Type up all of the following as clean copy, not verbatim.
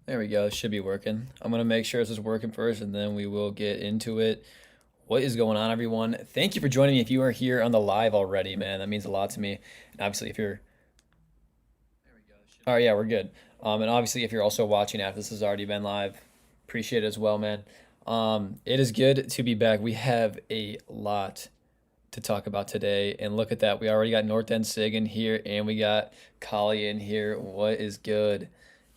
There we go. It should be working. I'm going to make sure this is working first and then we will get into it. What is going on, everyone? Thank you for joining me. If you are here on the live already, man, that means a lot to me. And obviously, if you're, all right, yeah, we're good. And obviously, if you're also watching after this has already been live, appreciate it as well, man. It is good to be back. We have a lot to talk about today. And look at that. We already got North End Sig in here and we got Kali in here. What is good?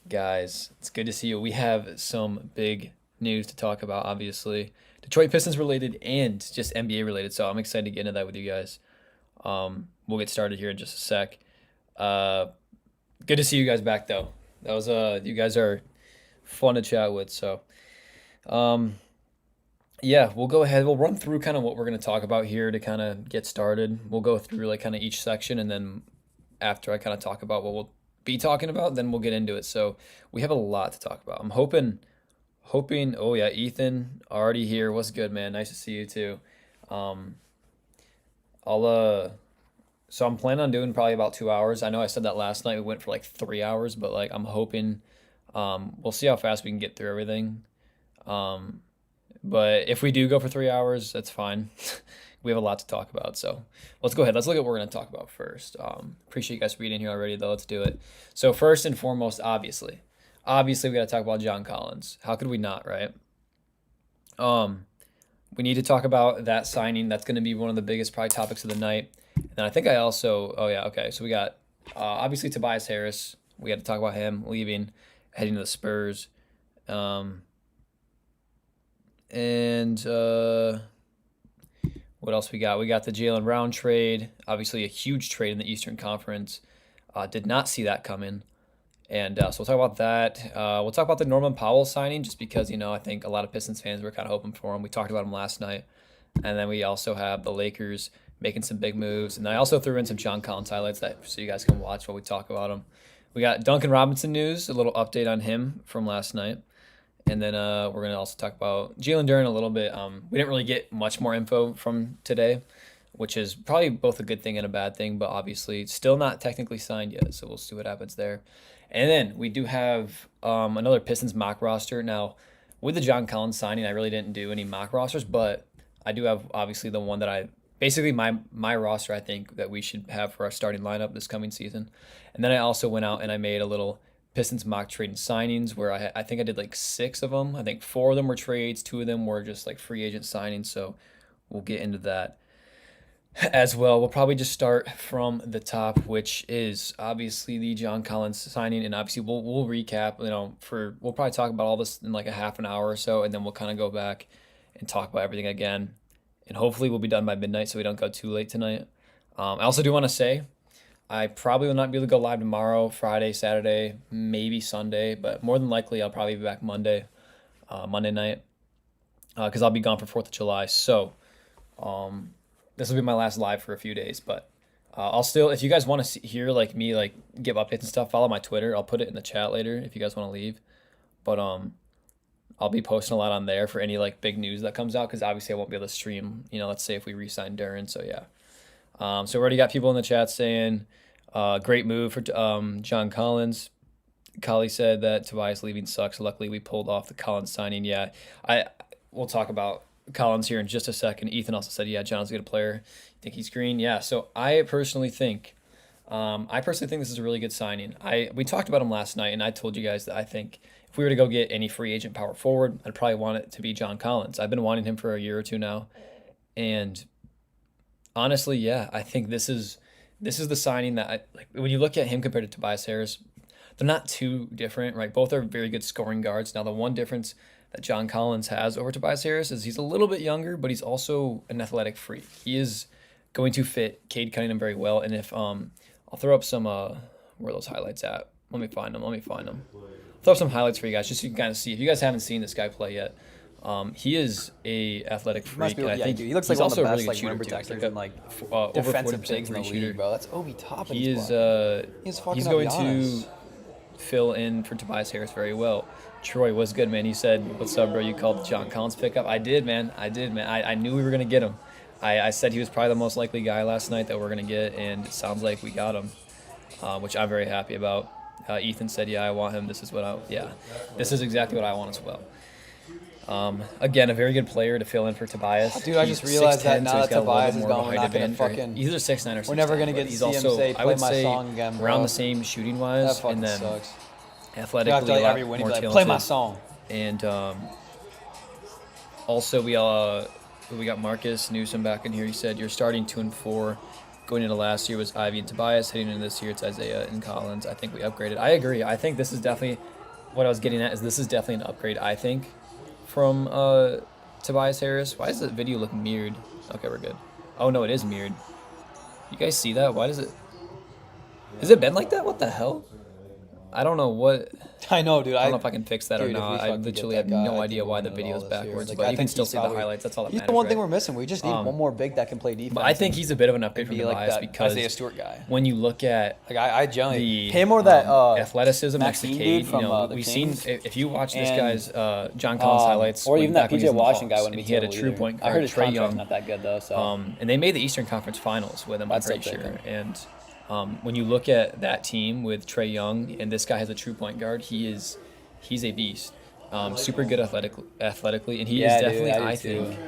Guys, it's good to see you. We have some big news to talk about, obviously. Detroit Pistons related and just NBA related. So I'm excited to get into that with you guys. We'll get started here in just a sec. Uh, Good to see you guys back though. That was you guys are fun to chat with. So um, yeah, we'll go ahead. We'll run through kind of what we're gonna talk about here to kind of get started. We'll go through like kind of each section, and then after I kind of talk about what we'll be talking about, then we'll get into it. So we have a lot to talk about. I'm hoping. Oh yeah, Ethan already here. What's good, man? Nice to see you too. Um, I'll So I'm planning on doing probably about 2 hours. I know I said that last night. We went for like 3 hours, but like I'm hoping, we'll see how fast we can get through everything. Um, but if we do go for 3 hours, that's fine. We have a lot to talk about. So let's go ahead. Let's look at what we're going to talk about first. Appreciate you guys for being here already, though. Let's do it. So first and foremost, obviously, we got to talk about John Collins. How could we not, right? Um, we need to talk about that signing. That's going to be one of the biggest probably topics of the night. And then I think I also, oh yeah, okay. So we got obviously Tobias Harris. We had to talk about him leaving, heading to the Spurs. Um, and what else we got? We got the Jalen Brown trade. Obviously, a huge trade in the Eastern Conference. Did not see that coming. And so we'll talk about that. We'll talk about the Norman Powell signing just because, I think a lot of Pistons fans were kind of hoping for him. We talked about him last night. And then we also have the Lakers making some big moves. And I also threw in some John Collins highlights so you guys can watch while we talk about him. We got Duncan Robinson news, a little update on him from last night. And then we're going to also talk about Jalen Duren a little bit. We didn't really get much more info from today, which is probably both a good thing and a bad thing, but obviously still not technically signed yet. So we'll see what happens there. And then we do have another Pistons mock roster. Now, with the John Collins signing, I really didn't do any mock rosters, but I do have obviously the one that basically my roster I think that we should have for our starting lineup this coming season. And then I also went out and I made a little Pistons mock trade and signings where I think I did like 6 of them. I think 4 of them were trades, 2 of them were just like free agent signings. So we'll get into that as well. We'll probably just start from the top, which is obviously the John Collins signing, and obviously we'll recap. We'll probably talk about all this in like a half an hour or so, and then we'll kind of go back and talk about everything again, and hopefully we'll be done by midnight so we don't go too late tonight. I also do want to say I probably will not be able to go live tomorrow, Friday, Saturday, maybe Sunday, but more than likely I'll probably be back Monday night, because I'll be gone for 4th of July. So. This will be my last live for a few days, but I'll still, if you guys want to hear like me like give updates and stuff, follow my Twitter. I'll put it in the chat later if you guys want to leave. But I'll be posting a lot on there for any like big news that comes out because obviously I won't be able to stream. Let's say if we re-sign Duran. So yeah. So we already got people in the chat saying, great move for John Collins. Kali said that Tobias leaving sucks. Luckily, we pulled off the Collins signing. Yeah, we'll talk about Collins here in just a second. Ethan also said, yeah, John's a good player. Think he's green? Yeah. So I personally think this is a really good signing. We talked about him last night, and I told you guys that I think if we were to go get any free agent power forward, I'd probably want it to be John Collins. I've been wanting him for a year or two now, and honestly, yeah, I think this is the signing that like when you look at him compared to Tobias Harris, they're not too different, right? Both are very good scoring guards. Now, the one difference that John Collins has over Tobias Harris is he's a little bit younger, but he's also an athletic freak. He is going to fit Cade Cunningham very well. And if I'll throw up some where are those highlights at? Let me find them. Throw up some highlights for you guys just so you can kind of see. If you guys haven't seen this guy play yet, he is a athletic freak, and I think he looks he's like one of also the a really best good like rim shooter too. He's protectors like and like over defensive 40% bigs in three the shooter. league, bro. That's Obi Toppin. He is He's fucking he's going to fill in for Tobias Harris very well. Troy was good, man. He said, "What's up, bro? You called John Collins pickup." I did, man. I knew we were gonna get him. I said he was probably the most likely guy last night that we're gonna get, and it sounds like we got him, which I'm very happy about. Ethan said, "Yeah, I want him. This is what I yeah, this is exactly what I want as well." Again, a very good player to fill in for Tobias. Dude, I He's just realized that 6'10", now so he's that got a little Tobias bit is more of a gone, we're height not gonna advantage. fucking. Either 6'9" or 6'10". We're never gonna but get to he's see him also, say, I "Play would my say, song again, bro." around the same shooting wise, That fucking and then sucks. athletically After a lot every win, he'd more be like, talented. "Play my song." And also we got Marcus Newsom back in here. He said you're starting 2-4. Going into last year was Ivy and Tobias. Heading into this year, it's Isaiah and Collins. I think we upgraded. I agree. I think this is definitely what I was getting at. Is this is definitely an upgrade? I think from Tobias Harris. Why does the video look mirrored? Okay, we're good. Oh no, it is mirrored. You guys see that? Why does it? Has it been like that? What the hell? I don't know what. I know, dude. I don't know if I can fix that or Dude, if we not. I fucking get literally that have guy, no I idea think we're why the winning it video is all this year. backwards, Like, but I you can think still he's see the probably- highlights. That's all that He's matters. the one thing right? we're missing. We just need one more big that can play defense. But I think he's a bit of an upgrade from be like Tobias that because Isaiah Stewart guy. when you look at Like I generally the him or that athleticism next to Maxine Cade, dude from, you know, the we've seen Kings. if you watch this And, guy's John Collins highlights, or even that back when he PJ was in the Washington guy Hawks, wouldn't and be he had a terrible true either. point I heard guard, his Trey contract's Young, not that good though. So and they made the Eastern Conference Finals with him. I'm That's pretty up there, sure. And when you look at that team with Trey Young and this guy has a true point guard, he's a beast. Super good athletically, and he is Yeah, dude, definitely, I do I too. think,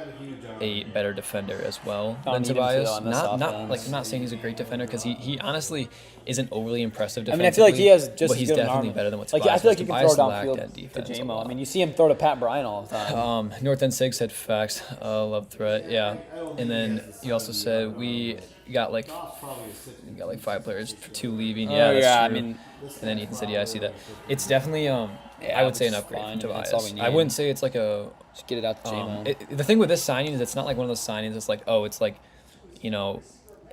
a better defender as well Don't than need him to, Tobias. on this Not offense. like I'm not saying he's a great defender because he honestly isn't overly impressive I defensively. mean, I feel like he has just but as he's good of an definitely arm. better than what Like Tobias I feel like was. you can throw Tobias lacked downfield at to defense a J-Mo. I lot. mean, you see him throw to Pat Bryant all the time. North End Sig said facts. Love threat, yeah. And then he also said we got like 5 players, 2 leaving. Yeah, that's yeah, I true. mean- and then Ethan said, yeah, I see that. It's definitely I would say an which is upgrade fine. from That's all Tobias. we I need. wouldn't say it's like a. Just get it out to J-Mo. The thing with this signing is it's not like one of those signings. It's like it's like, you know,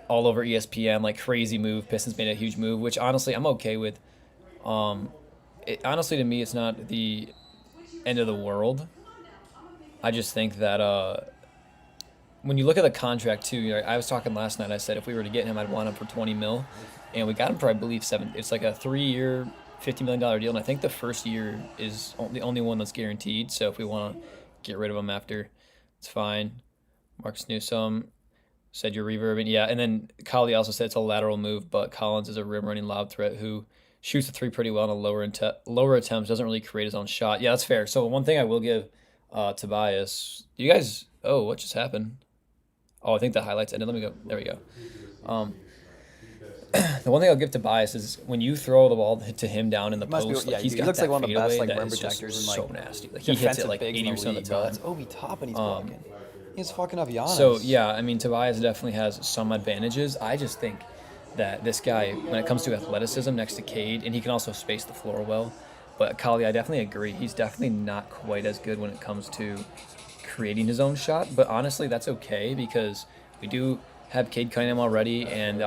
all over ESPN, like crazy move. Pistons made a huge move, which honestly I'm okay with. Honestly, to me, it's not the end of the world. I just think that when you look at the contract too, I was talking last night. I said if we were to get him, I'd want him for 20 mil, and we got him for I believe 7. It's like a 3-year, $50 million deal, and I think the first year is the only one that's guaranteed. So if we want to get rid of him after, it's fine. Marcus Newsom said you're reverbing, yeah. And then Kali also said it's a lateral move, but Collins is a rim running lob threat who shoots the 3 pretty well on a lower attempts, doesn't really create his own shot. Yeah, that's fair. So one thing I will give Tobias, you guys, what just happened? Oh, I think the highlights ended. Let me go. There we go. The one thing I'll give Tobias is when you throw the ball to him down in the must be- post, yeah, like, he's he got looks that like one of the best, fadeaway like, that rim is just protectors and, so like, nasty. Like he hits it defensive like bigs in the 80% of the league, bro. time. That's Obi Toppin he's blocking. He's fucking up Giannis. So yeah, I mean Tobias definitely has some advantages. I just think that this guy, when it comes to athleticism next to Cade, and he can also space the floor well. But Kali, I definitely agree. He's definitely not quite as good when it comes to creating his own shot. But honestly, that's okay because we do have Cade Cunningham already, and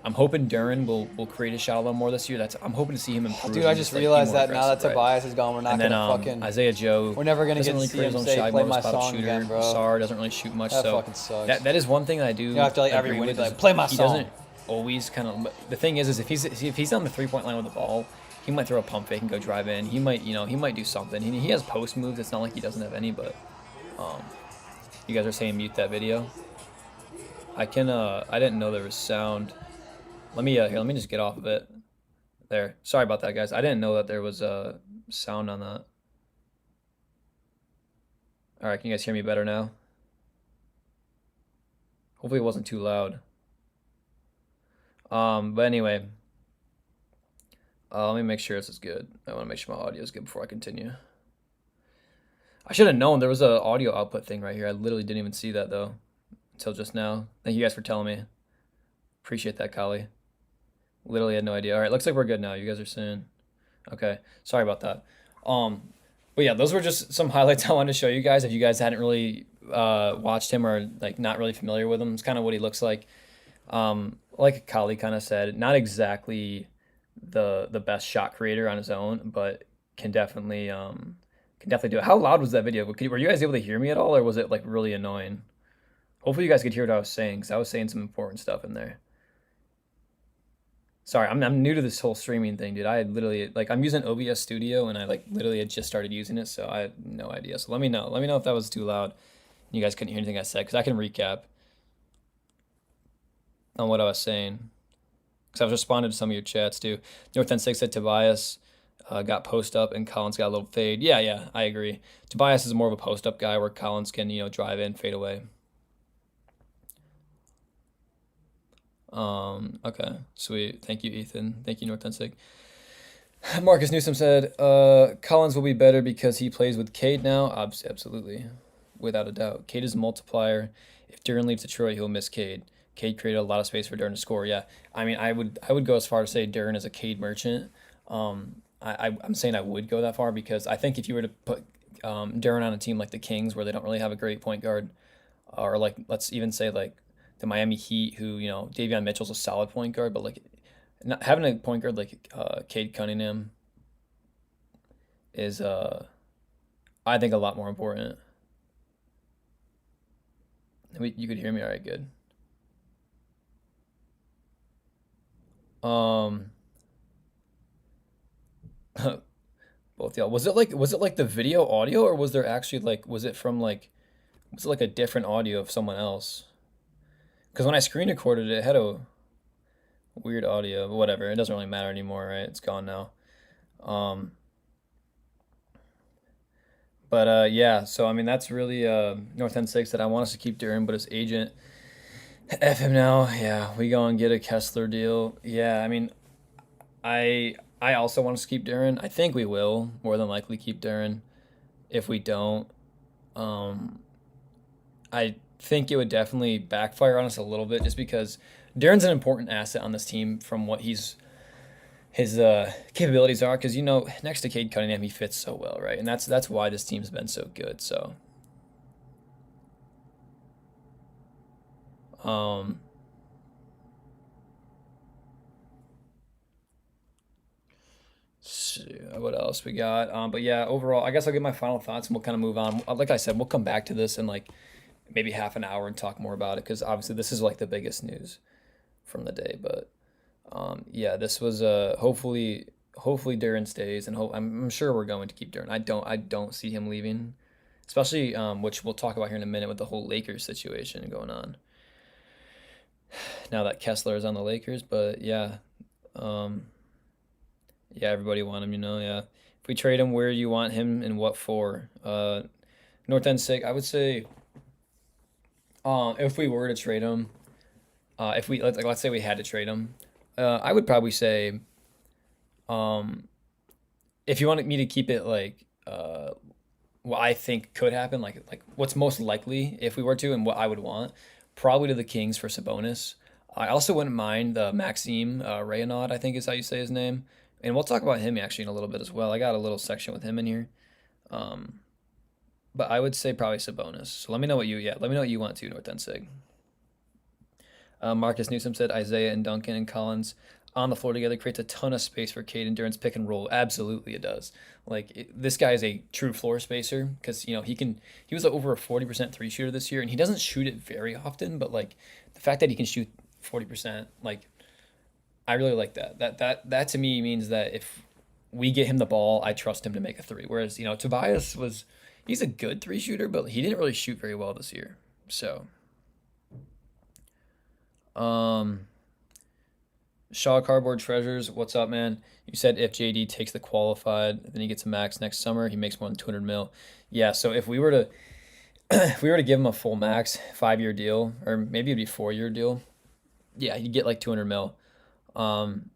I'm hoping Duran will create a shot a little more this year. I'm hoping to see him improve. Dude, I and just like, be realized more that now that aggressive, right? Tobias is gone, we're not And then gonna fucking. Isaiah Joe. We're never gonna doesn't get to really see create him his own say, shot. "Play More my of a spot-up song shooter. again, bro." Sar doesn't really shoot much. That so fucking sucks. That is one thing that I do. You know, after, like, every agree win, with he's like, is "Play my he song." doesn't always kind of. The thing is if he's on the 3-point line with the ball, he might throw a pump fake and go drive in. He might do something. He has post moves. It's not like he doesn't have any, but you guys are saying mute that video. I didn't know there was sound. Let me just get off of it. There. Sorry about that, guys. I didn't know that there was sound on that. All right, can you guys hear me better now? Hopefully it wasn't too loud. But anyway, let me make sure this is good. I want to make sure my audio is good before I continue. I should have known there was a audio output thing right here. I literally didn't even see that though until just now. Thank you guys for telling me. Appreciate that, Kali. Literally had no idea. All right, looks like we're good now. You guys are saying, okay. Sorry about that. But yeah, those were just some highlights I wanted to show you guys. If you guys hadn't really watched him or like not really familiar with him, it's kind of what he looks like. Like Kali kind of said, not exactly the best shot creator on his own, but can definitely do it. How loud was that video? Were you guys able to hear me at all, or was it like really annoying? Hopefully you guys could hear what I was saying, because I was saying some important stuff in there. Sorry, I'm new to this whole streaming thing, dude. I had literally, like, I'm using OBS Studio, and I, like, literally had just started using it, so I had no idea. So let me know. Let me know if that was too loud and you guys couldn't hear anything I said, because I can recap on what I was saying. because I was responding to some of your chats too. North End 6 said Tobias got post up and Collins got a little fade. Yeah, yeah, I agree. Tobias is more of a post up guy where Collins can, drive in, fade away. Okay, sweet. Thank you, Ethan. Thank you, North End 6. Marcus Newsom said, Collins will be better because he plays with Cade now. Absolutely. Without a doubt. Cade is a multiplier. If Duren leaves Detroit, he'll miss Cade. Cade created a lot of space for Duren to score. Yeah. I mean, I would go as far to say Duren is a Cade merchant. I'm saying I would go that far because I think if you were to put Duren on a team like the Kings where they don't really have a great point guard, or like let's even say like the Miami Heat, who Davion Mitchell's a solid point guard, but like not having a point guard like Cade Cunningham is I think a lot more important. You could hear me all right, good. Both y'all. Was it like the video audio or was there actually like was it from like was it like a different audio of someone else? Because when I screen recorded it, it had a weird audio, but whatever. It doesn't really matter anymore, right? It's gone now. Um, but yeah, so I mean that's really North End 6 that I want us to keep Duren, but his agent F him now. Yeah, we go and get a Kessler deal. Yeah, I mean I also want us to keep Duren. I think we will more than likely keep Duren. If we don't, um, I think it would definitely backfire on us a little bit just because Duren's an important asset on this team from what his capabilities are. Because next to Cade Cunningham, he fits so well, right? And that's why this team's been so good. So, um, what else we got? But yeah, overall, I guess I'll give my final thoughts and we'll kind of move on. Like I said, we'll come back to this in like maybe half an hour and talk more about it because obviously this is like the biggest news from the day. But yeah, this was hopefully Duren stays and I'm sure we're going to keep Duren. I don't see him leaving, especially which we'll talk about here in a minute with the whole Lakers situation going on. Now that Kessler is on the Lakers, but yeah, um, yeah, everybody want him, yeah. If we trade him, where do you want him and what for? North End 6, I would say, if we were to trade him, if we let's say we had to trade him, I would probably say, um, if you wanted me to keep it like, what I think could happen, like what's most likely if we were to, and what I would want, probably to the Kings for Sabonis. I also wouldn't mind the Maxime Raynaud, I think is how you say his name, and we'll talk about him actually in a little bit as well. I got a little section with him in here, um, but I would say probably Sabonis. So let me know what you want to North End Sig. Marcus Newsom said Isaiah and Duncan and Collins on the floor together creates a ton of space for Cade and Duren's pick and roll. Absolutely, it does. This guy is a true floor spacer because he was over a 40% three shooter this year, and he doesn't shoot it very often. But like the fact that he can shoot 40%, like I really like that. That to me means that if we get him the ball, I trust him to make a three. Whereas Tobias he's a good three shooter, but he didn't really shoot very well this year. So. Um, Shaw Cardboard Treasures, what's up, man? You said if JD takes the qualified, then he gets a max next summer, he makes more than 200 mil. Yeah, so if we were to if we were to give him a full max 5-year deal, or maybe it'd be 4-year deal, yeah, he'd get like 200 mil. Um,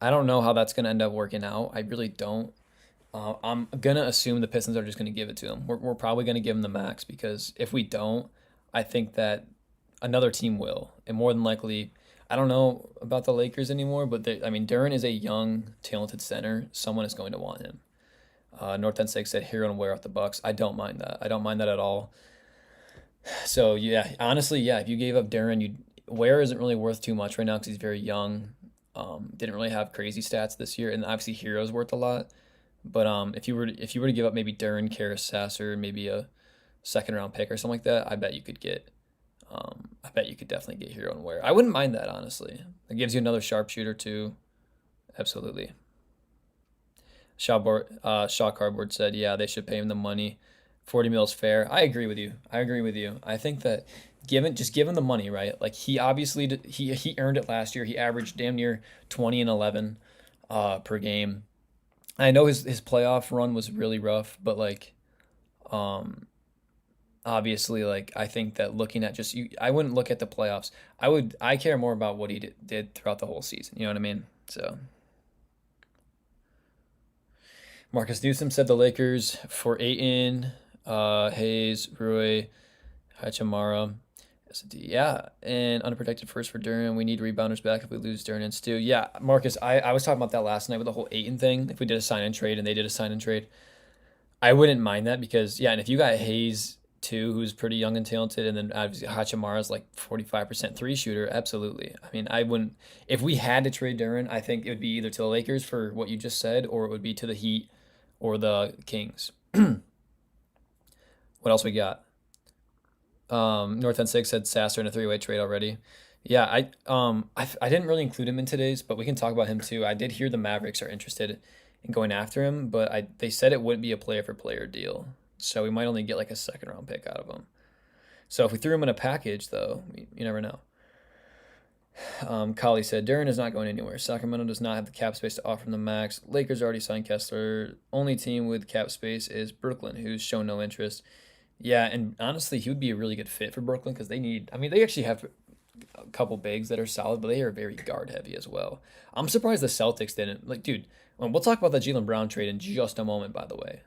I don't know how that's gonna end up working out. I really don't. I'm gonna assume the Pistons are just gonna give it to him. We're probably gonna give him the max because if we don't, I think that another team will, and more than likely, I don't know about the Lakers anymore, but I mean, Duren is a young, talented center. Someone is going to want him. North End 6 said Hero and wear out the Bucks. I don't mind that. I don't mind that at all. So yeah, honestly, yeah, if you gave up Duren, Ware isn't really worth too much right now because he's very young. Didn't really have crazy stats this year, and obviously Hero's worth a lot. But if you were to give up maybe Duren, Karis Sasser, maybe a second round pick or something like that, I bet you could definitely get Hero and Ware. I wouldn't mind that, honestly. It gives you another sharpshooter too. Absolutely. Shaw Cardboard said, yeah, they should pay him the money 40 mil is fair. I agree with you. I agree with you. I think that given the money, right? Like he obviously he earned it last year. He averaged damn near 20 and 11 per game. I know his playoff run was really rough, but like um obviously like I think that looking at just you I wouldn't look at the playoffs. I care more about what he did throughout the whole season. You know what I mean? So Marcus Newsom said the Lakers for Ayton, Hayes, Rui, Hachimara. Yeah, and unprotected first for Duran. We need rebounders back if we lose Duran and Stu. Yeah, Marcus, I was talking about that last night with the whole Ayton thing. If we did a sign and trade and they did a sign and trade, I wouldn't mind that because yeah, and if you got Hayes too, who's pretty young and talented, and then obviously Hachimara's like 45% three shooter, absolutely. I mean, I wouldn't if we had to trade Duran, I think it would be either to the Lakers for what you just said, or it would be to the Heat or the Kings. What else we got? North End Six said Sasser in a three-way trade already. Yeah, I didn't really include him in today's, but we can talk about him too. I did hear the Mavericks are interested in going after him, but they said it wouldn't be a player for player deal, so we might only get like a second round pick out of him. So if we threw him in a package, though, you never know. Kali said Duran is not going anywhere. Sacramento does not have the cap space to offer him the max. Lakers already signed Kessler. Only team with cap space is Brooklyn, who's shown no interest. Yeah, and honestly, he would be a really good fit for Brooklyn because they need. I mean, they actually have a couple bigs that are solid, but they are very guard heavy as well. I'm surprised the Celtics didn't. Like, dude, we'll talk about the Jaylen Brown trade in just a moment. By the way,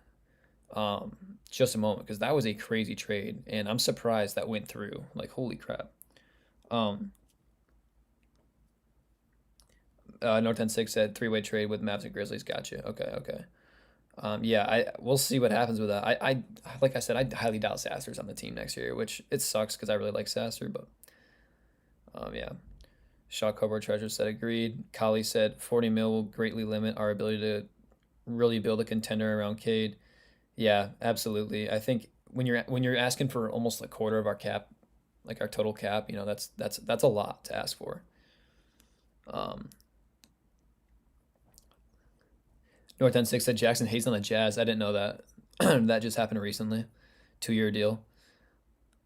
just a moment because that was a crazy trade, and I'm surprised that went through. Like, holy crap. North End Six said three-way trade with Mavs and Grizzlies. Gotcha. Okay. Yeah, we'll see what happens with that. I like I said, I highly doubt Sasser's on the team next year, which it sucks because I really like Sasser, but yeah. Shaw Cobra Treasure said agreed. Kali said 40 mil will greatly limit our ability to really build a contender around Cade. Yeah, absolutely. I think when you're asking for almost a quarter of our cap, like our total cap, that's a lot to ask for. North End Six said Jackson Hayes on the Jazz. I didn't know that. That just happened recently. 2-year deal.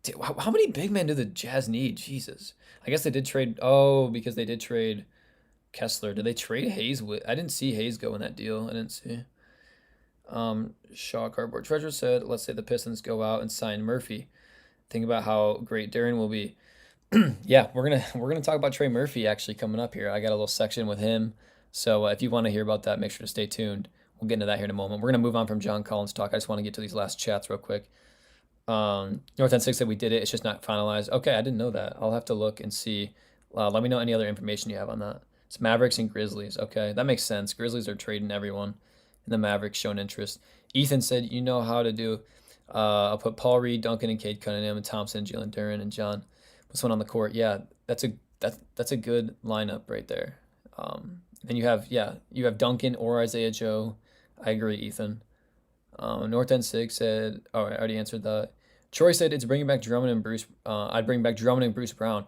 Dude, how many big men do the Jazz need? Jesus. I guess they did trade. Oh, because they did trade Kessler. Did they trade Hayes? I didn't see Hayes go in that deal. I didn't see. Shaw Cardboard Treasure said, let's say the Pistons go out and sign Murphy. Think about how great Darren will be. Yeah, we're gonna talk about Trey Murphy actually coming up here. I got a little section with him. So if you want to hear about that, make sure to stay tuned. We'll get into that here in a moment. We're going to move on from John Collins' talk. I just want to get to these last chats real quick. North End 6 said we did it. It's just not finalized. Okay, I didn't know that. I'll have to look and see. Let me know any other information you have on that. It's Mavericks and Grizzlies. Okay, that makes sense. Grizzlies are trading everyone, and the Mavericks showing interest. Ethan said, you know how to do. I'll put Paul Reed, Duncan, and Cade Cunningham, and Thompson, Jalen Duran, and John. This one on the court. Yeah, that's a good lineup right there. Then you have Duncan or Isaiah Joe. I agree, Ethan. North End 6 said, oh, I already answered that. Troy said it's bringing back Drummond and Bruce. I'd bring back Drummond and Bruce Brown.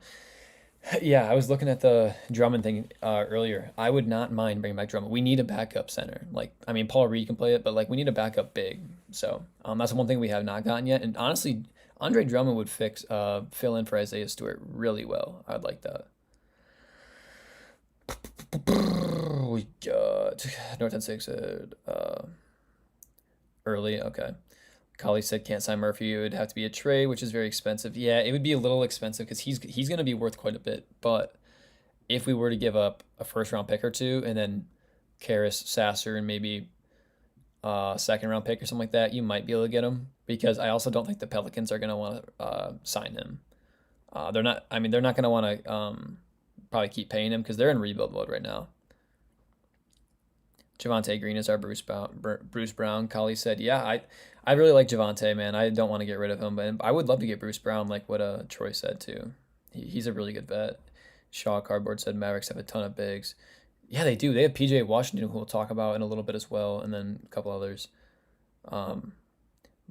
Yeah, I was looking at the Drummond thing earlier. I would not mind bringing back Drummond. We need a backup center. Paul Reed can play it, but we need a backup big. So that's one thing we have not gotten yet. And honestly, Andre Drummond would fill in for Isaiah Stewart really well. I'd like that. We got North End 6 said early. Okay. Kali said can't sign Murphy. It would have to be a trade, which is very expensive. Yeah, it would be a little expensive because he's going to be worth quite a bit. But if we were to give up a first round pick or two and then Karras, Sasser, and maybe a second round pick or something like that, you might be able to get him. Because I also don't think the Pelicans are going to want to sign him. They're not going to want to probably keep paying him because they're in rebuild mode right now. Javonte Green is our Bruce Brown. Kali said, yeah, I really like Javonte, man. I don't want to get rid of him, but I would love to get Bruce Brown, like what Troy said too. He's a really good vet. Shaw Cardboard said Mavericks have a ton of bigs. Yeah, they do. They have PJ Washington, who we'll talk about in a little bit as well, and then a couple others. But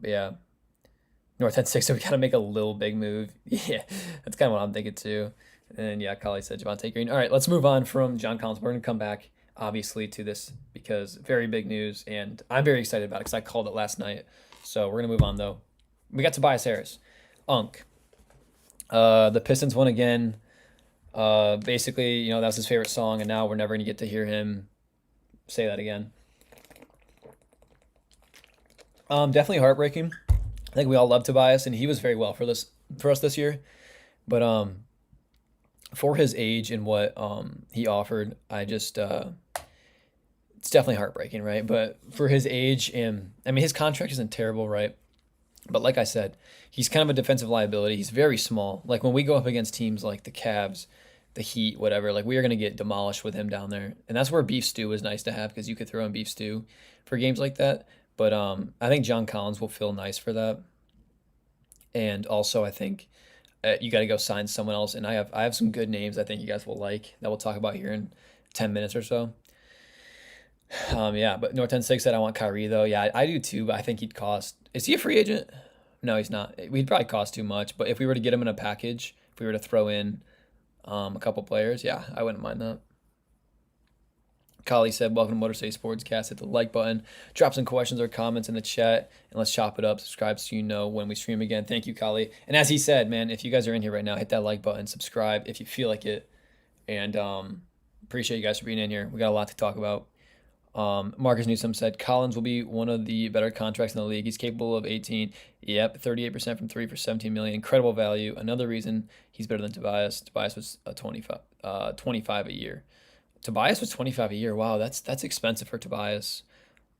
yeah, North End 6, so we got to make a little big move. Yeah, that's kind of what I'm thinking too. And yeah, Kali said Javonte Green. All right, let's move on from John Collins. We're going to come back, obviously, to this because very big news, and I'm very excited about it because I called it last night. So we're going to move on, though. We got Tobias Harris. Unk. The Pistons won again. Basically, that was his favorite song, and now we're never going to get to hear him say that again. Definitely heartbreaking. I think we all love Tobias, and he was very well for us this year. But for his age and what he offered, I just it's definitely heartbreaking, right? But for his age, and I mean his contract isn't terrible, right? But like I said, he's kind of a defensive liability. He's very small. Like when we go up against teams like the Cavs, the Heat, whatever, like we are gonna get demolished with him down there. And that's where beef stew is nice to have because you could throw in beef stew for games like that. But I think John Collins will feel nice for that. And also, I think you got to go sign someone else. And I have some good names I think you guys will like that we'll talk about here in 10 minutes or so. Yeah, but North 10-6 said I want Kyrie though. Yeah, I do too. But I think he'd cost. Is he a free agent? No, he's not. We'd probably cost too much. But if we were to get him in a package, if we were to throw in a couple players, yeah, I wouldn't mind that. Kali said, welcome to Motor City Sportscast. Hit the like button. Drop some questions or comments in the chat, and let's chop it up. Subscribe so you know when we stream again. Thank you, Kali. And as he said, man, if you guys are in here right now, hit that like button. Subscribe if you feel like it. And appreciate you guys for being in here. We got a lot to talk about. Marcus Newsom said, Collins will be one of the better contracts in the league. He's capable of 18. Yep, 38% from 3 for 17 million. Incredible value. Another reason he's better than Tobias. Tobias was 25 a year. Tobias was 25 a year. Wow, that's expensive for Tobias.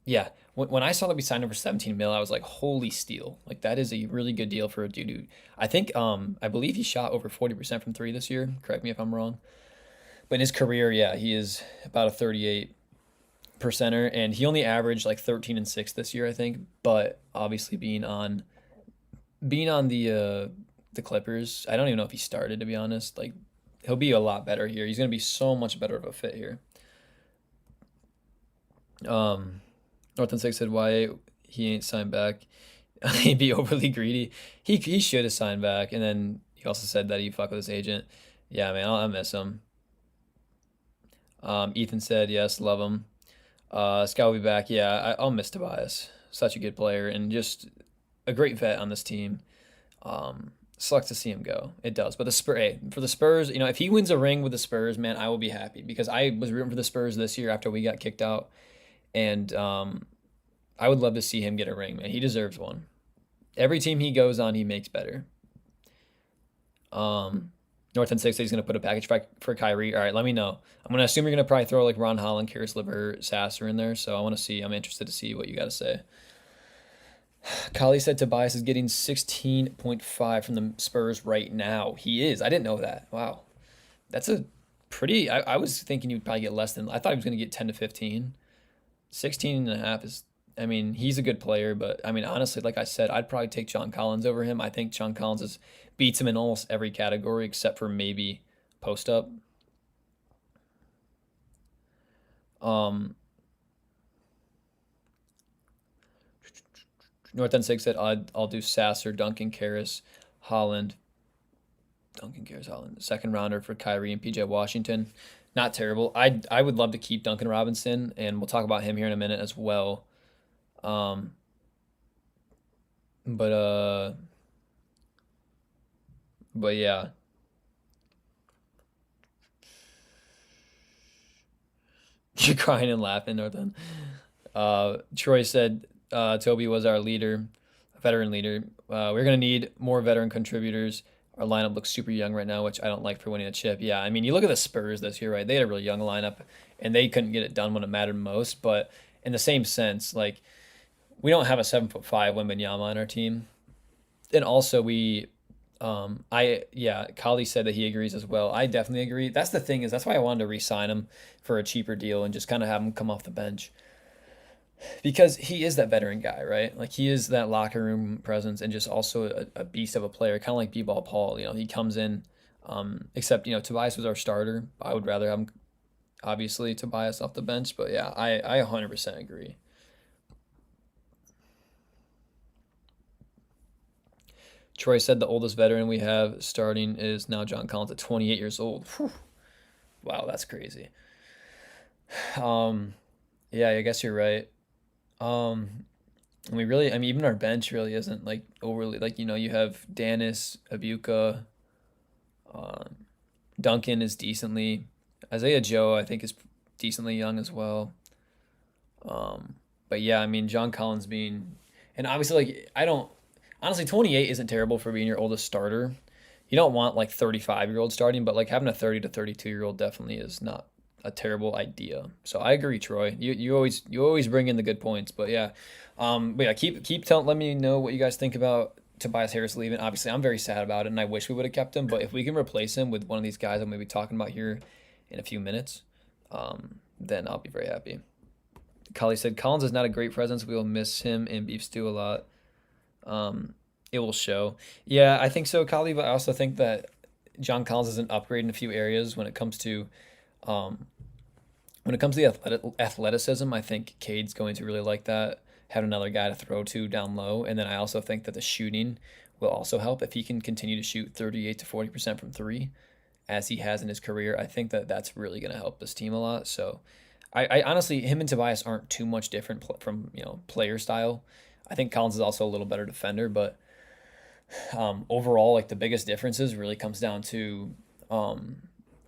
Yeah, when I saw that we signed him for 17 mil, I was like, holy steal! Like that is a really good deal for a dude who I think I believe he shot over 40% from three this year. Correct me if I'm wrong. But in his career, yeah, he is about a 38 percenter, and he only averaged like 13 and 6 this year, I think. But obviously being on the Clippers, I don't even know if he started, to be honest. Like he'll be a lot better here. He's gonna be so much better of a fit here. Northern Six said why he ain't signed back. He'd be overly greedy. He should have signed back, and then he also said that he fuck with his agent. Yeah, man, I miss him. Ethan said yes, love him. Scott will be back. Yeah, I'll miss Tobias. Such a good player and just a great vet on this team. Sucks to see him go. It does. But for the Spurs, if he wins a ring with the Spurs, man, I will be happy because I was rooting for the Spurs this year after we got kicked out, and I would love to see him get a ring, man. He deserves one. Every team he goes on, he makes better. North 10-6 he's going to put a package for Kyrie. All right, let me know. I'm going to assume you're going to probably throw like Ron Holland, Karis LeVert, Sasser in there. So I'm interested to see what you got to say. Kali said Tobias is getting 16.5 from the Spurs right now. He is. I didn't know that. Wow. That's a pretty, I was thinking he would probably get less than, I thought he was going to get 10 to 15. 16 and a half is, I mean, he's a good player, but I mean, honestly, like I said, I'd probably take John Collins over him. I think John Collins beats him in almost every category except for maybe post up. North End 6 said I'll do Sasser, Duncan, Karis, Holland. Duncan, Karis, Holland. Second rounder for Kyrie and PJ Washington. Not terrible. I would love to keep Duncan Robinson, and we'll talk about him here in a minute as well. But yeah. You're crying and laughing, Northern. Troy said Toby was our leader, veteran leader. We're gonna need more veteran contributors. Our lineup looks super young right now, which I don't like for winning a chip. Yeah, I mean, you look at the Spurs this year, right? They had a really young lineup, and they couldn't get it done when it mattered most. But in the same sense, like we don't have a 7'5" Wembanyama on our team, and also Kali said that he agrees as well. I definitely agree. That's the thing that's why I wanted to re-sign him for a cheaper deal and just kind of have him come off the bench. Because he is that veteran guy, right? Like he is that locker room presence and just also a beast of a player, kind of like B-Ball Paul. He comes in, except Tobias was our starter. I would rather have him, obviously, Tobias off the bench. But yeah, I 100% agree. Troy said the oldest veteran we have starting is now John Collins at 28 years old. Whew. Wow, that's crazy. Yeah, I guess you're right. And we really, I mean, even our bench really isn't like overly like you have Danis, Abuka, um, Duncan is decently, Isaiah Joe I think is decently young as well. Um, but yeah, I mean John Collins being, and obviously like I don't honestly 28 isn't terrible for being your oldest starter. You don't want like 35-year-old starting, but like having a 30 to 32-year-old definitely is not a terrible idea. So I agree, Troy. You always bring in the good points, but yeah, but yeah, keep telling. Let me know what you guys think about Tobias Harris leaving. Obviously, I'm very sad about it, and I wish we would have kept him. But if we can replace him with one of these guys I'm going to be talking about here in a few minutes, then I'll be very happy. Kali said Collins is not a great presence. We will miss him and Beef Stew a lot. Um, it will show. Yeah, I think so, Kali. But I also think that John Collins is an upgrade in a few areas um, when it comes to the athleticism. I think Cade's going to really like that. Have another guy to throw to down low, and then I also think that the shooting will also help if he can continue to shoot 38 to 40% from three, as he has in his career. I think that that's really going to help this team a lot. So I honestly, him and Tobias aren't too much different from player style. I think Collins is also a little better defender, but overall, like the biggest differences really comes down to um,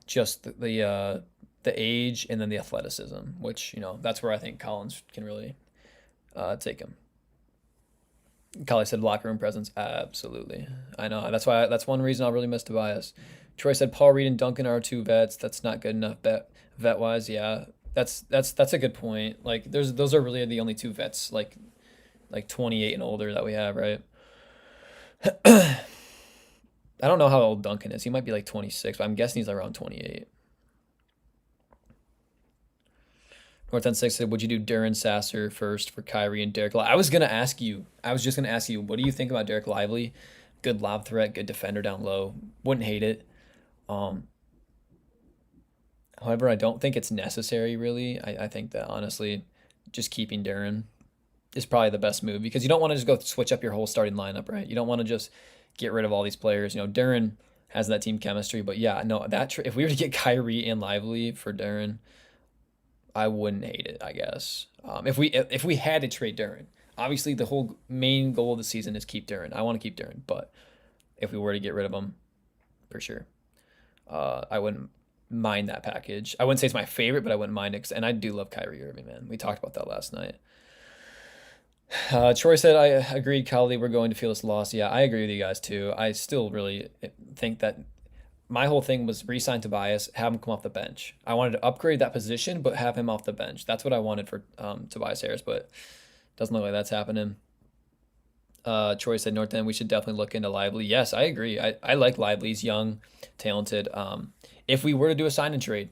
just the age and then the athleticism, which that's where I think Collins can really take him. Kali said locker room presence, absolutely. I know that's one reason I'll really miss Tobias. Troy said Paul Reed and Duncan are two vets. That's not good enough vet wise. Yeah, that's a good point. Like those are really the only two vets like 28 and older that we have, right? I don't know how old Duncan is. He might be like 26, but I'm guessing he's around 28. North End 6 said, would you do Duran Sasser first for Kyrie and Derek Lively? I was just going to ask you, what do you think about Derek Lively? Good lob threat, good defender down low. Wouldn't hate it. Um, However, I don't think it's necessary, really. I think that, honestly, just keeping Duran is probably the best move because you don't want to just go switch up your whole starting lineup, right? You don't want to just get rid of all these players. Duran has that team chemistry, but yeah, no, if we were to get Kyrie and Lively for Duran, I wouldn't hate it, I guess. If we had to trade Duran, obviously the whole main goal of the season is keep Duran. I want to keep Duran, but if we were to get rid of him, for sure, I wouldn't mind that package. I wouldn't say it's my favorite, but I wouldn't mind it. And I do love Kyrie Irving, man. We talked about that last night. Troy said, I agreed, Kali, we're going to feel this loss. Yeah, I agree with you guys too. I still really think that my whole thing was re-sign Tobias, have him come off the bench. I wanted to upgrade that position, but have him off the bench. That's what I wanted for Tobias Harris, but doesn't look like that's happening. Troy said, North End, we should definitely look into Lively. Yes, I agree. I like Lively. He's young, talented. If we were to do a sign and trade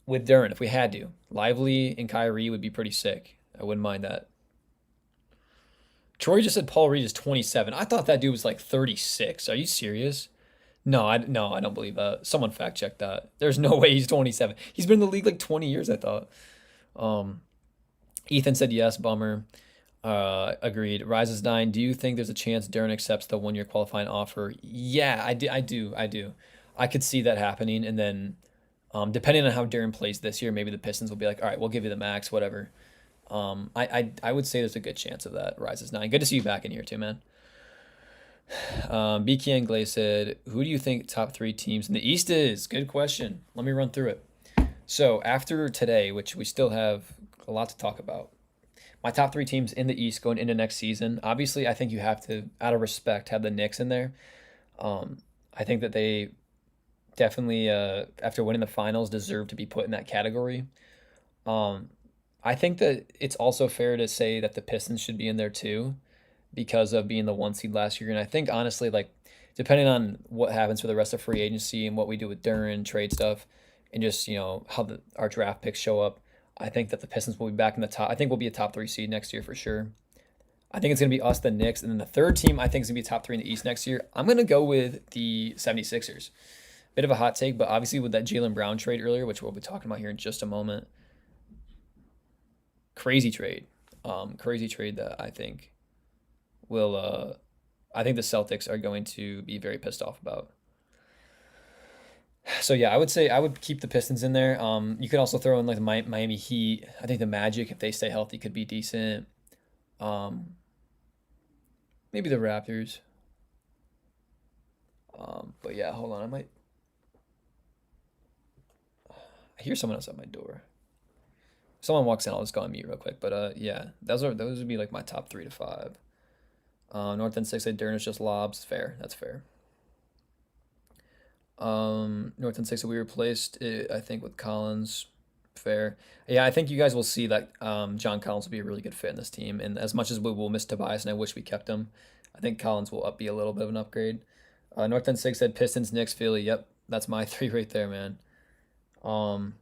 with Duran, if we had to, Lively and Kyrie would be pretty sick. I wouldn't mind that. Troy just said Paul Reed is 27. I thought that dude was like 36. Are you serious? No, I don't believe that. Someone fact check that. There's no way he's 27. He's been in the league like 20 years, I thought. Um, Ethan said yes, bummer. Agreed. Rises 9. Do you think there's a chance Duran accepts the 1-year qualifying offer? Yeah, I do. I could see that happening, and then depending on how Duran plays this year, maybe the Pistons will be like, all right, we'll give you the max, whatever. I would say there's a good chance of that. Rises 9. Good to see you back in here too, man. BK and Glay said, who do you think top 3 teams in the East is? Good question. Let me run through it. So after today, which we still have a lot to talk about, my top 3 teams in the East going into next season, obviously I think you have to, out of respect, have the Knicks in there. I think that they definitely, after winning the finals, deserve to be put in that category. I think that it's also fair to say that the Pistons should be in there too because of being the 1 seed last year. And I think honestly, like depending on what happens for the rest of free agency and what we do with Duran, trade stuff, and just how our draft picks show up, I think that the Pistons will be back in the top. I think we'll be a top 3 seed next year for sure. I think it's going to be us, the Knicks, and then the third team I think is going to be top 3 in the East next year. I'm going to go with the 76ers. Bit of a hot take, but obviously with that Jaylen Brown trade earlier, which we'll be talking about here in just a moment, crazy trade. Crazy trade that I think will I think the Celtics are going to be very pissed off about. So yeah, I would say I would keep the Pistons in there. You could also throw in like the Miami Heat. I think the Magic, if they stay healthy, could be decent. Um, maybe the Raptors. But yeah, hold on. I hear someone else at my door. Someone walks in. I'll just go on mute real quick. But yeah, those would be like my top 3 to 5. North End 6 at Durn is just lobs. Fair. That's fair. North End 6 we replaced it, I think, with Collins. Fair. Yeah, I think you guys will see that John Collins will be a really good fit in this team. And as much as we will miss Tobias, and I wish we kept him, I think Collins will be a little bit of an upgrade. North End 6 said Pistons, Knicks, Philly. Yep, that's my 3 right there, man. Um,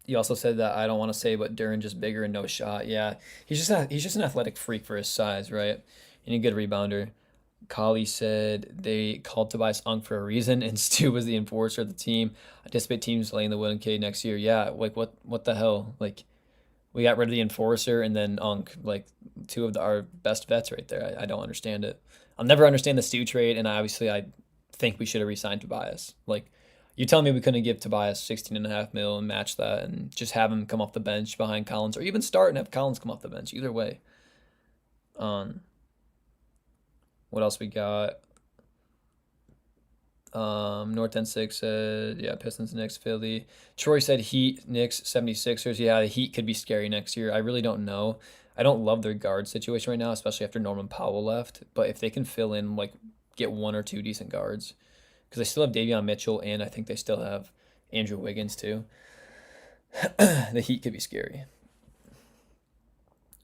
he also said that I don't want to say, but Duran just bigger and no shot. Yeah, he's just an athletic freak for his size, right? And a good rebounder. Kali said they called Tobias Unk for a reason, and Stu was the enforcer of the team. I anticipate teams laying the Will K next year. Yeah, like what the hell? Like we got rid of the enforcer and then Unk, like two of our best vets right there. I don't understand it. I'll never understand the Stu trade, and I think we should have re-signed Tobias. Like you telling me we couldn't give Tobias 16.5 mil and match that and just have him come off the bench behind Collins, or even start and have Collins come off the bench. Either way. What else we got? North End 6 said, yeah, Pistons, Knicks, Philly. Troy said Heat, Knicks, 76ers. Yeah, the Heat could be scary next year. I really don't know. I don't love their guard situation right now, especially after Norman Powell left. But if they can fill in, like, get 1 or 2 decent guards, because they still have Davion Mitchell, and I think they still have Andrew Wiggins, too. The Heat could be scary.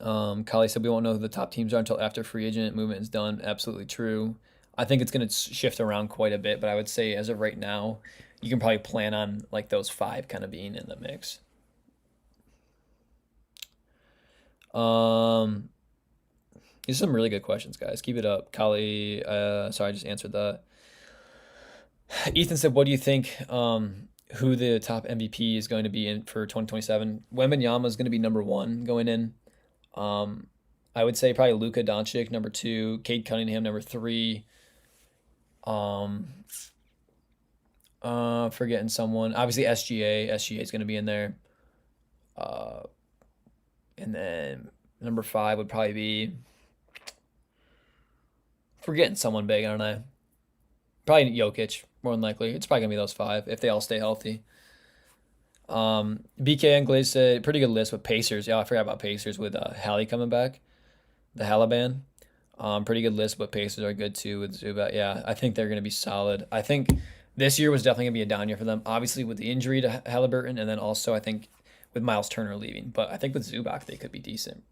Kali said we won't know who the top teams are until after free agent movement is done. Absolutely true. I think it's going to shift around quite a bit, but I would say as of right now, you can probably plan on like those 5 kind of being in the mix. These are some really good questions, guys. Keep it up. Kali, sorry, I just answered that. Ethan said, what do you think who the top MVP is going to be in for 2027? Wembanyama is going to be number 1 going in. I would say probably Luka Doncic number 2, Cade Cunningham number 3. Forgetting someone. Obviously SGA. SGA is going to be in there. And then number 5 would probably be forgetting someone big. I don't know. Probably Jokic more than likely. It's probably gonna be those 5 if they all stay healthy. BK and Glaze said pretty good list with Pacers. Yeah, I forgot about Pacers with Hallie coming back, the Halaban. Pretty good list, but Pacers are good too with Zubat. Yeah, I think they're gonna be solid. I think this year was definitely gonna be a down year for them. Obviously with the injury to Halliburton, and then also I think with Miles Turner leaving. But I think with Zubac they could be decent.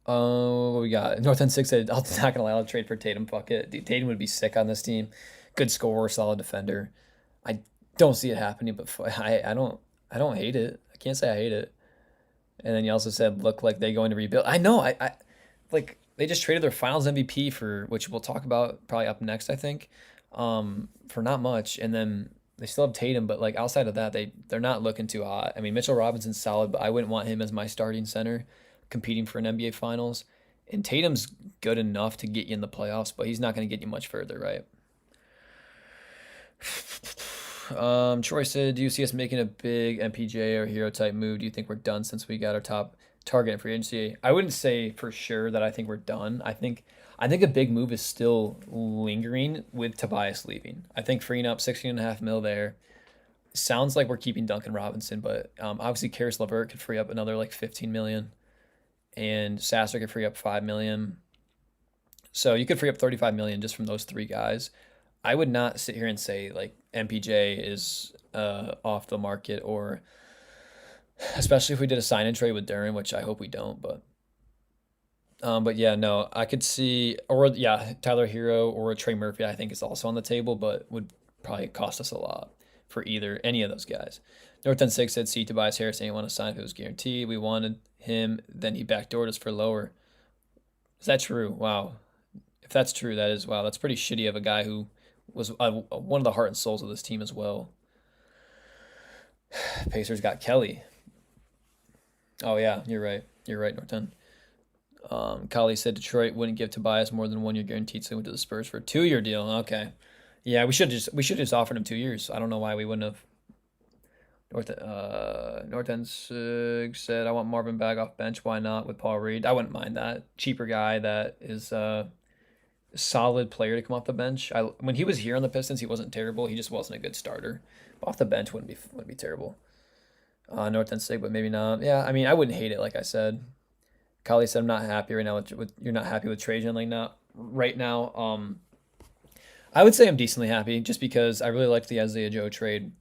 Oh, what we got? North End 6 said, I'm not gonna allow a trade for Tatum. Fuck it. Dude, Tatum would be sick on this team. Good scorer, solid defender. I don't see it happening, but I don't hate it. I can't say I hate it. And then you also said look like they going to rebuild. I know. I like they just traded their Finals MVP for which we'll talk about probably up next. I think for not much, and then they still have Tatum, but like outside of that, they're not looking too hot. I mean, Mitchell Robinson's solid, but I wouldn't want him as my starting center competing for an NBA Finals. And Tatum's good enough to get you in the playoffs, but he's not going to get you much further, right? Troy said, do you see us making a big MPJ or hero type move? Do you think we're done since we got our top target in free agency? I wouldn't say for sure that I think we're done. I think a big move is still lingering with Tobias leaving. I think freeing up 16.5 mil there sounds like we're keeping Duncan Robinson, but obviously Karis LeVert could free up another like 15 million, and Sasser could free up 5 million. So you could free up 35 million just from those 3 guys. I would not sit here and say like MPJ is off the market, or especially if we did a sign and trade with Duran, which I hope we don't, but yeah, no, I could see, or yeah, Tyler Hero or Trey Murphy, I think is also on the table, but would probably cost us a lot for any of those guys. North End 6 said, see Tobias Harris didn't want to sign if it was guaranteed. We wanted him, then he backdoored us for lower. Is that true? Wow. If that's true, wow, that's pretty shitty of a guy who was one of the heart and souls of this team as well. Pacers got Kelly. Oh yeah, you're right. You're right, Norton. Kali said Detroit wouldn't give Tobias more than 1 year guaranteed, so he went to the Spurs for a 2-year deal. Okay, yeah, we should just offered him 2 years. I don't know why we wouldn't have. North End Six said, I want Marvin Bag off bench. Why not with Paul Reed? I wouldn't mind that. Cheaper guy that is a solid player to come off the bench. When he was here on the Pistons, he wasn't terrible. He just wasn't a good starter. But off the bench wouldn't be terrible. North End Sig, but maybe not. Yeah, I mean, I wouldn't hate it. Like I said, Kali said, I'm not happy right now with you're not happy with Trajan like not right now. I would say I'm decently happy just because I really liked the Isaiah Joe trade.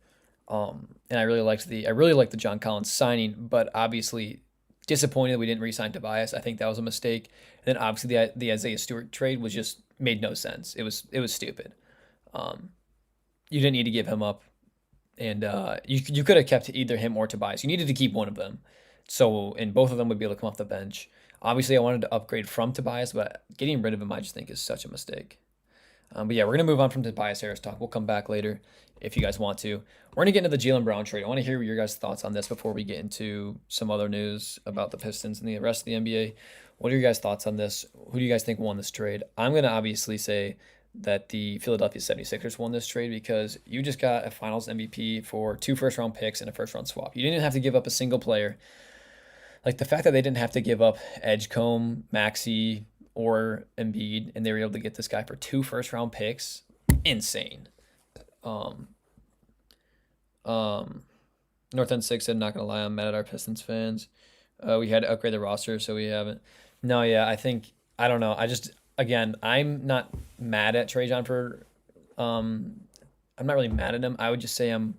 And I really liked the John Collins signing, but obviously disappointed that we didn't re-sign Tobias. I think that was a mistake. And then obviously the Isaiah Stewart trade was just made no sense. It was stupid. You didn't need to give him up, and you could have kept either him or Tobias. You needed to keep one of them, and both of them would be able to come off the bench. Obviously, I wanted to upgrade from Tobias, but getting rid of him, I just think is such a mistake. But yeah, we're gonna move on from Tobias Harris talk. We'll come back later if you guys want to. We're gonna get into the Jaylen Brown trade. I want to hear your guys' thoughts on this before we get into some other news about the Pistons and the rest of the NBA. What are your guys' thoughts on this? Who do you guys think won this trade? I'm gonna obviously say that the Philadelphia 76ers won this trade because you just got a Finals MVP for 2 first-round picks and a first-round swap. You didn't have to give up a single player. Like the fact that they didn't have to give up Edgecombe, Maxey, or Embiid, and they were able to get this guy for 2 first-round picks, insane. North End 6 said, not going to lie, I'm mad at our Pistons fans. We had to upgrade the roster, so we haven't. No, yeah, I don't know. Again, I'm not mad at Trajan I'm not really mad at him. I would just say I'm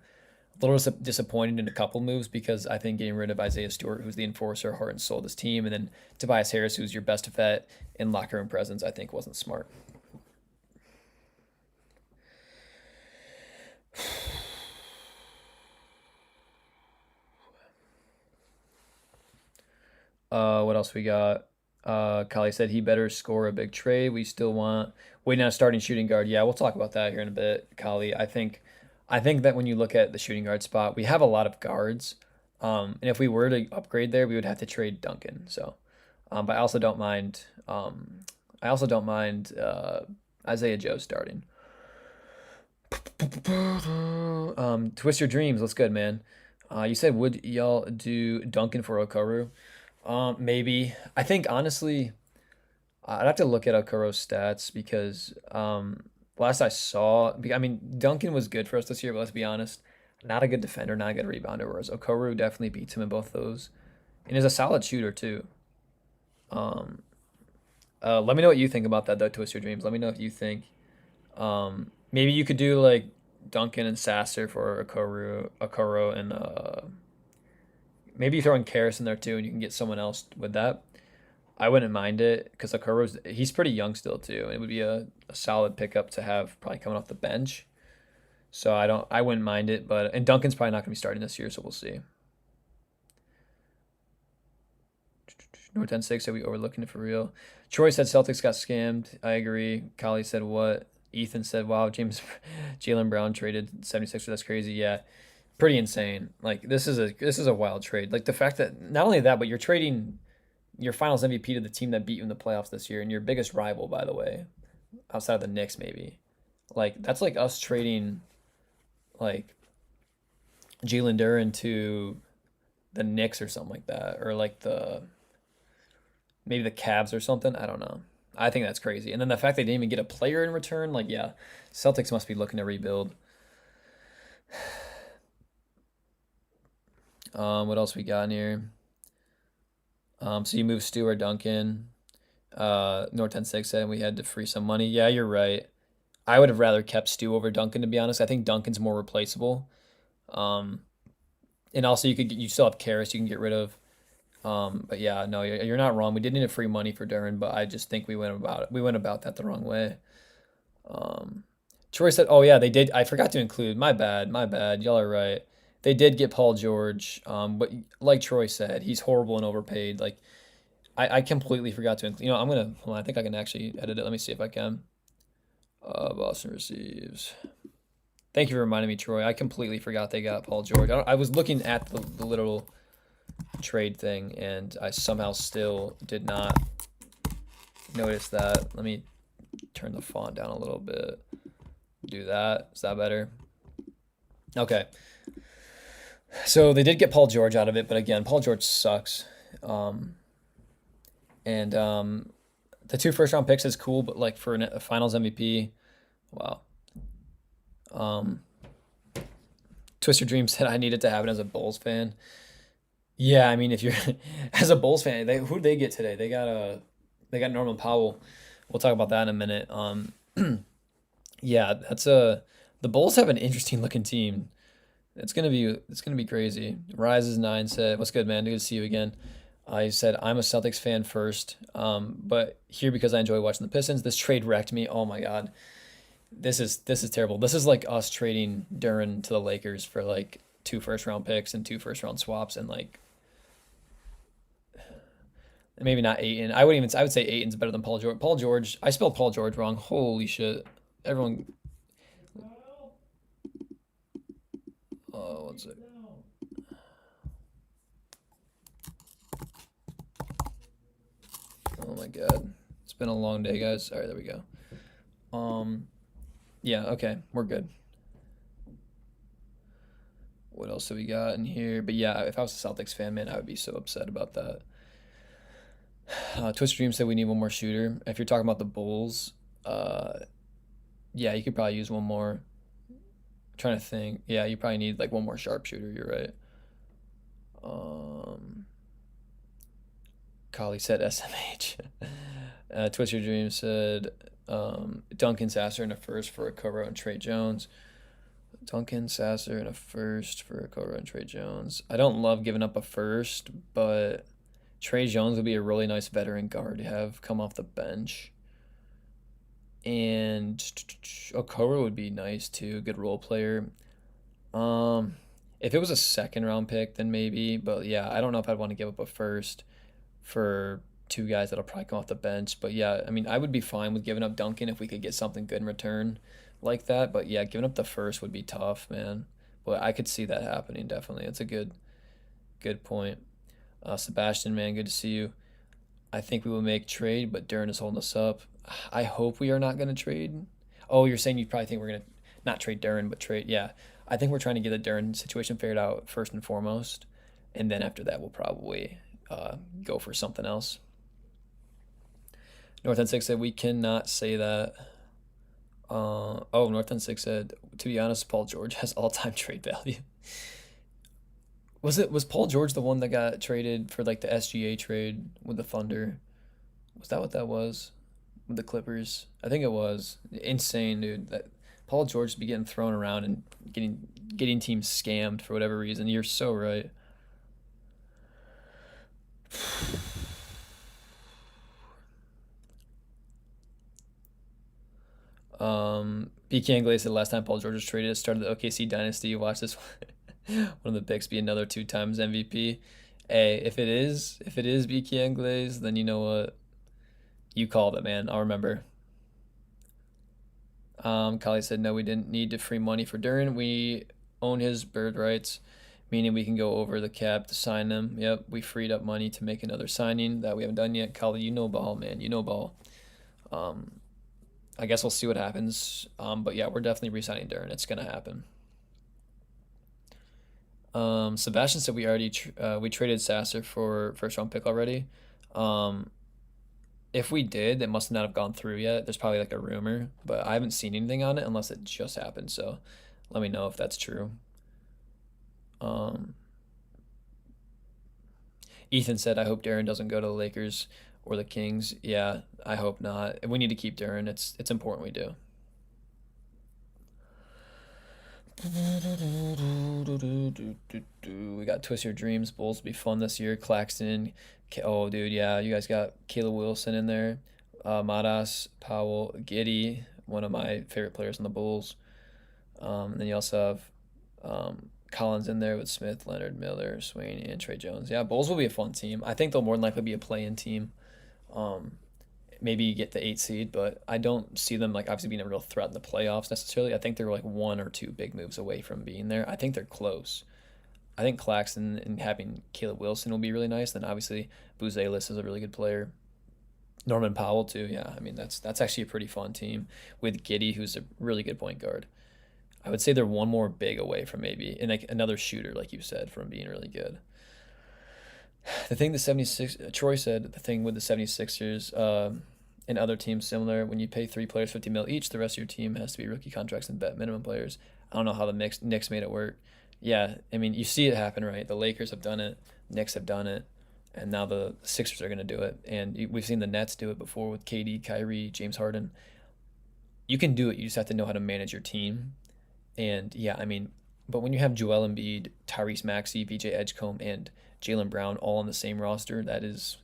a little disappointed in a couple moves because I think getting rid of Isaiah Stewart, who's the enforcer, heart and soul of this team, and then Tobias Harris, who's your best vet in locker room presence, I think wasn't smart. What else we got? Kali said he better score a big trade. We still want waiting on a starting shooting guard. Yeah, we'll talk about that here in a bit, Kali. I think that when you look at the shooting guard spot, we have a lot of guards. And if we were to upgrade there, we would have to trade Duncan. So, but I also don't mind. Isaiah Joe starting. Twist your dreams. Looks good, man. You said would y'all do Duncan for Okoro? Maybe. I think honestly, I'd have to look at Okoro's stats because last I saw, I mean, Duncan was good for us this year, but let's be honest, not a good defender, not a good rebounder, whereas Okoro definitely beats him in both those. And is a solid shooter too. Let me know what you think about that though, Twist Your Dreams. Let me know if you think maybe you could do like Duncan and Sasser for Okoro and maybe you throw in Karras in there too and you can get someone else with that. I wouldn't mind it because he's pretty young still too. And it would be a solid pickup to have probably coming off the bench. So I wouldn't mind it, and Duncan's probably not gonna be starting this year, so we'll see. North 10-6 said we overlooking it for real. Troy said Celtics got scammed. I agree. Kali said what? Ethan said, wow, Jaylen Brown traded 76ers. That's crazy. Yeah. Pretty insane. Like this is a wild trade. Like the fact that not only that, but you're trading your finals MVP to the team that beat you in the playoffs this year and your biggest rival, by the way, outside of the Knicks, maybe. Like that's like us trading like Jalen Duren to the Knicks or something like that. Or like maybe the Cavs or something. I don't know. I think that's crazy. And then the fact they didn't even get a player in return, like, yeah, Celtics must be looking to rebuild. What else we got in here? So you moved Stu or Duncan. North 10-6 said we had to free some money. Yeah, you're right. I would have rather kept Stu over Duncan, to be honest. I think Duncan's more replaceable. And also you still have Karras you can get rid of. But yeah, no, you're not wrong. We did need a free money for Duren, but I just think we went about that the wrong way. Troy said, oh yeah, they did. I forgot to include, my bad. Y'all are right. They did get Paul George. But like Troy said, he's horrible and overpaid. Like I completely forgot to include, hold on, I think I can actually edit it. Let me see if I can. Boston receives. Thank you for reminding me, Troy. I completely forgot they got Paul George. I was looking at the literal trade thing and I somehow still did not notice that. Let me turn the font down a little bit. Do that. Is that better? Okay. So they did get Paul George out of it, but again, Paul George sucks. Um, and the 2 first round picks is cool, but like for a Finals MVP, wow. Um, Twister Dream said I needed to have it as a Bulls fan. Yeah, I mean, if you're as a Bulls fan, who they get today? They got Norman Powell. We'll talk about that in a minute. Yeah, the Bulls have an interesting looking team. It's gonna be crazy. Rises 9 said, "What's good, man? Good to see you again." He said, "I'm a Celtics fan first, but here because I enjoy watching the Pistons. This trade wrecked me. Oh my God, this is terrible. This is like us trading Duran to the Lakers for like 2 first round picks and 2 first round swaps and like maybe not Aiton. I would say Aiton's better than Paul George. Paul George, I spelled Paul George wrong. Holy shit! Everyone, oh, what's it? Oh my God, it's been a long day, guys. All right, there we go. Yeah, okay, we're good. What else do we got in here? But yeah, if I was a Celtics fan, man, I would be so upset about that. Twister Dream said we need one more shooter. If you're talking about the Bulls, uh, yeah, you could probably use one more. Trying to think. Yeah, you probably need like one more sharpshooter. You're right. Um, Kali said SMH. Twister Dream said Duncan Sasser in a first for Okoro and Trey Jones. Duncan Sasser in a first for Okoro and Trey Jones. I don't love giving up a first, but Trey Jones would be a really nice veteran guard to have come off the bench. And Okoro would be nice too, good role player. Um, if it was a second round pick, then maybe. But yeah, I don't know if I'd want to give up a first for 2 guys that'll probably come off the bench. But yeah, I mean, I would be fine with giving up Duncan if we could get something good in return like that. But yeah, giving up the first would be tough, man. But I could see that happening definitely. It's a good point. Sebastian, man, good to see you. I think we will make trade, but Duran is holding us up. I hope we are not going to trade. Oh, you're saying you probably think we're going to not trade Duran, but trade. Yeah, I think we're trying to get the Duran situation figured out first and foremost, and then after that, we'll probably go for something else. North End 6 said we cannot say that. North End 6 said, to be honest, Paul George has all-time trade value. Was Paul George the one that got traded for like the SGA trade with the Thunder? Was that what that was with the Clippers? I think it was. Insane, dude. That Paul George be getting thrown around and getting teams scammed for whatever reason. You're so right. BK Anglais said last time Paul George was traded, it started the OKC dynasty. Watch this one of the picks be another 2 times MVP. Hey, if it is BK Anglais, then you know what? You called it, man. I'll remember. Kali said no, we didn't need to free money for Duran. We own his bird rights, meaning we can go over the cap to sign them. Yep, we freed up money to make another signing that we haven't done yet. Kali, you know ball, man. You know ball. Um, I guess we'll see what happens. But yeah, we're definitely re-signing Duran. It's gonna happen. Sebastian said we traded Sasser for first round pick already. Um, if we did, it must not have gone through yet. There's probably like a rumor, but I haven't seen anything on it unless it just happened. So let me know if that's true. Um, Ethan said, I hope Duran doesn't go to the Lakers or the Kings. Yeah, I hope not. We need to keep Duran. It's important we do. We got Twist Your Dreams. Bulls will be fun this year. Claxton. Oh, dude, yeah. You guys got Caleb Wilson in there. Madas, Powell, Giddy, one of my favorite players on the Bulls. And then you also have Collins in there with Smith, Leonard, Miller, Swain, and Trey Jones. Yeah, Bulls will be a fun team. I think they'll more than likely be a play-in team. Um, Maybe get the 8 seed, but I don't see them like obviously being a real threat in the playoffs necessarily. I think they're like 1 or 2 big moves away from being there. I think they're close. I think Claxton and having Caleb Wilson will be really nice. Then obviously Buzelis is a really good player. Norman Powell too. Yeah, I mean that's actually a pretty fun team with Giddy, who's a really good point guard. I would say they're one more big away from maybe, and like another shooter, like you said, from being really good. The thing the 76, Troy said, the thing with the 76ers and other teams similar, when you pay three players 50 mil each, the rest of your team has to be rookie contracts and vet minimum players. I don't know how the Knicks made it work. Yeah, I mean, you see it happen, right? The Lakers have done it, Knicks have done it, and now the Sixers are going to do it. And we've seen the Nets do it before with KD, Kyrie, James Harden. You can do it. You just have to know how to manage your team. And yeah, I mean, but when you have Joel Embiid, Tyrese Maxey, VJ Edgecombe, and Jalen Brown all on the same roster, that is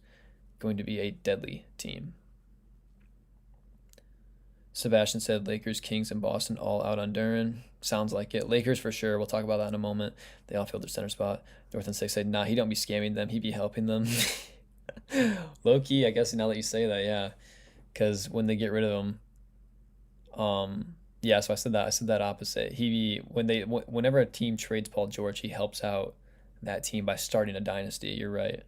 going to be a deadly team. Sebastian said Lakers, Kings, and Boston all out on Duran. Sounds like it. Lakers for sure. We'll talk about that in a moment. They all filled their center spot. North and Six said, nah, he don't be scamming them. He be helping them. Low key, I guess now that you say that, yeah. Because when they get rid of him, yeah, so I said that opposite. Whenever a team trades Paul George, he helps out that team by starting a dynasty. You're right.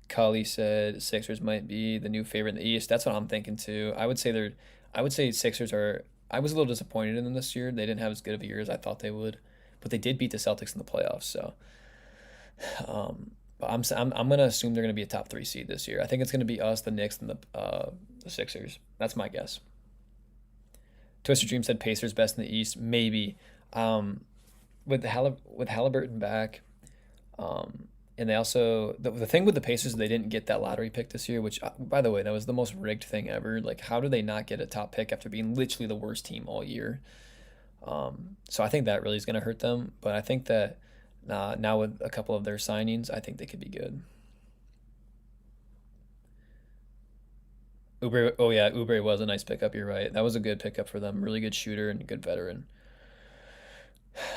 Cully said Sixers might be the new favorite in the East. That's what I'm thinking too. I would say Sixers are. I was a little disappointed in them this year. They didn't have as good of a year as I thought they would, but they did beat the Celtics in the playoffs. So, but I'm gonna assume they're gonna be a top three seed this year. I think it's gonna be us, the Knicks, and the Sixers. That's my guess. Twister Dream said Pacers best in the East. Maybe, with Halliburton back, and they also the thing with the Pacers, they didn't get that lottery pick this year, which by the way, that was the most rigged thing ever. Like, how do they not get a top pick after being literally the worst team all year? So I think that really is going to hurt them. But I think that now with a couple of their signings, I think they could be good. Oh yeah, Oubre was a nice pickup. You're right. That was a good pickup for them. Really good shooter and a good veteran.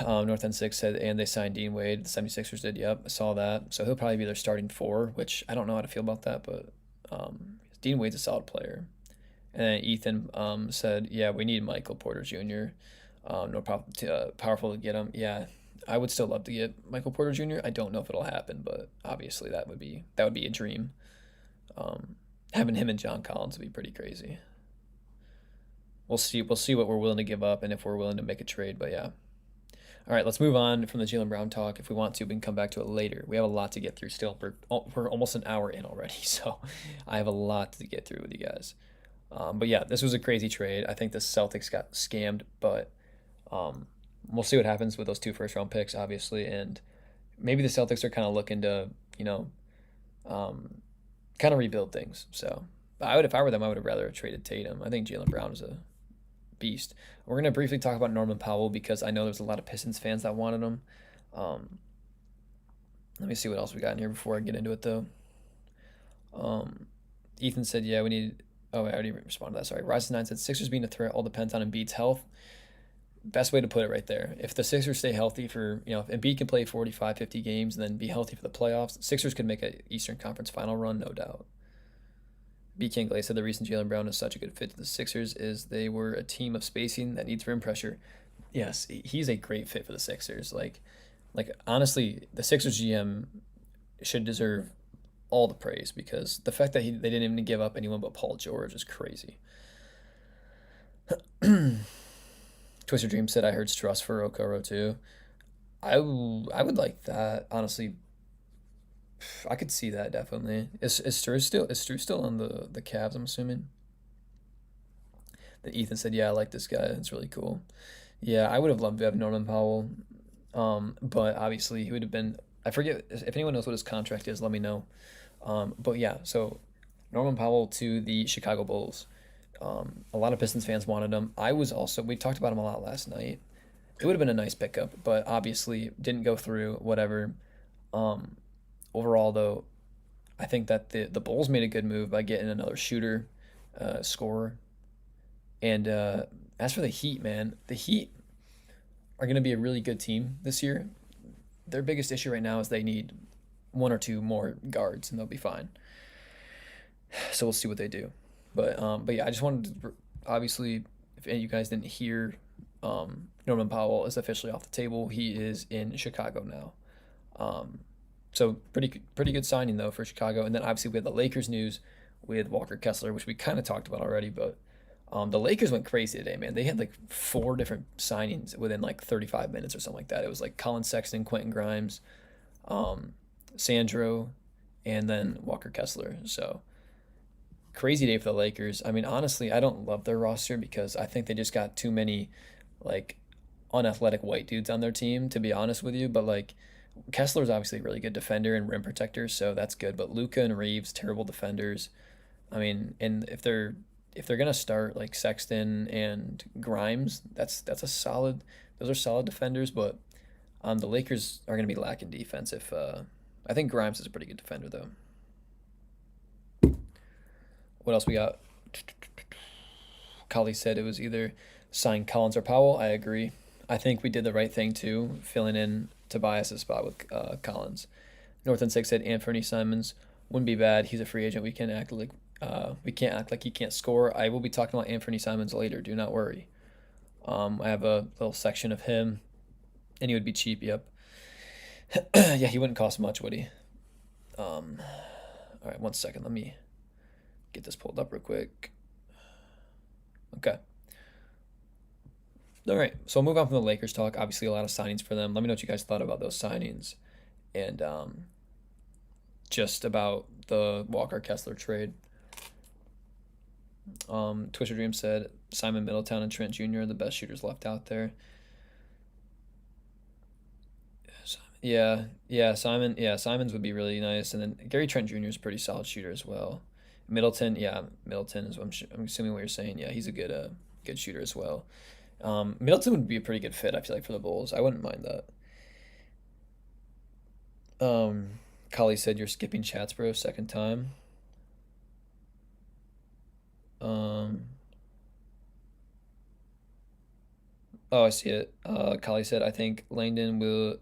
North End 6 said, and they signed Dean Wade. The 76ers did. Yep, I saw that. So he'll probably be their starting four, which I don't know how to feel about that, but Dean Wade's a solid player. And then Ethan said, yeah, we need Michael Porter Jr. Powerful to get him. Yeah, I would still love to get Michael Porter Jr. I don't know if it'll happen, but obviously that would be a dream. Having him and John Collins would be pretty crazy. We'll see what we're willing to give up and if we're willing to make a trade, but yeah. All right, let's move on from the Jaylen Brown talk. If we want to, we can come back to it later. We have a lot to get through still. We're almost an hour in already, so I have a lot to get through with you guys. But yeah, this was a crazy trade. I think the Celtics got scammed, but we'll see what happens with those two first-round picks, obviously, and maybe the Celtics are kind of looking to, kind of rebuild things. So if I were them, I would have rather traded Tatum. I think Jaylen Brown is a beast. We're going to briefly talk about Norman Powell because I know there's a lot of Pistons fans that wanted him. Let me see what else we got in here before I get into it, though. Ethan said, yeah, we need... Oh, I already responded to that. Sorry. Rise9 said, Sixers being a threat all depends on Embiid's health. Best way to put it right there. If the Sixers stay healthy if Embiid can play 45, 50 games and then be healthy for the playoffs, Sixers could make an Eastern Conference final run, no doubt. B. Kingley said the reason Jaylen Brown is such a good fit to the Sixers is they were a team of spacing that needs rim pressure. Yes, he's a great fit for the Sixers. Like honestly, the Sixers GM should deserve all the praise because the fact that they didn't even give up anyone but Paul George is crazy. Twister Dream said, I heard Struss for Okoro too. I would like that, honestly. I could see that definitely. Is Strus still on the Cavs, I'm assuming? That Ethan said, yeah, I like this guy. It's really cool. Yeah, I would have loved to have Norman Powell. But obviously he would have been, I forget if anyone knows what his contract is, let me know. But yeah, so Norman Powell to the Chicago Bulls. A lot of Pistons fans wanted him. We talked about him a lot last night. It would have been a nice pickup, but obviously didn't go through, whatever. Overall, though, I think that the Bulls made a good move by getting another shooter, scorer. And as for the Heat, man, the Heat are going to be a really good team this year. Their biggest issue right now is they need one or two more guards, and they'll be fine. So we'll see what they do. But yeah, I just wanted to, obviously, if any of you guys didn't hear, Norman Powell is officially off the table. He is in Chicago now. So pretty good signing though for Chicago. And then obviously we have the Lakers news with Walker Kessler, which we kind of talked about already, but The Lakers went crazy today, man. They had like four different signings within like 35 minutes or something like that. It was like Colin Sexton, Quentin Grimes, um, Sandro, and then Walker Kessler. So crazy day for the Lakers. I mean, honestly, I don't love their roster because I think they just got too many like unathletic white dudes on their team, to be honest with you. But like Kessler's obviously a really good defender and rim protector, so that's good. But Luca and Reeves, terrible defenders. I mean, and if they're gonna start like Sexton and Grimes, that's a solid. Those are solid defenders, but the Lakers are gonna be lacking defense. If I think Grimes is a pretty good defender though. What else we got? Kali said it was either sign Collins or Powell. I agree. I think we did the right thing too, filling in Tobias' spot with Collins. North and Six said Anthony Simons wouldn't be bad. He's a free agent. We can't act like he can't score. I will be talking about Anthony Simons later. Do not worry. I have a little section of him, and he would be cheap. Yep. Yeah, he wouldn't cost much, would he? All right, 1 second. Let me get this pulled up real quick. Okay. All right, so I'll move on from the Lakers talk. Obviously, a lot of signings for them. Let me know what you guys thought about those signings, and just about the Walker Kessler trade. Twisted Dream said Simon Middletown and Trent Jr. are the best shooters left out there. Simons would be really nice, and then Gary Trent Jr. is a pretty solid shooter as well. Middleton is I'm assuming what you're saying. Yeah, he's a good shooter as well. Middleton would be a pretty good fit, I feel like, for the Bulls. I wouldn't mind that. Kali said you're skipping chats, bro, second time. Oh, I see it. Kali said, I think Langdon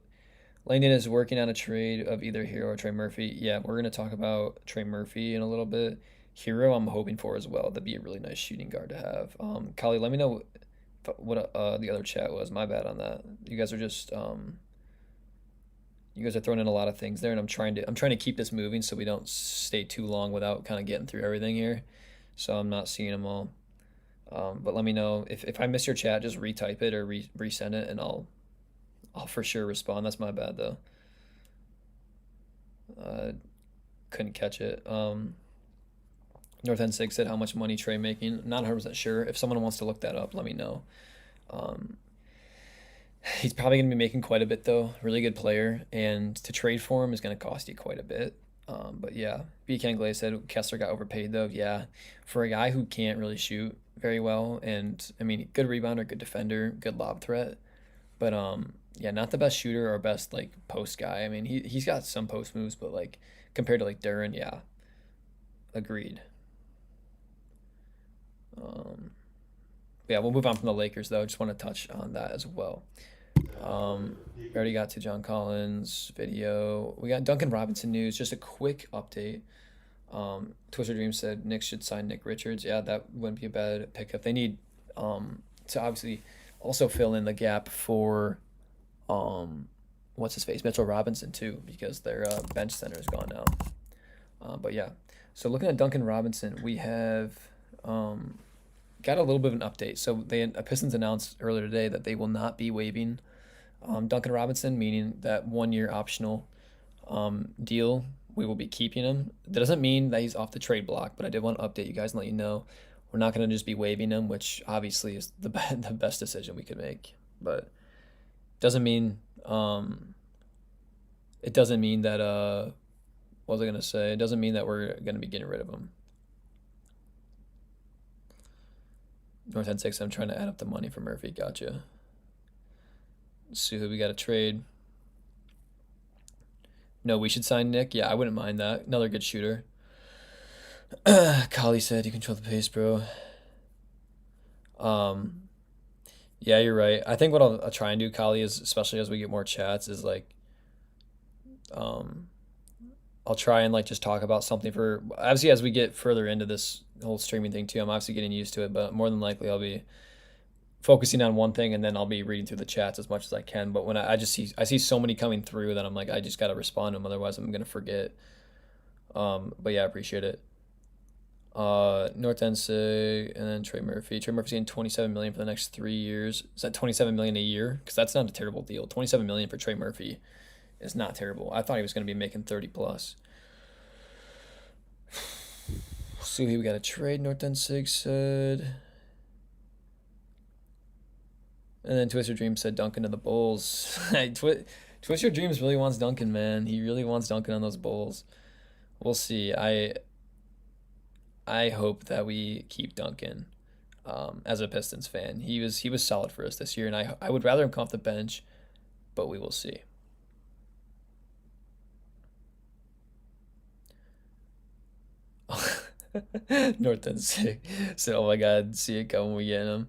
is working on a trade of either Hero or Trey Murphy. Yeah, we're gonna talk about Trey Murphy in a little bit. Hero, I'm hoping for as well. That'd be a really nice shooting guard to have. Kali, let me know what the other chat was. My bad on that. You guys are just you guys are throwing in a lot of things there, and I'm trying to keep this moving so we don't stay too long without kind of getting through everything here. So I'm not seeing them all. But let me know if I miss your chat. Just retype it or resend it, and I'll for sure respond. That's my bad though. Couldn't catch it. North End Six said how much money Trey making. Not 100% sure. If someone wants to look that up, let me know. He's probably gonna be making quite a bit though. Really good player, and to trade for him is gonna cost you quite a bit. But yeah, B. Kanglay said Kessler got overpaid though. Yeah, for a guy who can't really shoot very well, and I mean, good rebounder, good defender, good lob threat, but yeah, not the best shooter or best like post guy. I mean, he's got some post moves, but like compared to like Duran, yeah, agreed. Yeah, we'll move on from the Lakers though. Just want to touch on that as well. We already got to John Collins video. We got Duncan Robinson news. Just a quick update. Twister Dream said Knicks should sign Nick Richards. Yeah, that wouldn't be a bad pickup. They need to obviously also fill in the gap for what's his face, Mitchell Robinson too, because their bench center is gone now. But yeah, so looking at Duncan Robinson, we have got a little bit of an update. So Pistons announced earlier today that they will not be waiving Duncan Robinson, meaning that 1 year optional deal. We will be keeping him. That doesn't mean that he's off the trade block, but I did want to update you guys and let you know we're not going to just be waiving him, which obviously is the best decision we could make. But doesn't mean it doesn't mean that what was I gonna say? It doesn't mean that we're gonna be getting rid of him. North End 6, I'm trying to add up the money for Murphy. Gotcha. Let's see who we got to trade. No, we should sign Nick. Yeah, I wouldn't mind that. Another good shooter. Kali said you control the pace, bro. Yeah, you're right. I think what I'll try and do, Kali, is especially as we get more chats, is like, I'll try and like just talk about something for obviously as we get further into this whole streaming thing too. I'm obviously getting used to it, but more than likely I'll be focusing on one thing and then I'll be reading through the chats as much as I can. But when I see so many coming through that I'm like I just gotta respond to them, otherwise I'm gonna forget. But yeah, I appreciate it. North End Sig, and then Trey Murphy. Trey Murphy's getting 27 million for the next 3 years. Is that 27 million a year? Because that's not a terrible deal. 27 million for Trey Murphy is not terrible. I thought he was going to be making 30 plus. See, we got a trade. North End Sig said. And then Twister Dreams said Duncan to the Bulls. Twister Dreams really wants Duncan, man. He really wants Duncan on those Bulls. We'll see. I hope that we keep Duncan. As a Pistons fan, he was solid for us this year, and I would rather him come off the bench, but we will see. North End sick. So, oh my God, see it coming. We get him.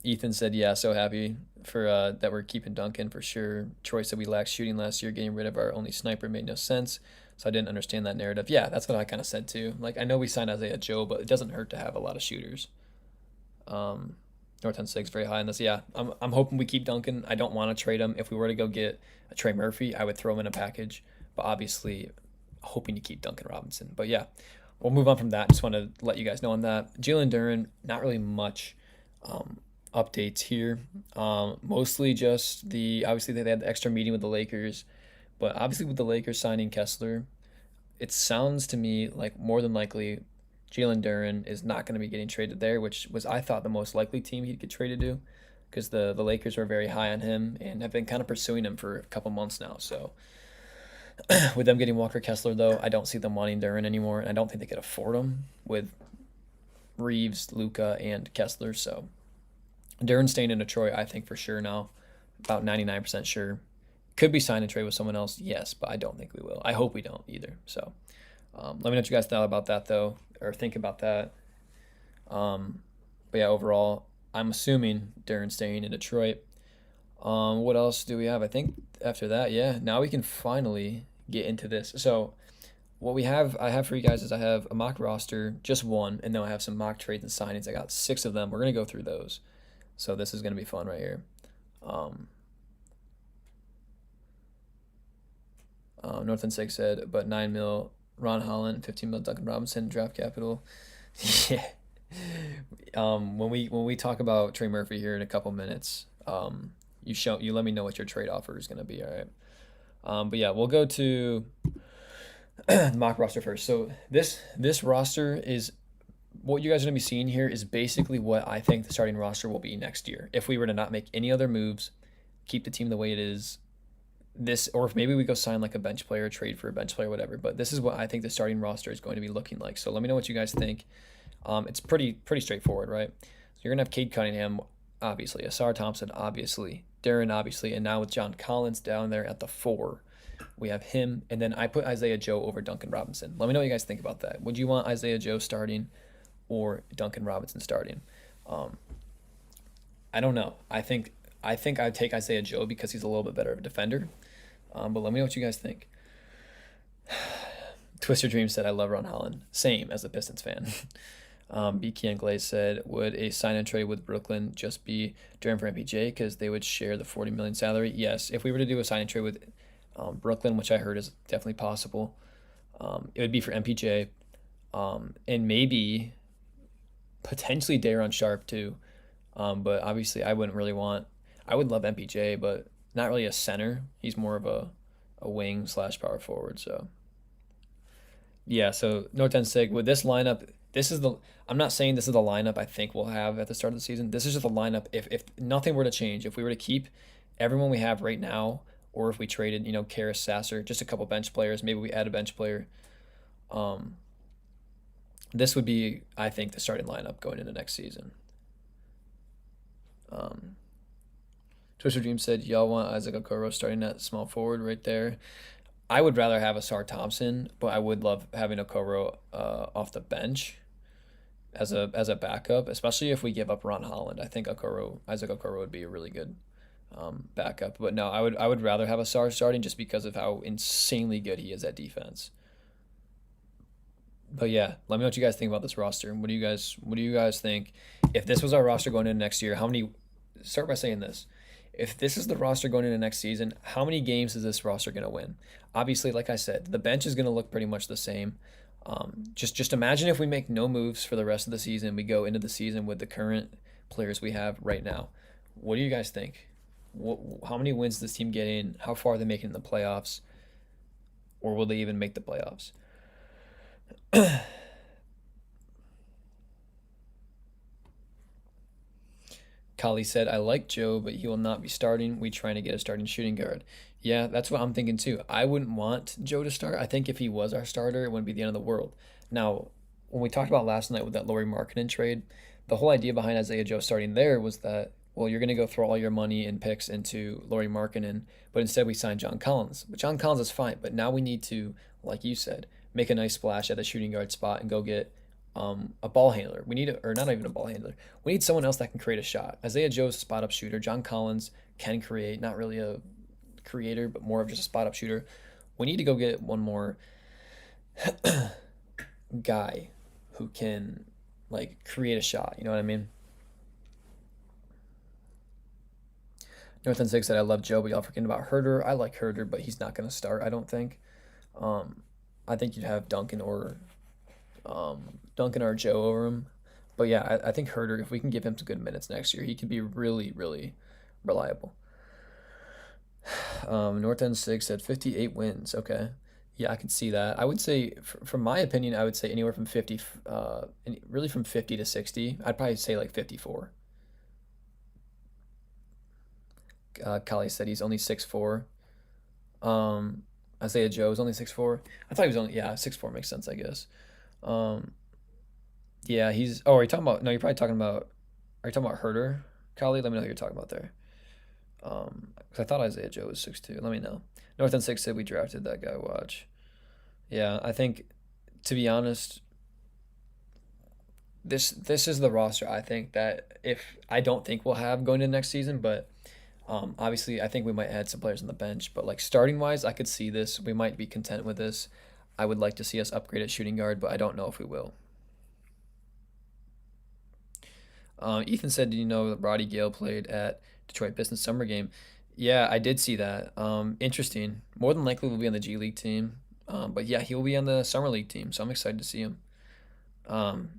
Ethan said, yeah, so happy for that we're keeping Duncan for sure. Troy said we lacked shooting last year. Getting rid of our only sniper made no sense. So I didn't understand that narrative. Yeah, that's what I kind of said too. Like, I know we signed Isaiah Joe, but it doesn't hurt to have a lot of shooters. North End 6 very high in this. Yeah, I'm hoping we keep Duncan. I don't want to trade him. If we were to go get a Trey Murphy, I would throw him in a package. But obviously, hoping to keep Duncan Robinson. But yeah, we'll move on from that. Just want to let you guys know on that. Jalen Duren, not really much updates here. Mostly just obviously they had the extra meeting with the Lakers. But obviously with the Lakers signing Kessler, it sounds to me like more than likely Jalen Duren is not going to be getting traded there, which was, I thought, the most likely team he'd get traded to, because the Lakers were very high on him and have been kind of pursuing him for a couple months now. So with them getting Walker Kessler, though, I don't see them wanting Duren anymore, and I don't think they could afford him with Reeves, Luka, and Kessler. So Duren staying in Detroit, I think for sure now, about 99% sure. Could be sign and trade with someone else, yes, but I don't think we will. I hope we don't either. So let me know what you guys thought about that, though, or think about that. But yeah, overall, I'm assuming Duren staying in Detroit. What else do we have? I think after that, yeah, now we can finally get into this. So what I have for you guys is I have a mock roster, just one, and then I have some mock trades and signings. I got 6 of them. We're going to go through those. So this is going to be fun right here. North End 6 said, but 9 mil Ron Holland, 15 mil Duncan Robinson, draft capital. Yeah. When we talk about Trey Murphy here in a couple minutes, you let me know what your trade offer is going to be, all right? But yeah, we'll go to the mock roster first. So this roster is what you guys are going to be seeing here is basically what I think the starting roster will be next year. If we were to not make any other moves, keep the team the way it is, or if maybe we go sign like a bench player, trade for a bench player, whatever. But this is what I think the starting roster is going to be looking like. So let me know what you guys think. It's pretty straightforward, right? So you're gonna have Cade Cunningham, obviously, Asar Thompson, obviously, Duren, obviously, and now with John Collins down there at the 4, we have him, and then I put Isaiah Joe over Duncan Robinson. Let me know what you guys think about that. Would you want Isaiah Joe starting or Duncan Robinson starting? I don't know. I think I'd take Isaiah Joe because he's a little bit better of a defender. But let me know what you guys think. Twister Dream said, I love Ron Holland. Same as a Pistons fan. BK and Glaze said, would a sign and trade with Brooklyn just be Duren for MPJ because they would share the $40 million salary? Yes. If we were to do a sign and trade with Brooklyn, which I heard is definitely possible, it would be for MPJ and maybe potentially Daron Sharp too. But obviously I would love MPJ, but not really a center. He's more of a wing / power forward. So yeah, so North End Sig with this lineup, I'm not saying this is the lineup I think we'll have at the start of the season. This is just the lineup if nothing were to change. If we were to keep everyone we have right now, or if we traded, Karis Sasser, just a couple bench players, maybe we add a bench player. This would be, I think, the starting lineup going into next season. Twister Dream said, y'all want Isaac Okoro starting at small forward right there. I would rather have Asar Thompson, but I would love having Okoro off the bench as a backup, especially if we give up Ron Holland. I think Isaac Okoro would be a really good backup. But no, I would rather have Asar starting just because of how insanely good he is at defense. But yeah, let me know what you guys think about this roster. What do you guys think? If this was our roster going into next year, start by saying this. If this is the roster going into next season, how many games is this roster going to win? Obviously, like I said, the bench is going to look pretty much the same. Just imagine if we make no moves for the rest of the season. We go into the season with the current players we have right now. What do you guys think? How many wins does this team get in? How far are they making in the playoffs? Or will they even make the playoffs? Kali said, I like Joe, but he will not be starting. We trying to get a starting shooting guard. Yeah, that's what I'm thinking too. I wouldn't want Joe to start. I think if he was our starter, it wouldn't be the end of the world. Now, when we talked about last night with that Lauri Markkanen trade, the whole idea behind Isaiah Joe starting there was that, well, you're going to go throw all your money and picks into Lauri Markkanen, but instead we signed John Collins. But John Collins is fine, but now we need to, like you said, make a nice splash at the shooting guard spot and go get a ball handler. We need or not even a ball handler. We need someone else that can create a shot. Isaiah Joe's a spot up shooter. John Collins can create, not really a creator, but more of just a spot up shooter. We need to go get one more guy who can like create a shot. You know what I mean? North and Six said I love Joe, but y'all forgetting about Herder. I like Herder, but he's not going to start. I don't think. I think you'd have Duncan or Joe over him. But yeah, I think Herder, if we can give him some good minutes next year, he could be really, really reliable. North End 6 said 58 wins. Okay. Yeah, I could see that. I would say, from my opinion, I would say anywhere from 50, really from 50 to 60. I'd probably say like 54. Kali said he's only 6'4". Isaiah Joe is only 6'4". I thought he was only, yeah, 6'4" makes sense, I guess. Yeah, he's. Oh, are you talking about? No, you're probably talking about. Are you talking about Herder, Kali? Let me know who you're talking about there. Because I thought Isaiah Joe was 6'2". Let me know. North End 6 said we drafted that guy. Watch. Yeah, I think, to be honest, this is the roster I think that if I don't think we'll have going into next season, but obviously I think we might add some players on the bench. But like starting wise, I could see this. We might be content with this. I would like to see us upgrade at shooting guard, but I don't know if we will. Ethan said, "Do you know that Roddy Gale played at Detroit Pistons summer game?" Yeah, I did see that. Interesting. More than likely, we'll be on the G League team. But yeah, he'll be on the summer league team, so I'm excited to see him.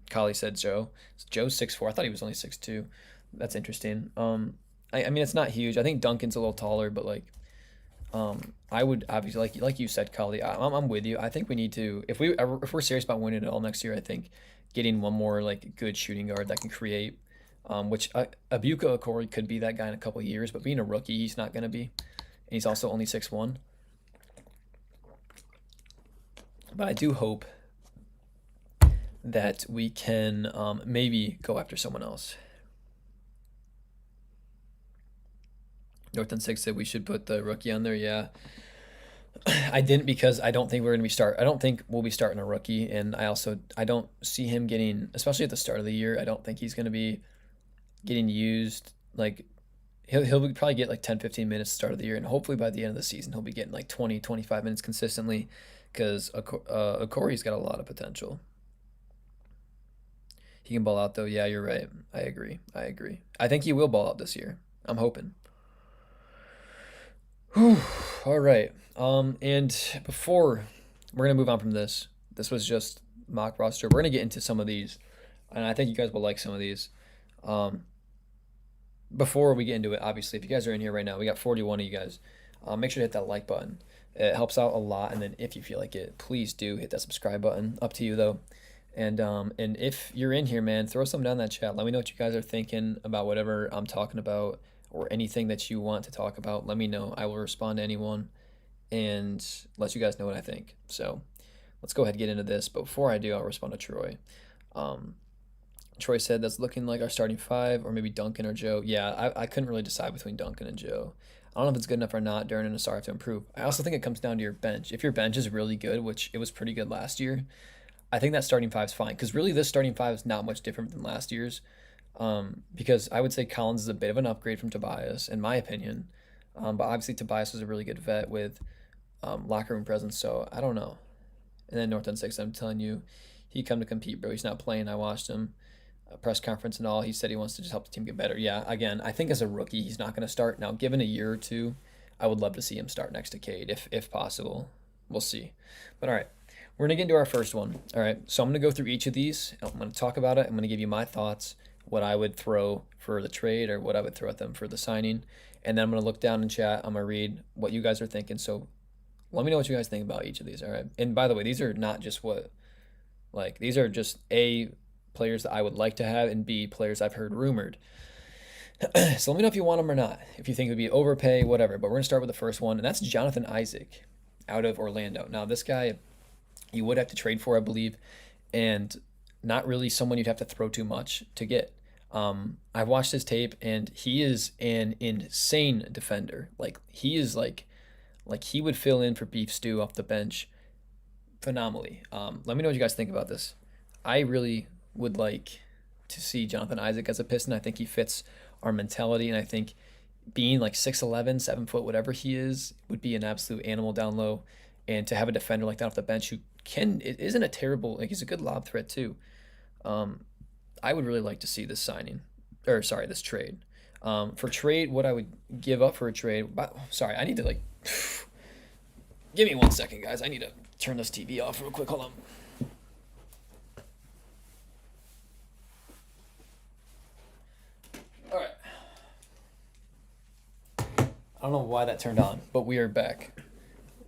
Kali said Joe. Joe's 6'4". I thought he was only 6'2". That's interesting. I mean, it's not huge. I think Duncan's a little taller, but like, I would obviously like you said, Kali. I'm with you. I think we need to if we're serious about winning it all next year. I think getting one more like good shooting guard that can create, which Abuka Okori could be that guy in a couple of years, but being a rookie, he's not gonna be, and he's also only 6'1". But I do hope that we can maybe go after someone else. North and Six said we should put the rookie on there. Yeah, I didn't because I don't think we're gonna be start. I don't think we'll be starting a rookie, and I don't see him getting, especially at the start of the year. I don't think he's gonna be getting used. Like he'll probably get like 10, 15 minutes at the start of the year, and hopefully by the end of the season he'll be getting like 20, 25 minutes consistently, because Okori's got a lot of potential. He can ball out though. Yeah, you're right. I agree. I think he will ball out this year. I'm hoping. Whew. All right. And before we're gonna move on from this was just mock roster. We're gonna get into some of these, and I think you guys will like some of these. Before we get into it, obviously, if you guys are in here right now, we got 41 of you guys. Make sure to hit that like button. It helps out a lot. And then if you feel like it, please do hit that subscribe button. Up to you though. And if you're in here, man, throw something down in that chat. Let me know what you guys are thinking about whatever I'm talking about, or anything that you want to talk about. Let me know. I will respond to anyone and let you guys know what I think. So let's go ahead and get into this. But before I do, I'll respond to Troy. Troy said that's looking like our starting five, or maybe Duncan or Joe. Yeah, I couldn't really decide between Duncan and Joe. I don't know if it's good enough or not. Darren and Asar have to improve. I also think it comes down to your bench. If your bench is really good, which it was pretty good last year, I think that starting five is fine. Because really, this starting five is not much different than last year's. Because I would say Collins is a bit of an upgrade from Tobias, in my opinion. But obviously, Tobias is a really good vet with locker room presence. So I don't know. And then North End 6, I'm telling you, he come to compete, bro. He's not playing. I watched him. Press conference and all. He said he wants to just help the team get better. Yeah, again, I think as a rookie, he's not going to start. Now, given a year or two, I would love to see him start next to Cade if possible. We'll see. But all right, we're gonna get into our first one. All right, so I'm gonna go through each of these. I'm gonna talk about it. I'm gonna give you my thoughts, what I would throw for the trade or what I would throw at them for the signing, and then I'm gonna look down in chat. I'm gonna read what you guys are thinking. So let me know what you guys think about each of these. All right, and by the way, these are not just these are just A, players that I would like to have, and B, players I've heard rumored. So let me know if you want them or not. If you think it would be overpay, whatever. But we're gonna start with the first one, and that's Jonathan Isaac, out of Orlando. Now this guy, you would have to trade for, I believe, and not really someone you'd have to throw too much to get. I've watched his tape, and he is an insane defender. Like he is like he would fill in for Beef Stew off the bench phenomenally. Let me know what you guys think about this. I really would like to see Jonathan Isaac as a Piston. I think he fits our mentality, and I think being like 6'11", 7 foot, whatever he is, would be an absolute animal down low. And to have a defender like that off the bench who it isn't a terrible, like he's a good lob threat too. I would really like to see this signing, or sorry, this trade. For trade, what I would give up for a trade. Sorry, I need to give me 1 second, guys. I need to turn this TV off real quick. Hold on. All right. I don't know why that turned on, but we are back.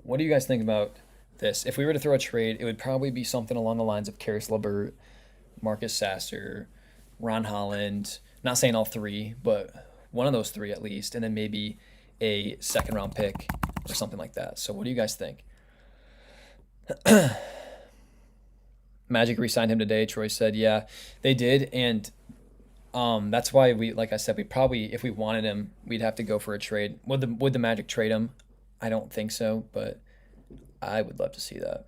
What do you guys think about this? If we were to throw a trade, it would probably be something along the lines of Karis LeVert, Marcus Sasser, Ron Holland. Not saying all three, but one of those three at least, and then maybe a second round pick or something like that. So what do you guys think? Magic re-signed him today. Troy said, yeah, they did, and that's why like I said, we probably, if we wanted him, we'd have to go for a trade. Would the Magic trade him? I don't think so, but I would love to see that.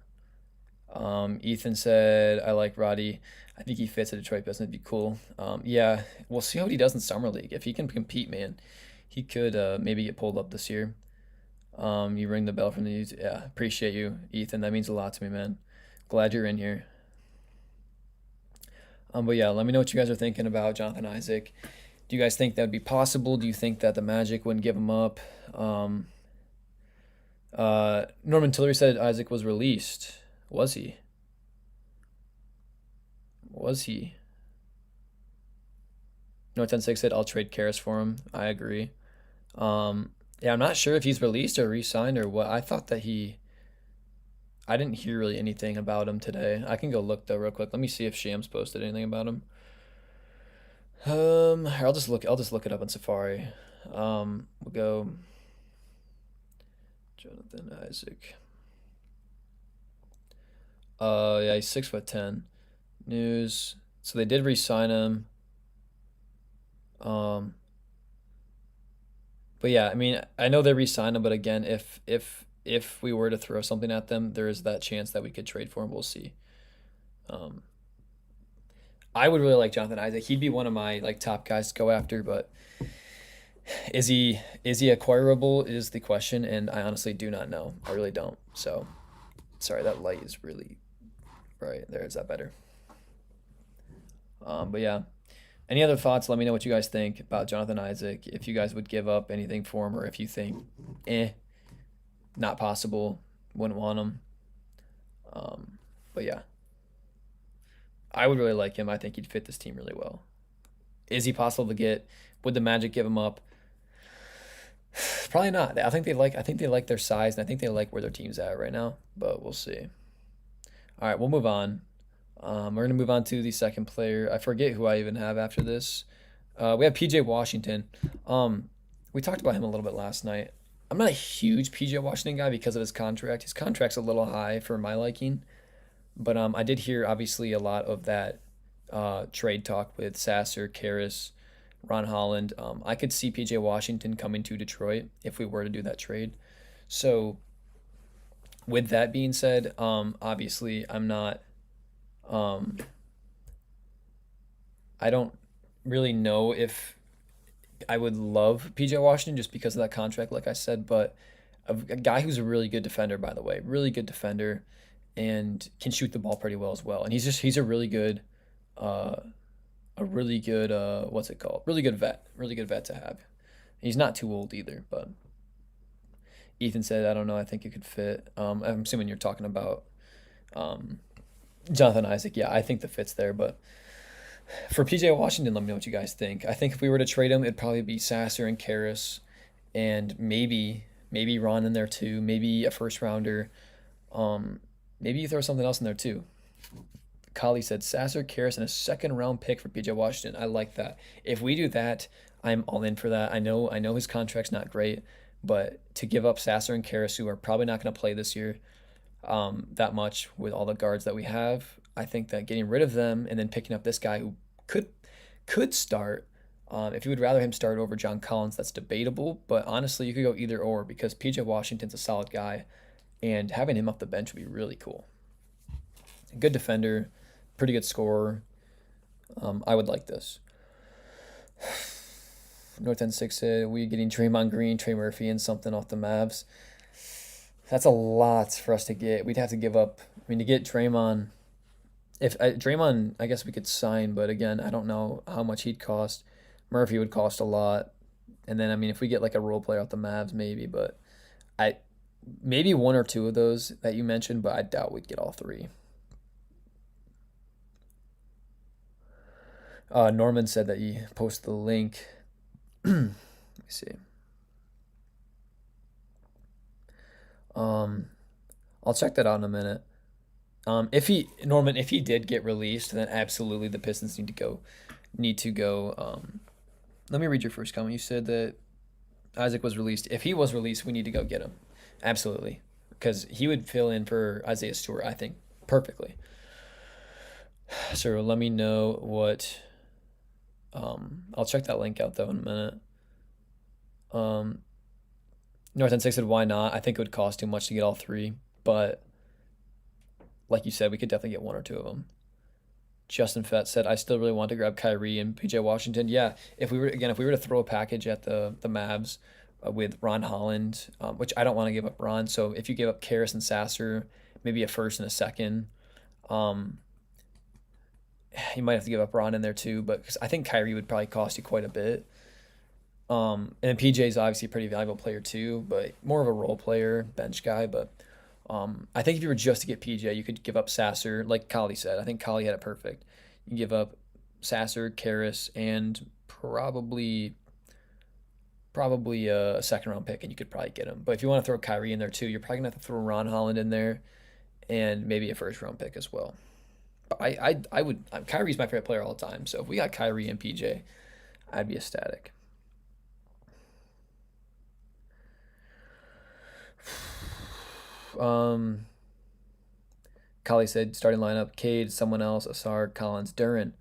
Ethan said, I like Roddy. I think he fits a Detroit Pistons. It'd be cool. Yeah, we'll see how he does in Summer League. If he can compete, man, he could maybe get pulled up this year. You ring the bell from the YouTube. Yeah, appreciate you, Ethan. That means a lot to me, man. Glad you're in here. But yeah, let me know what you guys are thinking about Jonathan Isaac. Do you guys think that would be possible? Do you think that the Magic wouldn't give him up? Norman Tillery said Isaac was released. Was he? Was he? No, 10-6 said I'll trade Karis for him. I agree. Yeah, I'm not sure if he's released or re-signed or what. I thought that I didn't hear really anything about him today. I can go look though real quick. Let me see if Shams posted anything about him. I'll just look it up on Safari. We'll go Jonathan Isaac. Yeah, he's 6'10". News. So they did re-sign him. But yeah, I mean, I know they re-signed him, but again, if we were to throw something at them, there is that chance that we could trade for him. We'll see. I would really like Jonathan Isaac. He'd be one of my top guys to go after, but is he acquirable is the question, and I honestly do not know. I really don't. So, sorry, that light is really bright. There, is that better? But yeah. Any other thoughts? Let me know what you guys think about Jonathan Isaac. If you guys would give up anything for him, or if you think, not possible, wouldn't want him. But yeah, I would really like him. I think he'd fit this team really well. Is he possible to get? Would the Magic give him up? Probably not. I think they like their size, and I think they like where their team's at right now. But we'll see. All right, we'll move on. We're going to move on to the second player. I forget who I even have after this. We have PJ Washington. We talked about him a little bit last night. I'm not a huge PJ Washington guy because of his contract. His contract's a little high for my liking. But I did hear, obviously, a lot of that trade talk with Sasser, Karis, Ron Holland. I could see PJ Washington coming to Detroit if we were to do that trade. So with that being said, obviously, I'm not... I don't really know if I would love PJ Washington just because of that contract, like I said, but a guy who's a really good defender, by the way, really good defender, and can shoot the ball pretty well as well. And he's a really good, what's it called? Really good vet to have. He's not too old either, but Ethan said, I don't know, I think it could fit. I'm assuming you're talking about Jonathan Isaac, yeah, I think the fit's there, but for PJ Washington, let me know what you guys think. I think if we were to trade him, it'd probably be Sasser and Karras, and maybe Ron in there too, maybe a first rounder. Maybe you throw something else in there too. Kali said Sasser, Karras, and a second round pick for PJ Washington. I like that. If we do that, I'm all in for that. I know his contract's not great, but to give up Sasser and Karras, who are probably not going to play this year, that much with all the guards that we have, I think that getting rid of them and then picking up this guy who could could start. If you would rather him start over John Collins, that's debatable. But honestly, you could go either or because PJ Washington's a solid guy, and having him off the bench would be really cool. Good defender, pretty good scorer. I would like this. North End 6 said, we getting Draymond Green, Trey Murphy, and something off the Mavs. That's a lot for us to get. We'd have to give up. I mean, to get Draymond, if Draymond, I guess we could sign, but again, I don't know how much he'd cost. Murphy would cost a lot, and then I mean, if we get like a role player off the Mavs, maybe, but I maybe one or two of those that you mentioned, but I doubt we'd get all three. Norman said that he posted the link. Let me see. I'll check that out in a minute. If he did get released, then absolutely the Pistons need to go. Let me read your first comment. You said that Isaac was released. If he was released, we need to go get him. Absolutely, because he would fill in for Isaiah Stewart, I think, perfectly. So let me know what. I'll check that link out though in a minute. North End 6 said, why not? I think it would cost too much to get all three, but like you said, we could definitely get one or two of them. Justin Fett said, I still really want to grab Kyrie and PJ Washington. Yeah, if we were to throw a package at the Mavs with Ron Holland, which I don't want to give up Ron. So if you give up Karras and Sasser, maybe a first and a second, you might have to give up Ron in there too. But because I think Kyrie would probably cost you quite a bit. And PJ's obviously a pretty valuable player too, but more of a role player, bench guy. But I think if you were just to get PJ, you could give up Sasser, like Kali said. I think Kali had it perfect. You give up Sasser, Karras, and probably a second round pick, and you could probably get him. But if you want to throw Kyrie in there too, you're probably gonna have to throw Ron Holland in there, and maybe a first round pick as well. But I would Kyrie's my favorite player all the time. So if we got Kyrie and PJ, I'd be ecstatic. Kali said starting lineup: Cade, someone else, Asar, Collins, Duran.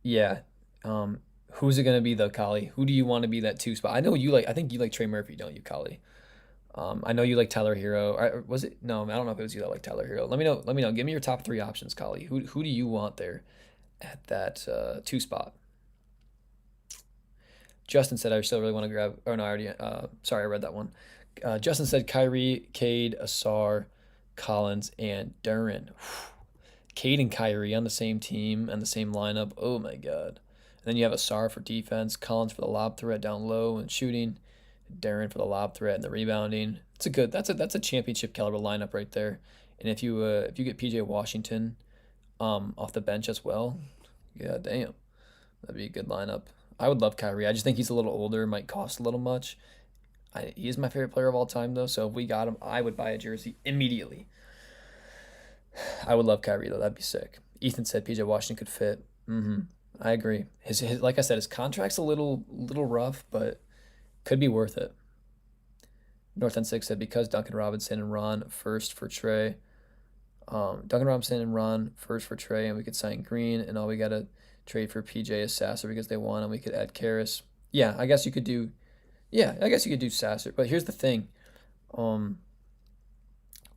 Yeah. Who's it gonna be though, Kali? Who do you want to be that two spot? I know you like. I think you like Trey Murphy, don't you, Kali? I know you like Tyler Hero. Or was it? No, I don't know if it was you that like Tyler Hero. Let me know. Let me know. Give me your top three options, Kali. Who do you want there at that two spot? Justin said I still really want to grab. Oh no, I already. Sorry, I read that one. Justin said Kyrie, Cade, Asar, Collins, and Duran. Cade and Kyrie on the same team and the same lineup. Oh my god. And then you have Asar for defense, Collins for the lob threat down low and shooting, Duran for the lob threat and the rebounding. It's a good. That's a championship caliber lineup right there. And if you get PJ Washington, off the bench as well, yeah, damn, that'd be a good lineup. I would love Kyrie. I just think he's a little older, might cost a little much. He is my favorite player of all time, though. So if we got him, I would buy a jersey immediately. I would love Kyrie though. That'd be sick. Ethan said PJ Washington could fit. I agree. His like I said, his contract's a little rough, but could be worth it. North End 6 said because Duncan Robinson and Ron first for Trey. Duncan Robinson and Ron first for Trey, and we could sign Green, and all we gotta trade for PJ is Sasser because they want him. We could add Karras. Yeah, I guess you could do. Yeah, I guess you could do Sasser, but here's the thing. So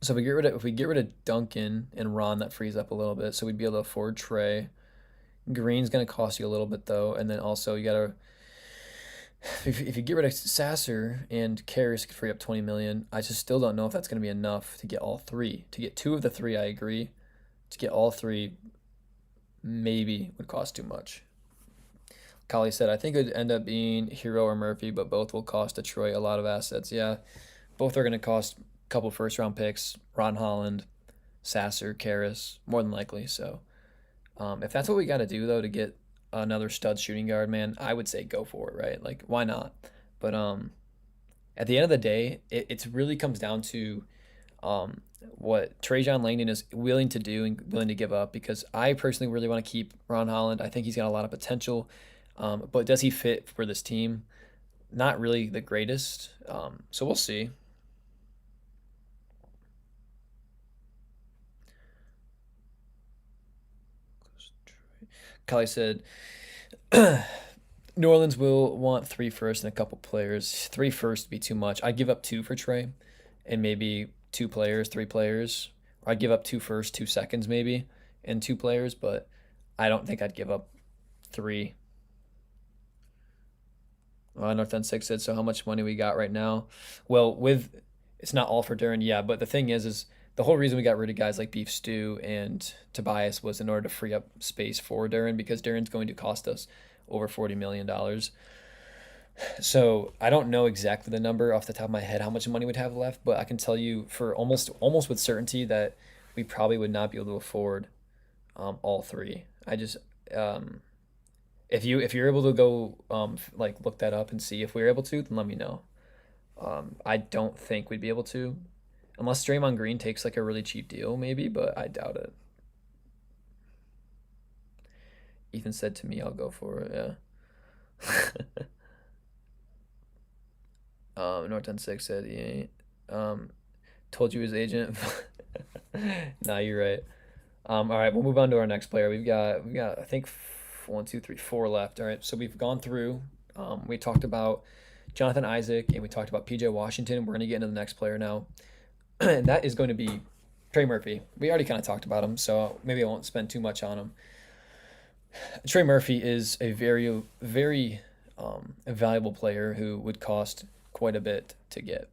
if we get rid of Duncan and Ron, that frees up a little bit, so we'd be able to afford Trey. Green's gonna cost you a little bit though, and then also you gotta. If you get rid of Sasser and Karras could free up 20 million, I just still don't know if that's gonna be enough to get all three. To get two of the three, I agree. To get all three, maybe would cost too much. Kali said, I think it would end up being Hero or Murphy, but both will cost Detroit a lot of assets. Yeah, both are going to cost a couple first-round picks. Ron Holland, Sasser, Karras, more than likely. So if that's what we got to do though to get another stud shooting guard, man, I would say go for it, right? Like why not? But at the end of the day, it really comes down to what Trajan Langdon is willing to do and willing to give up. Because I personally really want to keep Ron Holland. I think he's got a lot of potential, but does he fit for this team? Not really the greatest. So we'll see. Kelly said New Orleans will want three first and a couple players. Three first would be too much. I'd give up two for Trey, and maybe two players, three players. Or I'd give up two first, 2 seconds maybe, and two players. But I don't think I'd give up three. North End Six said, so how much money we got right now? Well, with it's not all for Duran, yeah. But the thing is the whole reason we got rid of guys like Beef Stew and Tobias was in order to free up space for Duran, because Duran's going to cost us over $40 million. So I don't know exactly the number off the top of my head how much money we'd have left, but I can tell you for almost with certainty that we probably would not be able to afford all three. I just if you're able to go like look that up and see if we're able to, then let me know. I don't think we'd be able to, unless Draymond Green takes like a really cheap deal, maybe, but I doubt it. Ethan said to me, "I'll go for it." Yeah. Norton Six said he ain't. Told you his agent. Nah, you're right. All right, we'll move on to our next player. We got I think one, two, three, four left. All right, so we've gone through. We talked about Jonathan Isaac and we talked about PJ Washington. We're gonna get into the next player now, and that is going to be Trey Murphy. We already kind of talked about him, so maybe I won't spend too much on him. Trey Murphy is a very, very valuable player who would cost quite a bit to get.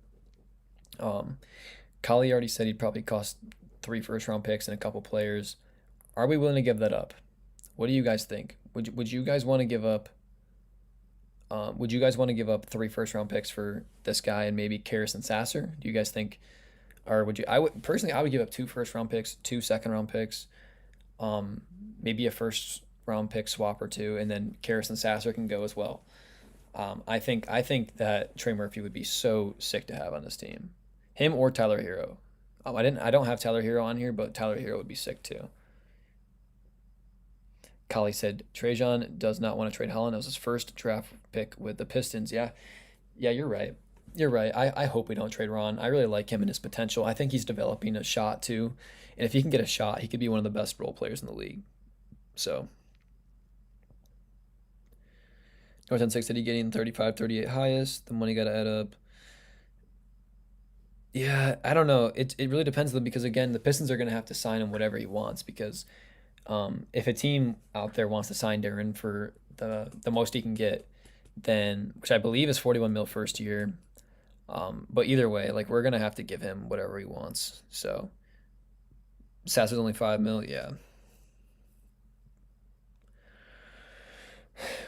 Kali already said he'd probably cost 3 first-round picks and a couple players. Are we willing to give that up? What do you guys think? Would you guys want to give up? Would you guys want to give up 3 first-round picks for this guy and maybe Karras and Sasser? Do you guys think, or would you? I would personally, I would give up 2 first-round picks, 2 second-round picks, maybe a first-round pick swap or two, and then Karras and Sasser can go as well. I think that Trey Murphy would be so sick to have on this team, him or Tyler Hero. I don't have Tyler Hero on here, but Tyler Hero would be sick too. Kali said Trajan does not want to trade Holland. That was his first draft pick with the Pistons. Yeah, yeah, you're right. You're right. I hope we don't trade Ron. I really like him and his potential. I think he's developing a shot too, and if he can get a shot, he could be one of the best role players in the league. So North End Six said he getting 35, 38 highest. The money got to add up. Yeah, I don't know. It really depends though, because again, the Pistons are going to have to sign him whatever he wants, because if a team out there wants to sign Darren for the most he can get, then which I believe is 41 mil first year. But either way, like we're gonna have to give him whatever he wants. So Sasser's only 5 mil, yeah.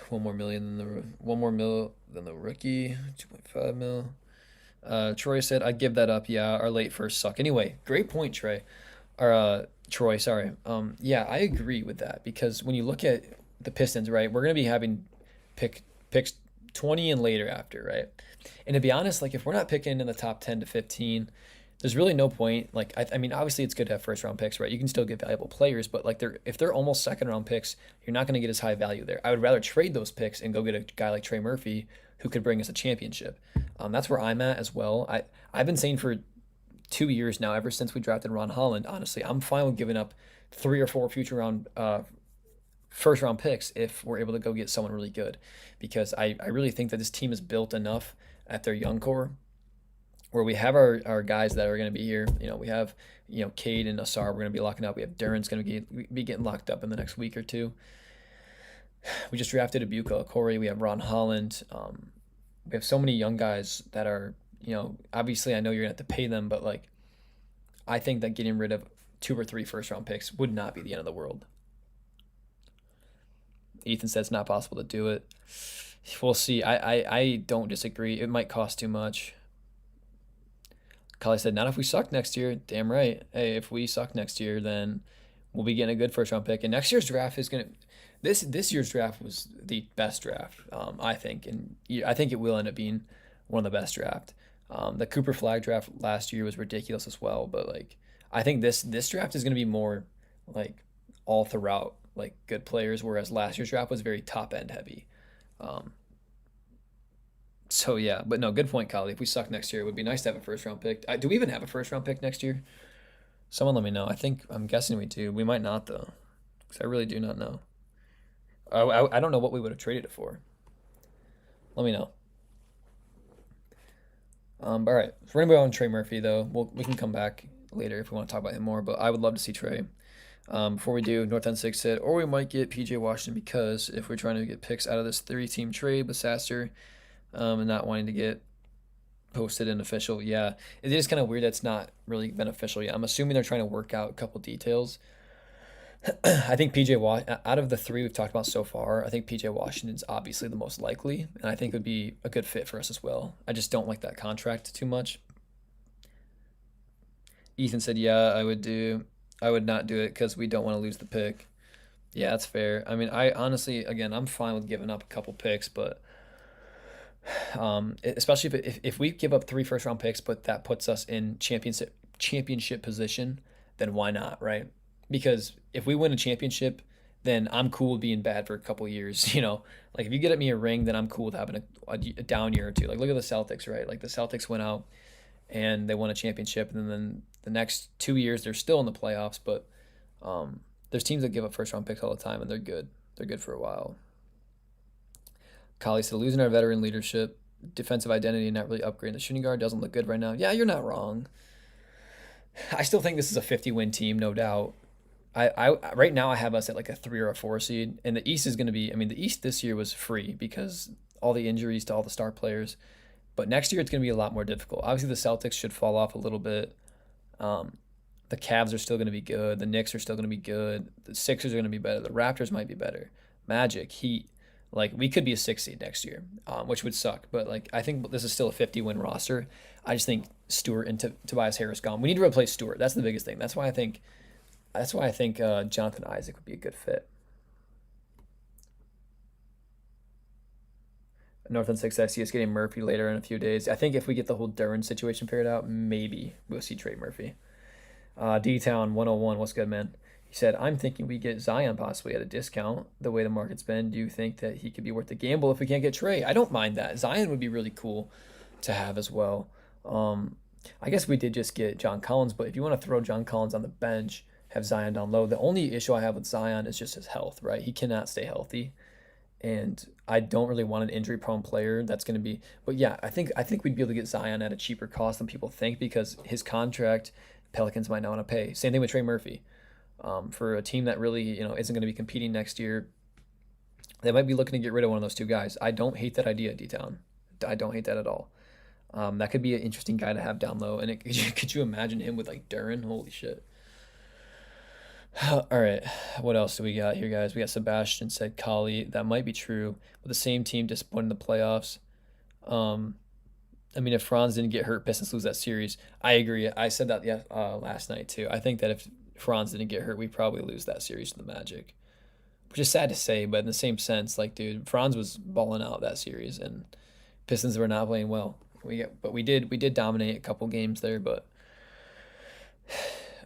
1 more mil than the rookie, 2.5 mil. Troy said I'd give that up. Yeah, our late first suck. Anyway, great point, Trey. Or Troy, sorry. Yeah, I agree with that, because when you look at the Pistons, right, we're gonna be having picks 20 and later after, right? And to be honest, like if we're not picking in the top 10 to 15, there's really no point. Like I mean, obviously it's good to have first round picks, right? You can still get valuable players, but like if they're almost second round picks, you're not gonna get as high value there. I would rather trade those picks and go get a guy like Trey Murphy who could bring us a championship. That's where I'm at as well. I've been saying for 2 years now, ever since we drafted Ron Holland, honestly, I'm fine with giving up 3 or 4 future round first round picks if we're able to go get someone really good, because I really think that this team is built enough at their young core where we have our guys that are going to be here. We have, Cade and Asar, we're going to be locking up. We have Duran's going to be getting locked up in the next week or two. We just drafted Abuka Corey. We have Ron Holland. We have so many young guys that are, obviously I know you're going to have to pay them, but like, I think that getting rid of 2 or 3 first round picks would not be the end of the world. Ethan said it's not possible to do it. We'll see. I don't disagree. It might cost too much. Kali said, not if we suck next year. Damn right. Hey, if we suck next year, then we'll be getting a good first round pick. And next year's draft is gonna. This year's draft was the best draft, I think, and I think it will end up being one of the best draft. The Cooper Flag draft last year was ridiculous as well, but like I think this draft is gonna be more like all throughout like good players, whereas last year's draft was very top end heavy. Um, so yeah, but no, good point, Kali. If we suck next year, it would be nice to have a first round pick. Do we even have a first round pick next year? Someone let me know. I'm guessing we do. We might not though, because I really do not know. I don't know what we would have traded it for. Let me know. All right, so we're gonna go on Trey Murphy though. We can come back later if we want to talk about him more. But I would love to see Trey. Before we do, North End 6 said, or we might get PJ Washington because if we're trying to get picks out of this 3-team trade with Sasser, and not wanting to get posted and official, yeah, it is kind of weird that's not really been official yet. I'm assuming they're trying to work out a couple details. I think out of the three we've talked about so far, I think PJ Washington's obviously the most likely, and I think would be a good fit for us as well. I just don't like that contract too much. Ethan said, yeah, I would not do it because we don't want to lose the pick. Yeah, that's fair. I mean, I honestly, again, I'm fine with giving up a couple picks, but especially if we give up 3 first round picks, but that puts us in championship position, then why not, right? Because if we win a championship, then I'm cool with being bad for a couple years. Like if you get at me a ring, then I'm cool with having a down year or two. Like look at the Celtics, right? Like the Celtics went out and they won a championship, and then the next 2 years they're still in the playoffs, but there's teams that give up first round picks all the time, and they're good. They're good for a while. Kali said, losing our veteran leadership, defensive identity, and not really upgrading the shooting guard doesn't look good right now. Yeah, you're not wrong. I still think this is a 50-win team, no doubt. I right now I have us at like a 3 or a 4 seed, and the East is going to be. I mean, the East this year was free because all the injuries to all the star players, but next year it's going to be a lot more difficult. Obviously, the Celtics should fall off a little bit. The Cavs are still going to be good. The Knicks are still going to be good. The Sixers are going to be better. The Raptors might be better. Magic, Heat, like we could be a 6 seed next year, which would suck. But like I think this is still a 50-win roster. I just think Stewart and Tobias Harris gone. We need to replace Stewart. That's the biggest thing. That's why I think Jonathan Isaac would be a good fit. North End 6 I see us getting Murphy later in a few days. I think if we get the whole Duran situation figured out, maybe we'll see Trey Murphy. D-Town 101, what's good, man? He said, I'm thinking we get Zion possibly at a discount the way the market's been. Do you think that he could be worth the gamble if we can't get Trey? I don't mind that. Zion would be really cool to have as well. I guess we did just get John Collins, but if you want to throw John Collins on the bench, have Zion down low, the only issue I have with Zion is just his health, right? He cannot stay healthy. And I don't really want an injury-prone player that's going to be. But yeah, I think we'd be able to get Zion at a cheaper cost than people think because his contract, Pelicans might not want to pay. Same thing with Trey Murphy. For a team that really isn't going to be competing next year, they might be looking to get rid of one of those two guys. I don't hate that idea, D-Town. I don't hate that at all. That could be an interesting guy to have down low. And could you imagine him with like Duran? Holy shit. All right, what else do we got here, guys? We got Sebastian said Kali. That might be true, but the same team disappointed in the playoffs. I mean, if Franz didn't get hurt, Pistons lose that series. I agree. I said that last night too. I think that if Franz didn't get hurt, we probably lose that series to the Magic, which is sad to say, but in the same sense, like, dude, Franz was balling out that series, and Pistons were not playing well. We did dominate a couple games there, but.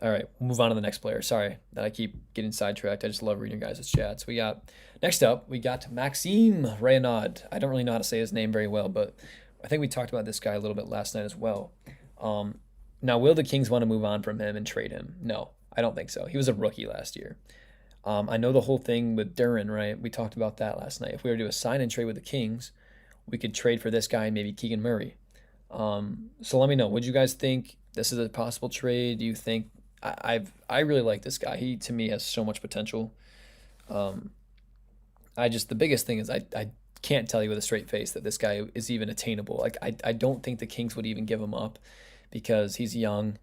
All right, we'll move on to the next player. Sorry that I keep getting sidetracked. I just love reading your guys' chats. Next up, we got Maxime Raynaud. I don't really know how to say his name very well, but I think we talked about this guy a little bit last night as well. Now, will the Kings want to move on from him and trade him? No, I don't think so. He was a rookie last year. I know the whole thing with Duran, right? We talked about that last night. If we were to do a sign and trade with the Kings, we could trade for this guy and maybe Keegan Murray. So let me know. Would you guys think this is a possible trade? Do you think I really like this guy. He to me has so much potential. The biggest thing is I can't tell you with a straight face that this guy is even attainable. Like I don't think the Kings would even give him up because he's young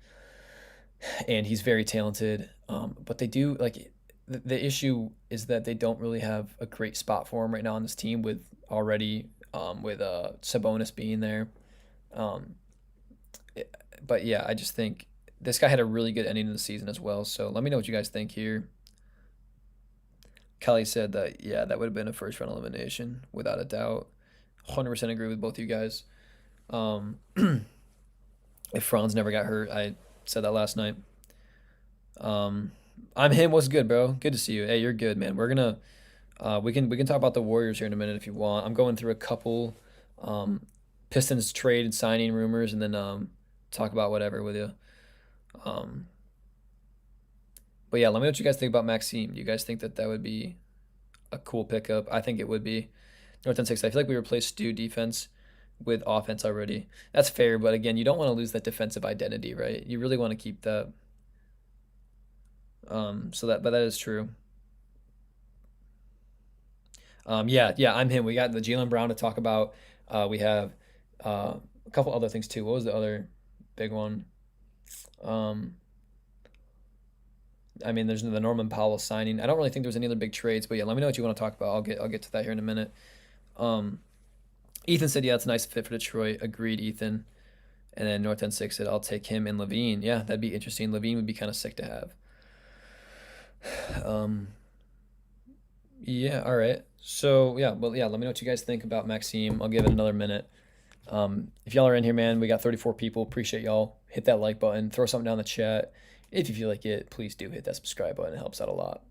and he's very talented. But they do like the issue is that they don't really have a great spot for him right now on this team with Sabonis being there. But yeah, I just think this guy had a really good ending of the season as well. So let me know what you guys think here. Kelly said that, yeah, that would have been a first round elimination without a doubt. 100% agree with both you guys. Um, if Franz never got hurt, I said that last night. Um, I'm him. What's good, bro? Good to see you. Hey, you're good, man. We're gonna we can talk about the Warriors here in a minute if you want. I'm going through a couple um, Pistons trade and signing rumors, and then talk about whatever with you. Um, but yeah, let me know what you guys think about Maxime. Do you guys think that that would be a cool pickup? I think it would be. North End 6, I feel like we replaced Stu defense with offense already. That's fair, but again, you don't want to lose that defensive identity, right? You really want to keep that. But that is true. Yeah, I'm him. We got the Jalen Brown to talk about. We have a couple other things too. What was the other big one? Um, I mean, there's the Norman Powell signing. I don't really think there's any other big trades, but yeah, let me know what you want to talk about. I'll get to that here in a minute. Um, Ethan said, yeah, it's a nice fit for Detroit. Agreed, Ethan. And then North End 6 said, I'll take him and Levine. Yeah, that'd be interesting. Levine would be kind of sick to have. Um, yeah, all right. So, yeah, well, yeah, let me know what you guys think about Maxime. I'll give it another minute. If y'all are in here, man, we got 34 people. Appreciate y'all. Hit that like button. Throw something down in the chat. If you feel like it, please do hit that subscribe button. It helps out a lot.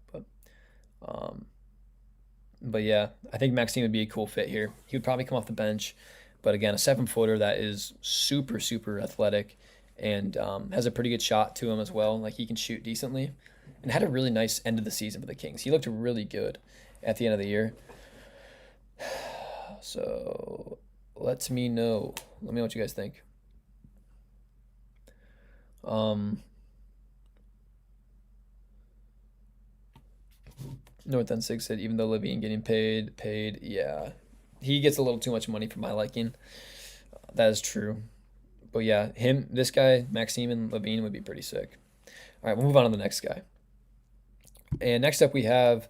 Um, but yeah, I think Maxime would be a cool fit here. He would probably come off the bench, but again, a 7-footer that is super, super athletic and has a pretty good shot to him as well. Like he can shoot decently and had a really nice end of the season for the Kings. He looked really good at the end of the year. So let me know. Let me know what you guys think. North End 6 said, even though Levine getting paid, yeah. He gets a little too much money for my liking. That is true. But yeah, this guy, Maxime and Levine would be pretty sick. All right, we'll move on to the next guy. And next up we have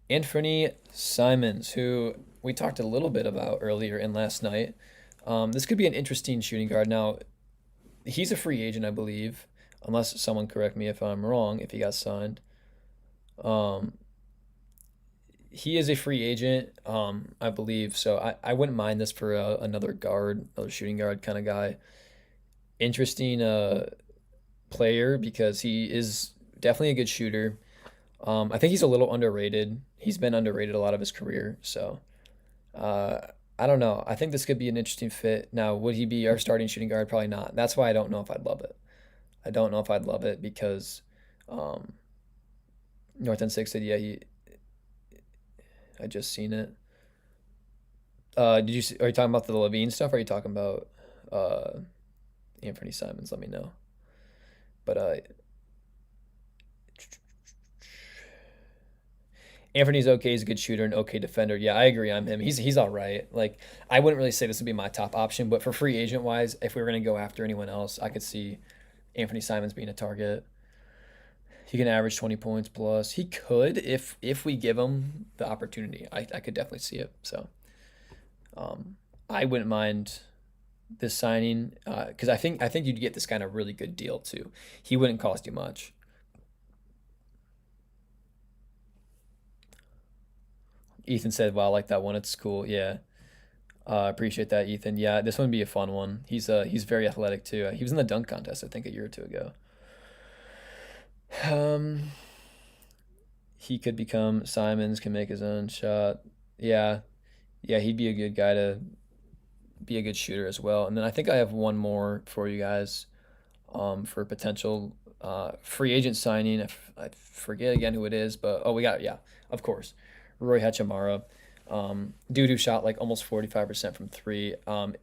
Anthony Simons, who we talked a little bit about earlier in last night. This could be an interesting shooting guard. Now, he's a free agent, I believe, unless someone correct me if I'm wrong, if he got signed. He is a free agent, I believe. So I wouldn't mind this for another guard, another shooting guard kind of guy. Interesting player because he is definitely a good shooter. I think he's a little underrated. He's been underrated a lot of his career. So I don't know. I think this could be an interesting fit. Now, would he be our starting shooting guard? Probably not. That's why I don't know if I'd love it. I don't know if I'd love it because North End 6 said, yeah, I just seen it. Are you talking about the Levine stuff? Or are you talking about Anthony Simons? Let me know. But Anthony's okay. He's a good shooter and okay defender. Yeah, I agree. I'm him. He's all right. Like I wouldn't really say this would be my top option, but for free agent wise, if we were gonna go after anyone else, I could see Anthony Simons being a target. He can average 20 points plus. He could if we give him the opportunity. I could definitely see it. So I wouldn't mind this signing because I think you'd get this kind of really good deal too. He wouldn't cost you much. Ethan said, "Wow, I like that one. It's cool." Yeah, appreciate that, Ethan. Yeah, this one would be a fun one. He's very athletic too. He was in the dunk contest, I think, a year or two ago. Um, he could become Simons, can make his own shot. Yeah, yeah, he'd be a good guy to be a good shooter as well. And then I think I have one more for you guys for potential free agent signing. I forget again who it is, but we got, yeah, of course, Roy Hachimura. Dude who shot like almost 45% from three.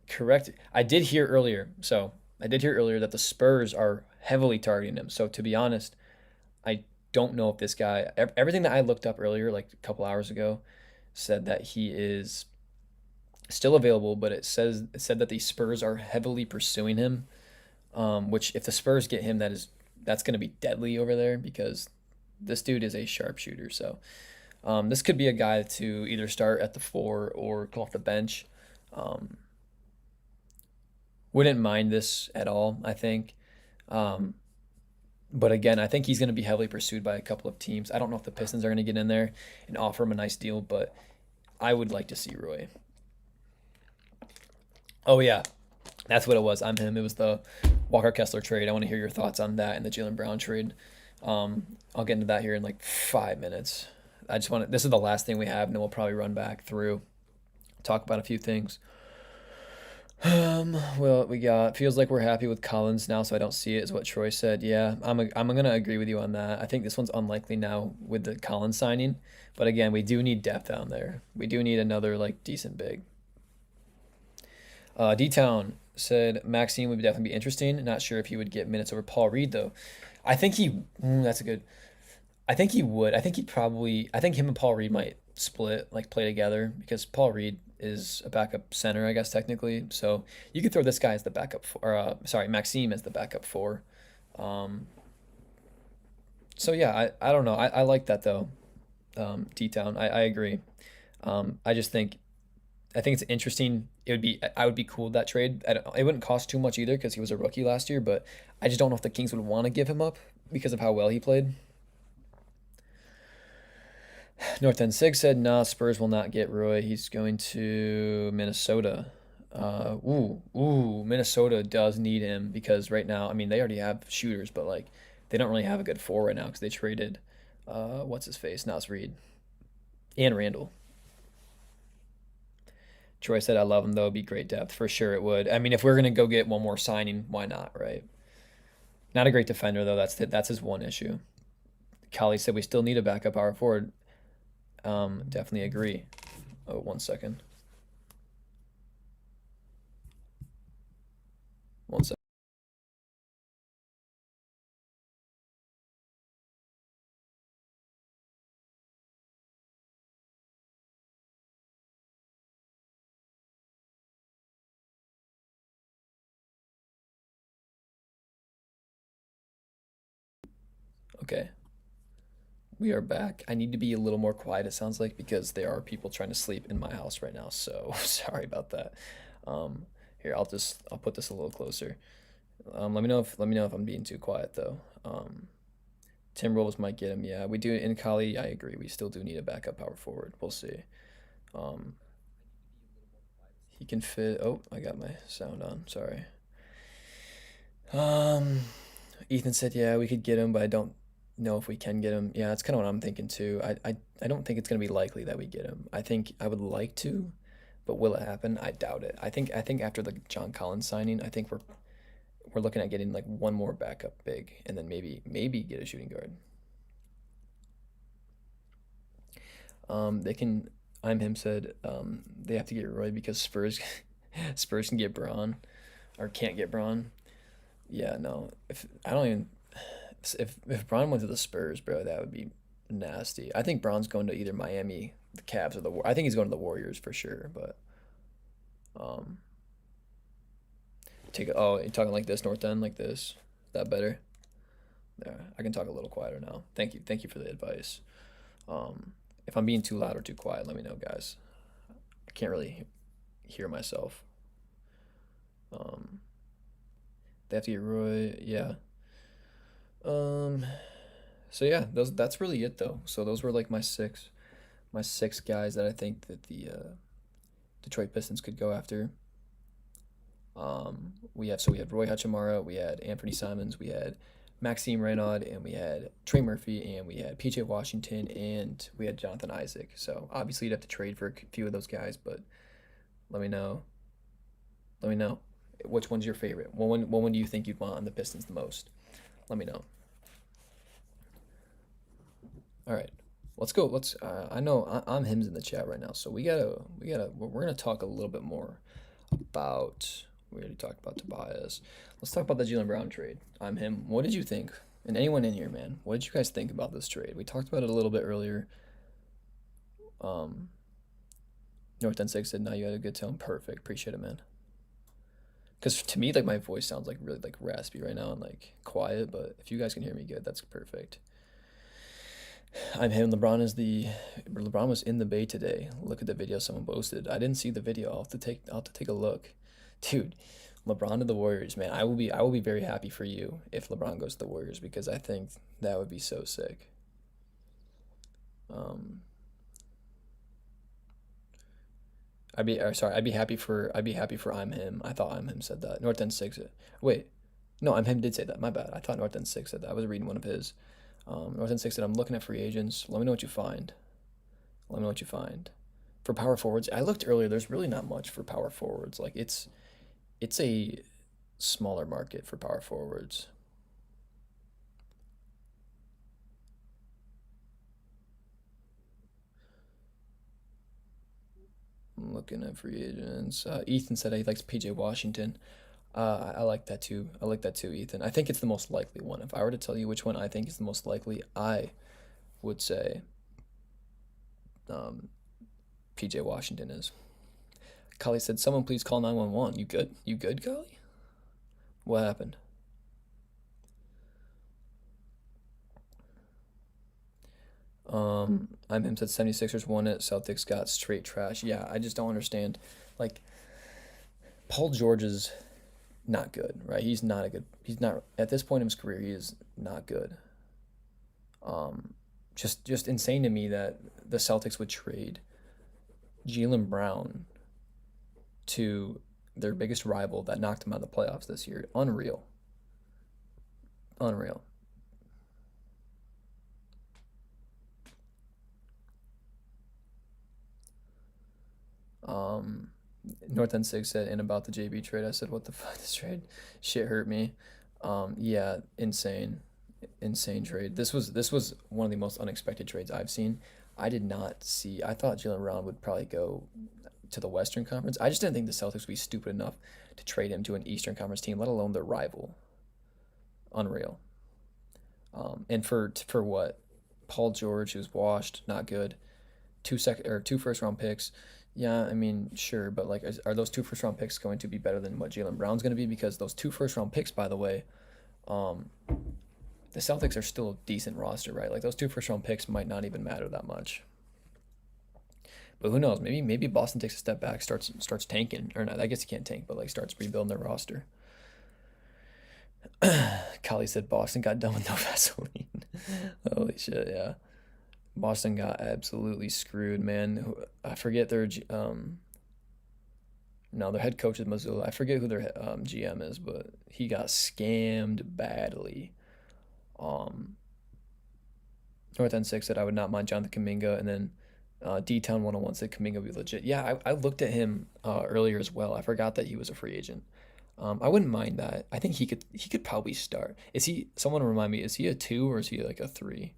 Correct. I did hear earlier that the Spurs are heavily targeting him. So to be honest, I don't know if this guy, everything that I looked up earlier, like a couple hours ago, said that he is still available, but it said that the Spurs are heavily pursuing him. Which if the Spurs get him, that's going to be deadly over there because this dude is a sharpshooter. So this could be a guy to either start at the 4 or come off the bench. Um, Wouldn't mind this at all, I think. Um, but again, I think he's going to be heavily pursued by a couple of teams. I don't know if the Pistons are going to get in there and offer him a nice deal, but I would like to see Roy. Oh yeah, that's what it was. I'm him. It was the Walker Kessler trade. I want to hear your thoughts on that and the Jalen Brown trade. I'll get into that here in like 5 minutes. I just want to. This is the last thing we have, and then we'll probably run back through, talk about a few things. Well, we got feels like we're happy with Collins now, so I don't see it, is what Troy said. Yeah, I'm gonna agree with you on that. I think this one's unlikely now with the Collins signing, but again, we do need depth down there. We do need another like decent big. D Town said Maxine would definitely be interesting. Not sure if he would get minutes over Paul Reed though. I think he. That's a good. I think he would. I think he'd probably. I think him and Paul Reed might split, like play together, because Paul Reed is a backup center, I guess technically. So you could throw this guy as the backup, or sorry, Maxime as the backup four. Um, so yeah, I don't know. I like that though. D Town. I agree. I just think I think it's interesting. It would be I would be cool with that trade. It wouldn't cost too much either because he was a rookie last year. But I just don't know if the Kings would want to give him up because of how well he played. North End Sig said, "Nah, Spurs will not get Roy. He's going to Minnesota." Minnesota does need him because right now, I mean, they already have shooters, but like they don't really have a good four right now because they traded, what's his face, Nas Reed and Randall. Troy said, "I love him though. It'd be great depth for sure. It would. I mean, if we're gonna go get one more signing, why not, right? Not a great defender though. That's his one issue." Kali said, "We still need a backup power forward." Definitely agree. Oh, 1 second. 1 second. Okay, we are back. I need to be a little more quiet, it sounds like, because there are people trying to sleep in my house right now. So sorry about that. Here, I'll put this a little closer. Let me know if I'm being too quiet though. Tim Rolls might get him. Yeah, we do in Kali. I agree. We still do need a backup power forward. We'll see. Um, he can fit. Oh, I got my sound on. Sorry. Um, Ethan said, yeah, we could get him, but I don't know if we can get him. Yeah, that's kind of what I'm thinking too. I don't think it's gonna be likely that we get him. I think I would like to, but will it happen? I doubt it. I think after the John Collins signing, I think we're looking at getting like one more backup big, and then maybe get a shooting guard. They can. I'm him said they have to get Roy because Spurs Spurs can get Braun or can't get Braun. Yeah, no. If I don't even if Braun went to the Spurs, bro, that would be nasty. I think Braun's going to either Miami, the Cavs, or I think he's going to the Warriors for sure. But um, oh, you're talking like this, North End, like this. Is that better? Yeah, I can talk a little quieter now. Thank you for the advice. If I'm being too loud or too quiet, let me know, guys. I can't really hear myself. Um, they have to get Roy, yeah. Um, so yeah, that's really it though. So those were like my six guys that I think that the Detroit Pistons could go after. We had Roy Hachimura, we had Anthony Simons, we had Maxime Renaud, and we had Trey Murphy, and we had PJ Washington, and we had Jonathan Isaac. So obviously you'd have to trade for a few of those guys, but let me know. Let me know which one's your favorite. What one do you think you'd want on the Pistons the most? Let me know. All right, let's go. I know I'm him's in the chat right now, so we're gonna talk a little bit more about. We already talked about Tobias. Let's talk about the Jalen Brown trade. I'm him. What did you think? And anyone in here, man, what did you guys think about this trade? We talked about it a little bit earlier. Um, North End Six said, "Now you had a good tone. Perfect. Appreciate it, man." Because to me, like my voice sounds like really like raspy right now and like quiet. But if you guys can hear me good, that's perfect. I'm him. LeBron was in the Bay today. Look at the video someone posted. I didn't see the video. I'll have to take a look, dude. LeBron to the Warriors, man. I will be very happy for you if LeBron goes to the Warriors because I think that would be so sick. Um, I'd be happy for I'm him. I thought I'm him said that. North End Six. Wait, no, I'm him did say that. My bad. I thought North End Six said that. I was reading one of his. North End Six said I'm looking at free agents. Let me know what you find. Let me know what you find. For power forwards, I looked earlier. There's really not much for power forwards. Like it's a smaller market for power forwards. I'm looking at free agents. Ethan said he likes PJ Washington. I like that too. I like that too, Ethan. I think it's the most likely one. If I were to tell you which one I think is the most likely, I would say um, PJ Washington is. Kali said, "Someone please call 911." You good? You good, Kali? What happened? I'm him said 76ers won it. Celtics got straight trash. Yeah, I just don't understand. Like Paul George is not good, right? He's not a good. He's not at this point in his career. He is not good. Um, just insane to me that the Celtics would trade Jalen Brown to their biggest rival that knocked them out of the playoffs this year. Unreal, unreal. Um, North End Six said, and about the JB trade, I said, "What the fuck? This trade, shit hurt me." Yeah, insane, insane trade. This was one of the most unexpected trades I've seen. I did not see. I thought Jalen Brown would probably go to the Western Conference. I just didn't think the Celtics would be stupid enough to trade him to an Eastern Conference team, let alone their rival. Unreal. And for what? Paul George, who's washed, not good. Two first round picks. Yeah, I mean, sure, but like, are those two first round picks going to be better than what Jalen Brown's going to be? Because those two first round picks, by the way, um, the Celtics are still a decent roster, right? Like those two first round picks might not even matter that much. But who knows? Maybe Boston takes a step back, starts tanking, or not. I guess you can't tank, but like starts rebuilding their roster. Kali said Boston got done with no Vaseline. Holy shit, yeah. Boston got absolutely screwed, man. I forget their no, their head coach is Missoula. I forget who their GM is, but he got scammed badly. Um, North End Six said I would not mind Jonathan Kaminga, and then D Town 101 said Kaminga would be legit. Yeah, I looked at him earlier as well. I forgot that he was a free agent. I wouldn't mind that. I think he could probably start. Is he? Someone remind me. Is he a two or is he like a three?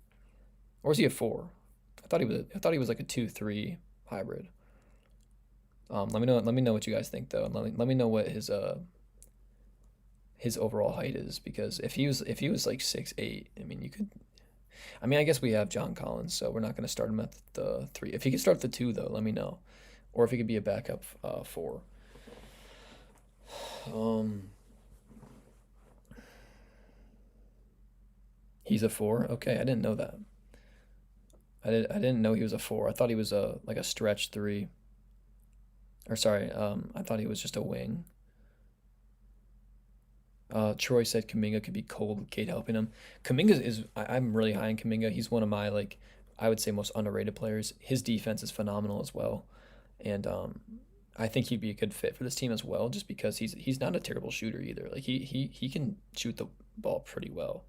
Or is he a four? I thought he was like a 2-3 hybrid. Let me know. Let me know what you guys think though. And let me know what his overall height is because if he was like 6'8", I mean you could. I mean I guess we have John Collins, so we're not gonna start him at the three. If he could start the two though, let me know. Or if he could be a backup four. Um, he's a four. Okay, I didn't know that. I didn't know he was a four. I thought he was a like a stretch three. Or sorry, I thought he was just a wing. Troy said Kaminga could be cold with Kate helping him. Kaminga I'm really high on Kaminga. He's one of my like I would say most underrated players. His defense is phenomenal as well, and I think he'd be a good fit for this team as well, just because he's not a terrible shooter either. Like he can shoot the ball pretty well.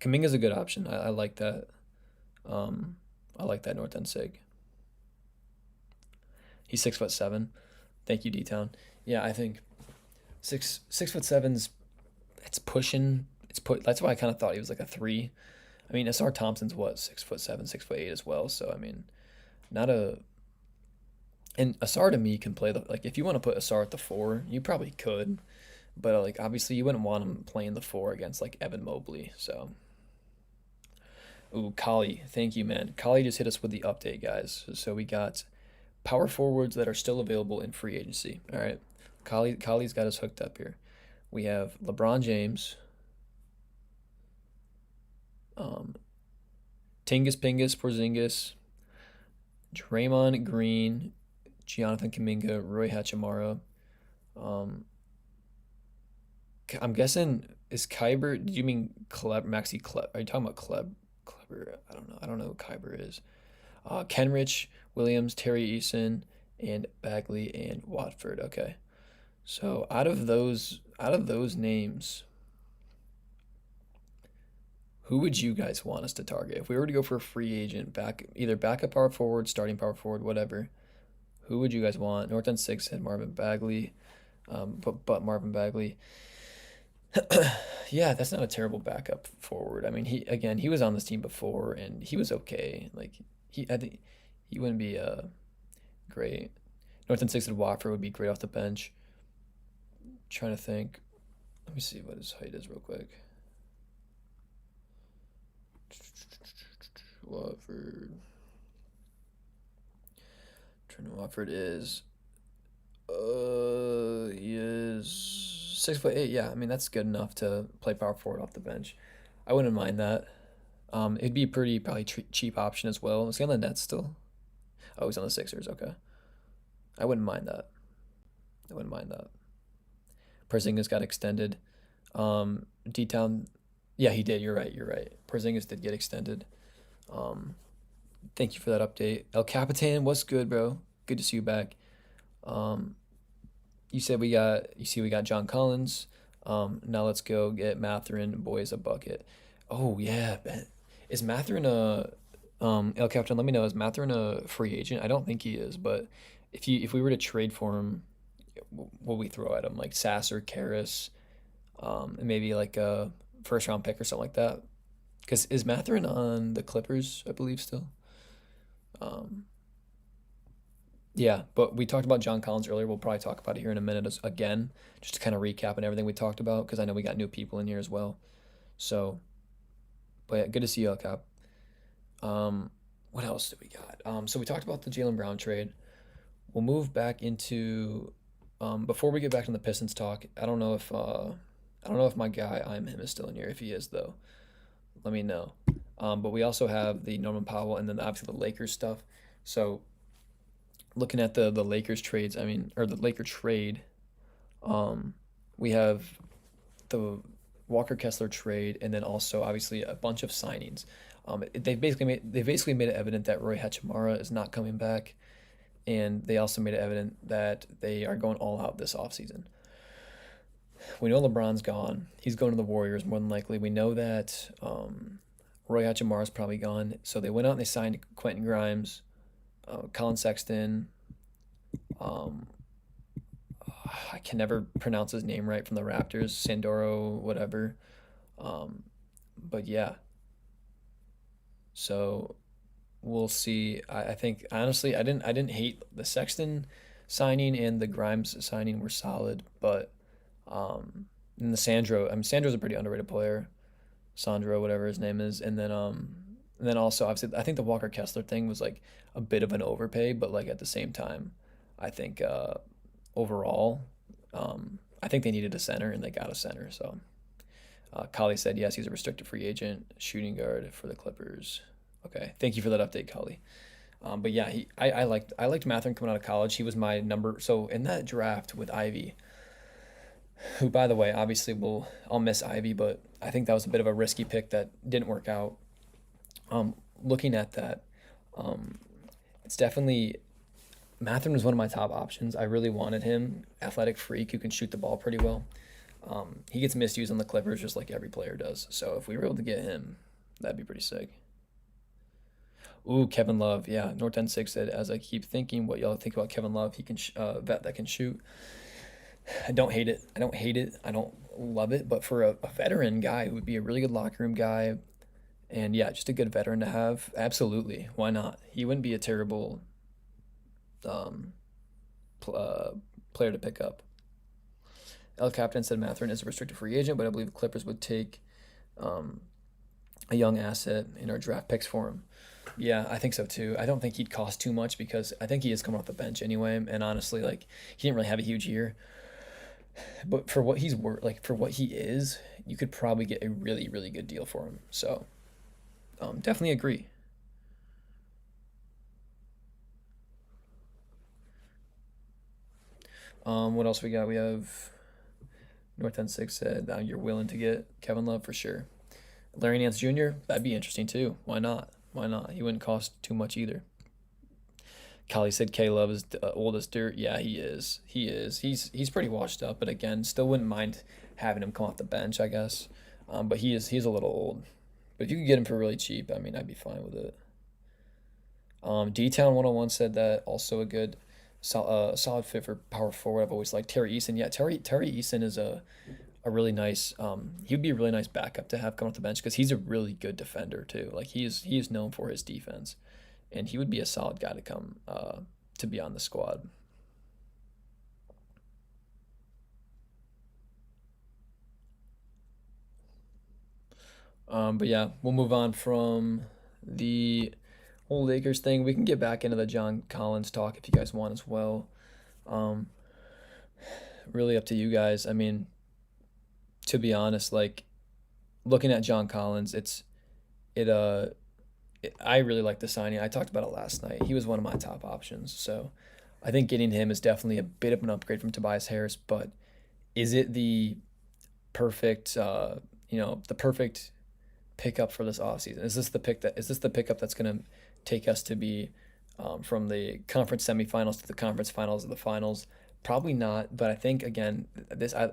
Kaminga's a good option. I like that. Um, I like that North End Sig. He's 6'7". Thank you, D Town. Yeah, I think 6'7's it's pushing. That's why I kind of thought he was like a three. I mean, SR Thompson's what 6'7", 6'8" as well. So I mean, not a and Asar to me can play the like if you want to put Asar at the four, you probably could, but like obviously you wouldn't want him playing the four against like Evan Mobley. So ooh, Kali, thank you, man. Kali just hit us with the update, guys. So we got power forwards that are still available in free agency. All right, Kali's got us hooked up here. We have LeBron James, um, Tingus Pingus Porzingis, Draymond Green, Jonathan Kuminga, Roy Hachimura. Um, I'm guessing is Kyber? Did you mean Maxi Kleb? Are you talking about Kleber? I don't know. I don't know who Kyber is. Kenrich, Williams, Terry Eason, and Bagley and Watford. Okay. So out of those names, who would you guys want us to target? If we were to go for a free agent, either backup power forward, starting power forward, whatever, who would you guys want? North End 6 said Marvin Bagley, but Marvin Bagley, yeah, that's not a terrible backup forward. I mean, he was on this team before and he was okay. Like I think he wouldn't be great. North End 6 said Watford would be great off the bench. Trying to think. Let me see what his height is real quick. Watford. Trent Watford is he is 6'8". Yeah, I mean that's good enough to play power forward off the bench. I wouldn't mind that. It'd be a pretty probably cheap option as well. Is he on the Nets still? Oh, he's on the Sixers. Okay, I wouldn't mind that. I wouldn't mind that. Porzingis got extended. D-Town, yeah, he did. You're right. You're right. Porzingis did get extended. Um, Thank you for that update. El Capitan, what's good, bro? Good to see you back. Um, you said we got John Collins. Now let's go get Matherin. Boys a bucket. Oh yeah, is Matherin El Capitan? Let me know. Is Matherin a free agent? I don't think he is, but if we were to trade for him, what we throw at him like Sasser, Karras, and maybe like a first round pick or something like that. Because is Matherin on the Clippers? I believe still. Um, yeah, but we talked about John Collins earlier. We'll probably talk about it here in a minute again, just to kind of recap and everything we talked about, because I know we got new people in here as well. So, but yeah, good to see you, El Cap. Um, what else did we got? So we talked about the Jalen Brown trade. We'll move back into before we get back to the Pistons talk. I don't know if my guy I'm him is still in here. If he is though, let me know. But we also have the Norman Powell and then obviously the Lakers stuff. So looking at the Lakers trades, I mean, or the Laker trade, we have the Walker Kessler trade, and then also obviously a bunch of signings. They basically made it evident that Roy Hachimura is not coming back, and they also made it evident that they are going all out this offseason. We know LeBron's gone. He's going to the Warriors more than likely. We know that Roy Hachimura is probably gone. So they went out and they signed Quentin Grimes, Colin Sexton. Um, I can never pronounce his name right from the Raptors, Sandoro, whatever. Um, but yeah, so we'll see. I think honestly, I didn't hate the Sexton signing and the Grimes signing were solid, but and the Sandro, I mean Sandro's a pretty underrated player, Sandro, whatever his name is, and then also obviously I think the Walker Kessler thing was like a bit of an overpay, but like at the same time, I think overall, I think they needed a center and they got a center. So Kali said yes, he's a restricted free agent, shooting guard for the Clippers. Okay, thank you for that update, Kali. But yeah, I liked Mathurin coming out of college. He was my number. So in that draft with Ivy, who by the way, obviously I'll miss Ivy, but I think that was a bit of a risky pick that didn't work out. Looking at that, um, it's definitely Mathurin was one of my top options. I really wanted him, athletic freak who can shoot the ball pretty well. He gets misused on the Clippers just like every player does. So if we were able to get him, that'd be pretty sick. Ooh, Kevin Love. Yeah, North End 6 said, as I keep thinking what y'all think about Kevin Love, he can vet that can shoot. I don't hate it. I don't hate it. I don't love it. But for a veteran guy who would be a really good locker room guy, and yeah, just a good veteran to have, absolutely. Why not? He wouldn't be a terrible um, pl- uh, player to pick up. El Captain said Matherin is a restricted free agent, but I believe the Clippers would take um, a young asset in our draft picks for him. Yeah, I think so too. I don't think he'd cost too much because I think he is coming off the bench anyway. And honestly, like he didn't really have a huge year, but for what he's worth, like for what he is, you could probably get a really, really good deal for him. So definitely agree. What else we got? We have North End 6 said you're willing to get Kevin Love for sure. Larry Nance Jr., that'd be interesting too. Why not? Why not? He wouldn't cost too much either. Callie said K Love is old as dirt. Yeah, he is. He is. He's pretty washed up, but again, still wouldn't mind having him come off the bench, I guess. But he's a little old. But if you could get him for really cheap, I mean, I'd be fine with it. D Town 101 said that also a good, solid fit for power forward. I've always liked Terry Eason. Yeah, Terry Eason is a really nice. He would be a really nice backup to have come off the bench because he's a really good defender too. Like he is known for his defense, and he would be a solid guy to come to be on the squad. But yeah, we'll move on from the whole Lakers thing. We can get back into the John Collins talk if you guys want as well. Um, really up to you guys. I mean, to be honest, like looking at John Collins, I really like the signing. I talked about it last night. He was one of my top options. So I think getting him is definitely a bit of an upgrade from Tobias Harris, but is it the perfect the perfect pickup for this offseason? Is this the pickup that's going to take us to be from the conference semifinals to the conference finals of the finals? Probably not, but I think again,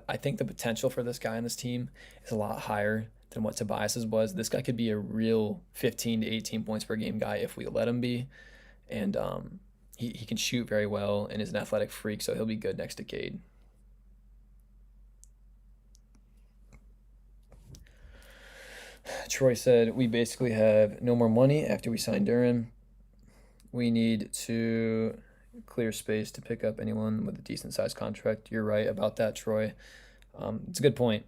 I think the potential for this guy on this team is a lot higher than what Tobias's was. This guy could be a real 15 to 18 points per game guy if we let him be, and he can shoot very well and is an athletic freak, so he'll be good next to Cade. Troy said, we basically have no more money after we sign Duran. We need to clear space to pick up anyone with a decent sized contract. You're right about that, Troy. It's a good point.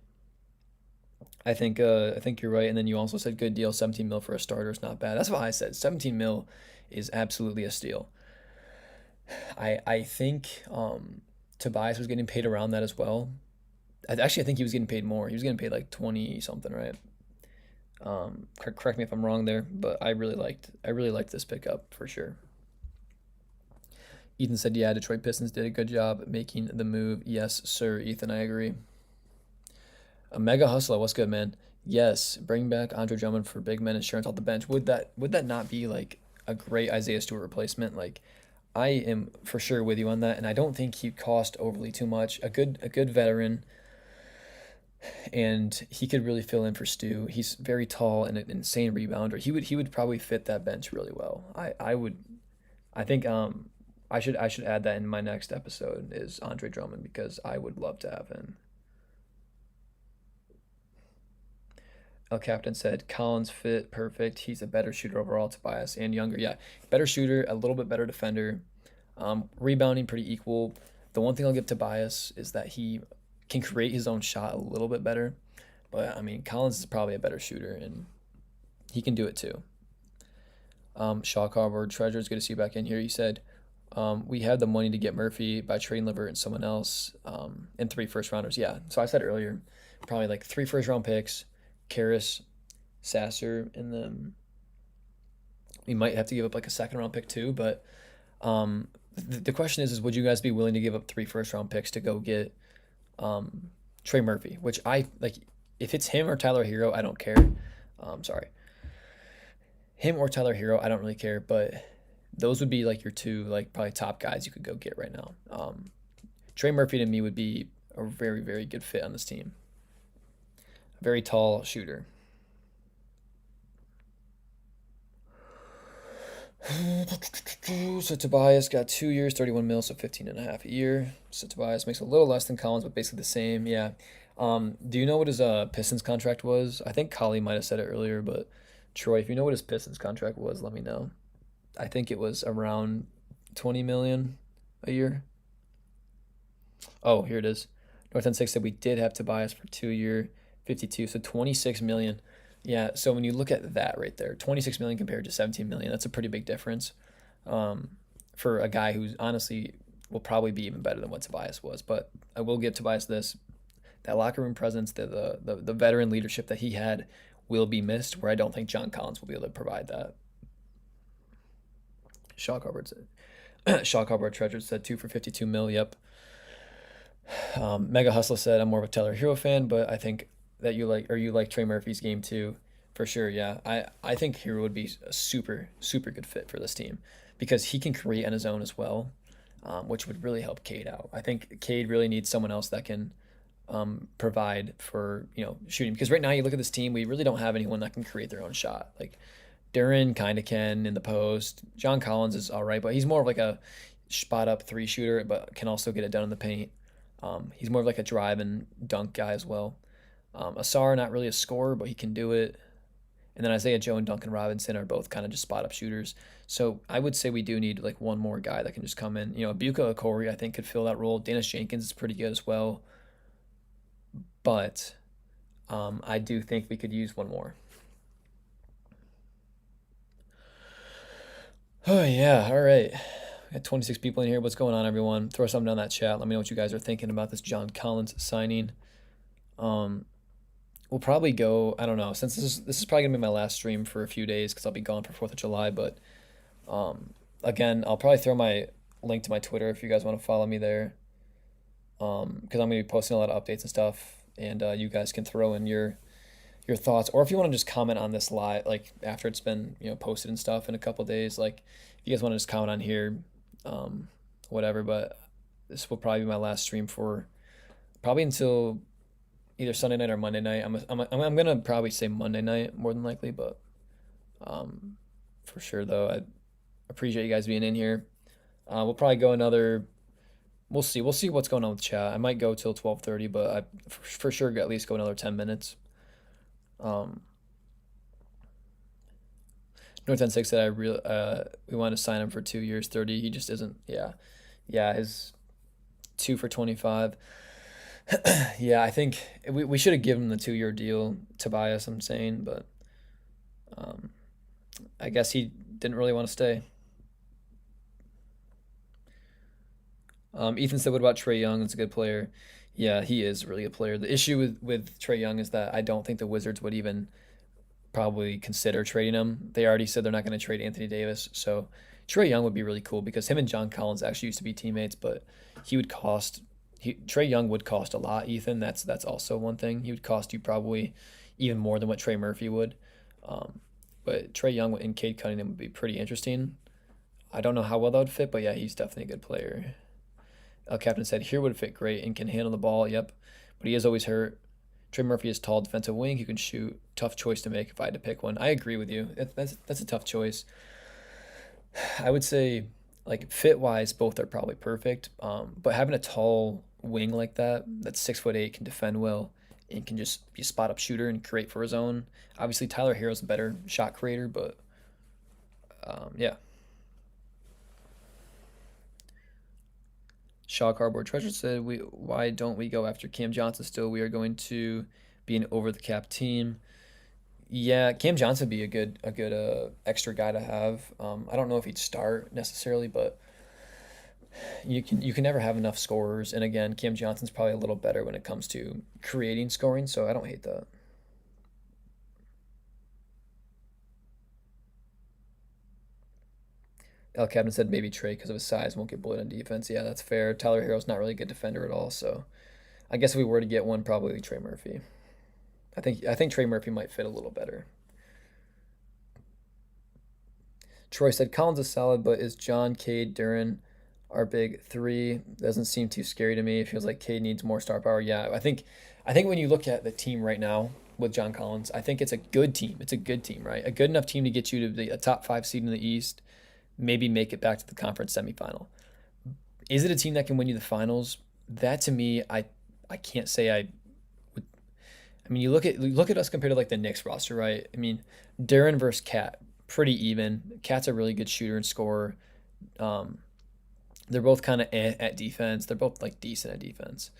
I think you're right. And then you also said good deal, 17 mil for a starter is not bad. That's what I said. 17 mil is absolutely a steal. I think Tobias was getting paid around that as well. I think he was getting paid more. He was getting paid like 20 something, right? Correct me if I'm wrong there, but I really liked this pickup for sure. Ethan said, yeah, Detroit Pistons did a good job making the move. Yes, sir, Ethan, I agree. A mega hustler, what's good, man? Yes, bring back Andre Drummond for big men insurance off the bench. Would that not be like a great Isaiah Stewart replacement? Like, I am for sure with you on that, and I don't think he'd cost overly too much. A good veteran, and he could really fill in for Stu. He's very tall and an insane rebounder. He would probably fit that bench really well. I think I should add that in my next episode is Andre Drummond because I would love to have him. El Captain said Collins fit perfect. He's a better shooter overall. Tobias and younger, yeah, better shooter, a little bit better defender, rebounding pretty equal. The one thing I'll give Tobias is that he can create his own shot a little bit better, but I mean Collins is probably a better shooter and he can do it too. Shaw Cardboard Treasure, it's good to see you back in here. You said we had the money to get Murphy by trading Levert and someone else and 3 first rounders. Yeah, so I said earlier, probably like 3 first round picks, Karras, Sasser, and then we might have to give up like a second round pick too. But the question is would you guys be willing to give up 3 first round picks to go get Trey Murphy? Which I like. If it's him or Tyler Hero, I don't care. Sorry, him or Tyler Hero, I don't really care. But those would be like your 2 like probably top guys you could go get right now. Trey Murphy to me would be a very, very good fit on this team. Very tall shooter. So Tobias got 2 years, 31 mil, so 15 and a half a year. So Tobias makes a little less than Collins, but basically the same. Yeah. Do you know what his Pistons contract was? I think Kali might have said it earlier, but Troy, if you know what his Pistons contract was, let me know. I think it was around 20 million a year. Oh, here it is. North End 6 said we did have Tobias for 2 year, 52, so 26 million. Yeah, so when you look at that right there, 26 million compared to 17 million, that's a pretty big difference for a guy who's honestly will probably be even better than what Tobias was. But I will give Tobias this: that locker room presence, the veteran leadership that he had will be missed. Where I don't think John Collins will be able to provide that. Shaw Cardboard Treasure said 2 for 52 mil. Yep. Mega Hustler said, I'm more of a Tyler Hero fan, but I think that you like Trey Murphy's game too, for sure. Yeah, I think Hero would be a super super good fit for this team because he can create on his own as well, which would really help Cade out. I think Cade really needs someone else that can provide for shooting because right now you look at this team, we really don't have anyone that can create their own shot. Like Duran kind of can in the post. John Collins is all right, but he's more of like a spot up three shooter, but can also get it done in the paint. He's more of like a drive and dunk guy as well. Asar, not really a scorer, but he can do it. And then Isaiah Joe and Duncan Robinson are both kind of just spot up shooters. So I would say we do need like one more guy that can just come in. Abuka Okori I think could fill that role. Dennis Jenkins is pretty good as well. But I do think we could use one more. Oh yeah, all right. We got 26 people in here. What's going on, everyone? Throw something down that chat. Let me know what you guys are thinking about this John Collins signing. Um, we'll probably go. I don't know. Since this is probably gonna be my last stream for a few days because I'll be gone for 4th of July. But again, I'll probably throw my link to my Twitter if you guys want to follow me there. Because I'm gonna be posting a lot of updates and stuff, and you guys can throw in your thoughts, or if you want to just comment on this live, like after it's been posted and stuff in a couple days, like if you guys want to just comment on here, whatever. But this will probably be my last stream for probably until either Sunday night or Monday night. I'm gonna probably say Monday night more than likely, but for sure though, I appreciate you guys being in here. We'll probably go another. We'll see. We'll see what's going on with chat. I might go till 12:30, but I for sure at least go another 10 minutes. North 10-6 said we want to sign him for 2 years, 30. He just isn't. Yeah, his 2 for 25. Yeah, I think we should have given him the 2-year deal, Tobias. I'm saying, but I guess he didn't really want to stay. Ethan said, "What about Trey Young? It's a good player." Yeah, he is really a player. The issue with Trey Young is that I don't think the Wizards would even probably consider trading him. They already said they're not going to trade Anthony Davis. So Trey Young would be really cool because him and John Collins actually used to be teammates, but Trey Young would cost a lot, Ethan. That's also one thing. He would cost you probably even more than what Trey Murphy would. But Trey Young and Cade Cunningham would be pretty interesting. I don't know how well that would fit, but yeah, he's definitely a good player. Captain said, here would fit great and can handle the ball. Yep. But he is always hurt. Trey Murphy is tall defensive wing. He can shoot. Tough choice to make if I had to pick one. I agree with you. That's a tough choice. I would say, like, fit-wise, both are probably perfect. But having a tall wing like that, that's 6'8", can defend well, and can just be a spot-up shooter and create for his own. Obviously, Tyler Hero's a better shot creator, but yeah. Shaw Cardboard Treasure said, why don't we go after Cam Johnson still? We are going to be an over-the-cap team. Yeah, Cam Johnson would be a good extra guy to have. I don't know if he'd start necessarily, but you can never have enough scorers. And again, Cam Johnson's probably a little better when it comes to creating scoring, so I don't hate that. El Captain said maybe Trey because of his size won't get bullied on defense. Yeah, that's fair. Tyler Hero's not really a good defender at all, so I guess if we were to get one, probably Trey Murphy. I think Trey Murphy might fit a little better. Troy said Collins is solid, but is John, Cade, Duran our big three? Doesn't seem too scary to me. It feels like Cade needs more star power. Yeah, I think when you look at the team right now with John Collins, I think it's a good team. It's a good team, right? A good enough team to get you to a top 5 seed in the East, maybe make it back to the conference semifinal. Is it a team that can win you the finals? That to me, I can't say I would. I mean, you look at us compared to like the Knicks roster, right? I mean, Duran versus Cat, pretty even. Cat's a really good shooter and scorer. They're both kind of at defense. They're both like decent at defense.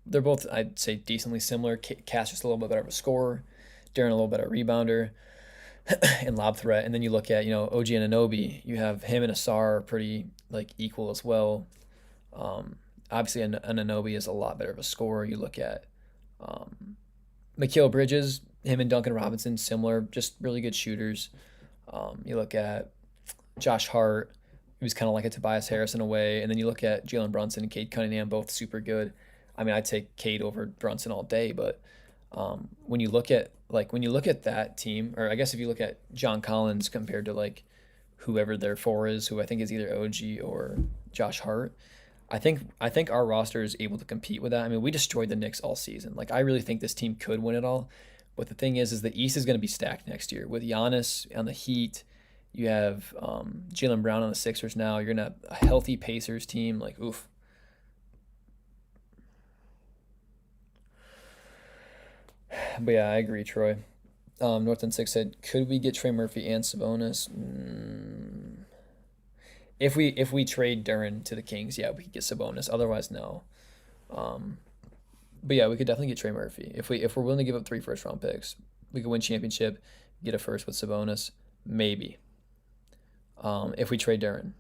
They're both, I'd say, decently similar. Cat's just a little bit better of a scorer. Duran a little better rebounder and lob threat. And then you look at, OG Anunoby. You have him and Asar are pretty like equal as well. Obviously, Anunoby is a lot better of a scorer. You look at Mikal Bridges, him and Duncan Robinson, similar, just really good shooters. You look at Josh Hart, he was kind of like a Tobias Harris in a way. And then you look at Jalen Brunson and Cade Cunningham, both super good. I mean, I'd take Cade over Brunson all day, but when you look at that team, or I guess if you look at John Collins compared to like whoever their four is, who I think is either OG or Josh Hart, I think our roster is able to compete with that. I mean, we destroyed the Knicks all season. Like I really think this team could win it all. But the thing is the East is going to be stacked next year with Giannis on the Heat. You have Jalen Brown on the Sixers now. You're gonna have a healthy Pacers team. Like oof. But yeah, I agree, Troy. North End Six said, could we get Trey Murphy and Sabonis? If we trade Duran to the Kings, yeah, we could get Sabonis. Otherwise, no. Um, but yeah, we could definitely get Trey Murphy if we're willing to give up 3 first-round picks. We could win championship, get a first with Sabonis, maybe. If we trade Duran.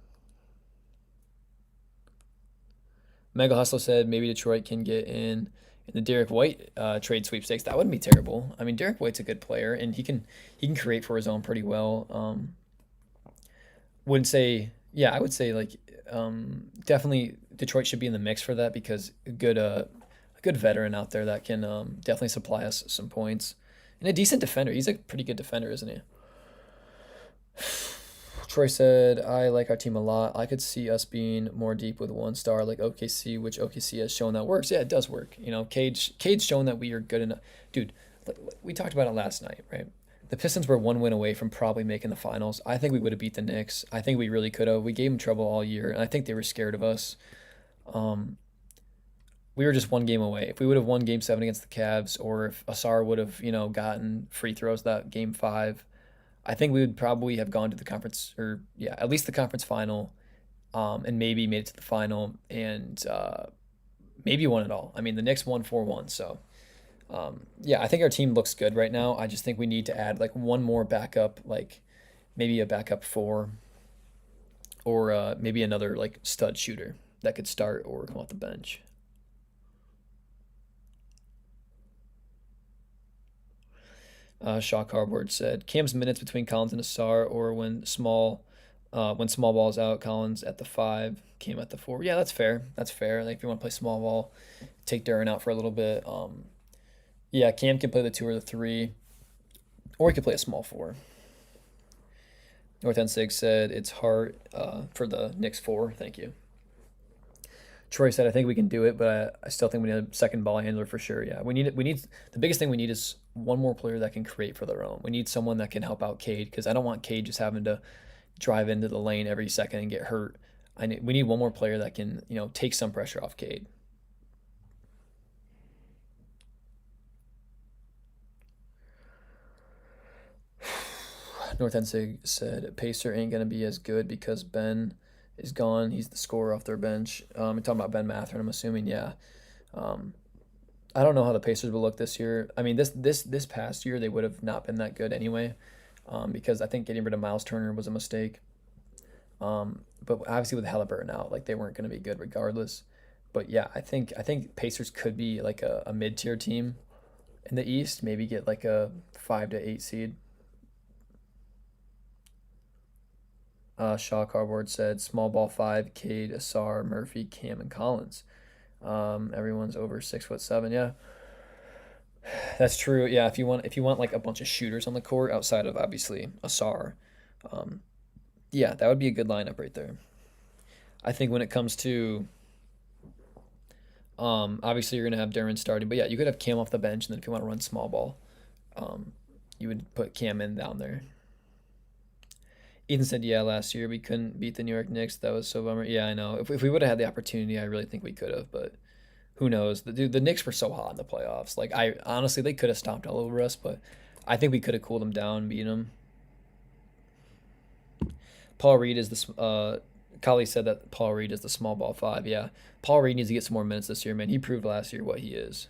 Mega Hustler said maybe Detroit can get in the Derek White trade sweepstakes. That wouldn't be terrible. I mean, Derek White's a good player, and he can create for his own pretty well. Wouldn't say yeah, I would say like definitely Detroit should be in the mix for that because a good veteran out there that can definitely supply us some points and a decent defender. He's a pretty good defender, isn't he? Troy said, I like our team a lot. I could see us being more deep with 1 star like OKC, which OKC has shown that works. Yeah, it does work. You know, Cade's shown that we are good enough. Dude, we talked about it last night, right? The Pistons were 1 win away from probably making the finals. I think we would have beat the Knicks. I think we really could have. We gave them trouble all year, and I think they were scared of us. Um, we were just 1 game away. If we would have won Game 7 against the Cavs, or if Asar would have, gotten free throws that Game 5, I think we would probably have gone to the conference, or yeah, at least the conference final, and maybe made it to the final, and maybe won it all. I mean, the Knicks won 4-1, so yeah, I think our team looks good right now. I just think we need to add like one more backup, like maybe a backup four, or maybe another like stud shooter that could start or come off the bench. Shaw Cardboard said Cam's minutes between Collins and Asar, or when small ball is out, Collins at the 5, Cam at the 4. Yeah, that's fair. That's fair. Like if you want to play small ball, take Duran out for a little bit. Yeah, Cam can play the 2 or the 3, or he could play a small 4. North End Sig said it's hard for the Knicks 4. Thank you. Troy said, I think we can do it, but I still think we need a second ball handler for sure. Yeah, we need the biggest thing we need is one more player that can create for their own. We need someone that can help out Cade because I don't want Cade just having to drive into the lane every second and get hurt. We need one more player that can, take some pressure off Cade. North Ensig said Pacer ain't gonna be as good because Ben is gone. He's the scorer off their bench. I'm talking about Ben Mathurin, I'm assuming. Yeah. Um, I don't know how the Pacers will look this year. I mean, this past year they would have not been that good anyway, because I think getting rid of Miles Turner was a mistake. But obviously with Halliburton out, like they weren't going to be good regardless. But yeah, I think Pacers could be like a mid tier team in the East. Maybe get like a 5 to 8 seed. Shaw Cardboard said small ball 5, Cade, Asar, Murphy, Cam, and Collins. Everyone's over 6'7". Yeah, that's true. Yeah, if you want like a bunch of shooters on the court outside of obviously Asar, um, yeah, that would be a good lineup right there. I think when it comes to obviously you're gonna have Duran starting, but yeah, you could have Cam off the bench, and then if you want to run small ball, um, you would put Cam in down there. Ethan said, yeah, last year we couldn't beat the New York Knicks. That was so bummer. Yeah, I know. If we would have had the opportunity, I really think we could have, but who knows? The Knicks were so hot in the playoffs. Like, I honestly, they could have stomped all over us, but I think we could have cooled them down, beat them. Paul Reed is the, Kali said that Paul Reed is the small ball 5. Yeah. Paul Reed needs to get some more minutes this year, man. He proved last year what he is.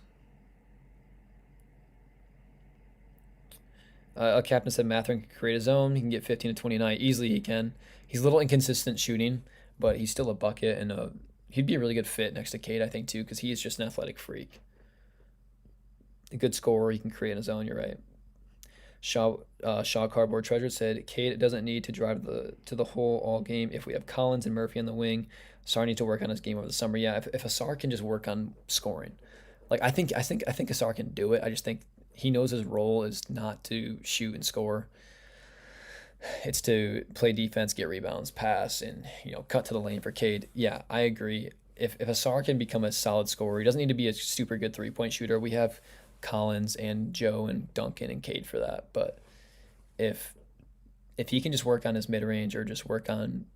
A captain said Mathurin can create his own. He can get 15 to 29. Easily he can. He's a little inconsistent shooting, but he's still a bucket, and he'd be a really good fit next to Cade, I think, too, because he is just an athletic freak. A good scorer. He can create his own. You're right. Shaw Cardboard Treasure said, Cade doesn't need to drive to the hole all game. If we have Collins and Murphy on the wing, Asar needs to work on his game over the summer. Yeah, if Asar can just work on scoring, like I think Asar can do it. I just think he knows his role is not to shoot and score. It's to play defense, get rebounds, pass, and cut to the lane for Cade. Yeah, I agree. If Asar can become a solid scorer, he doesn't need to be a super good 3-point shooter. We have Collins and Joe and Duncan and Cade for that. But if if he can just work on his mid range or just work on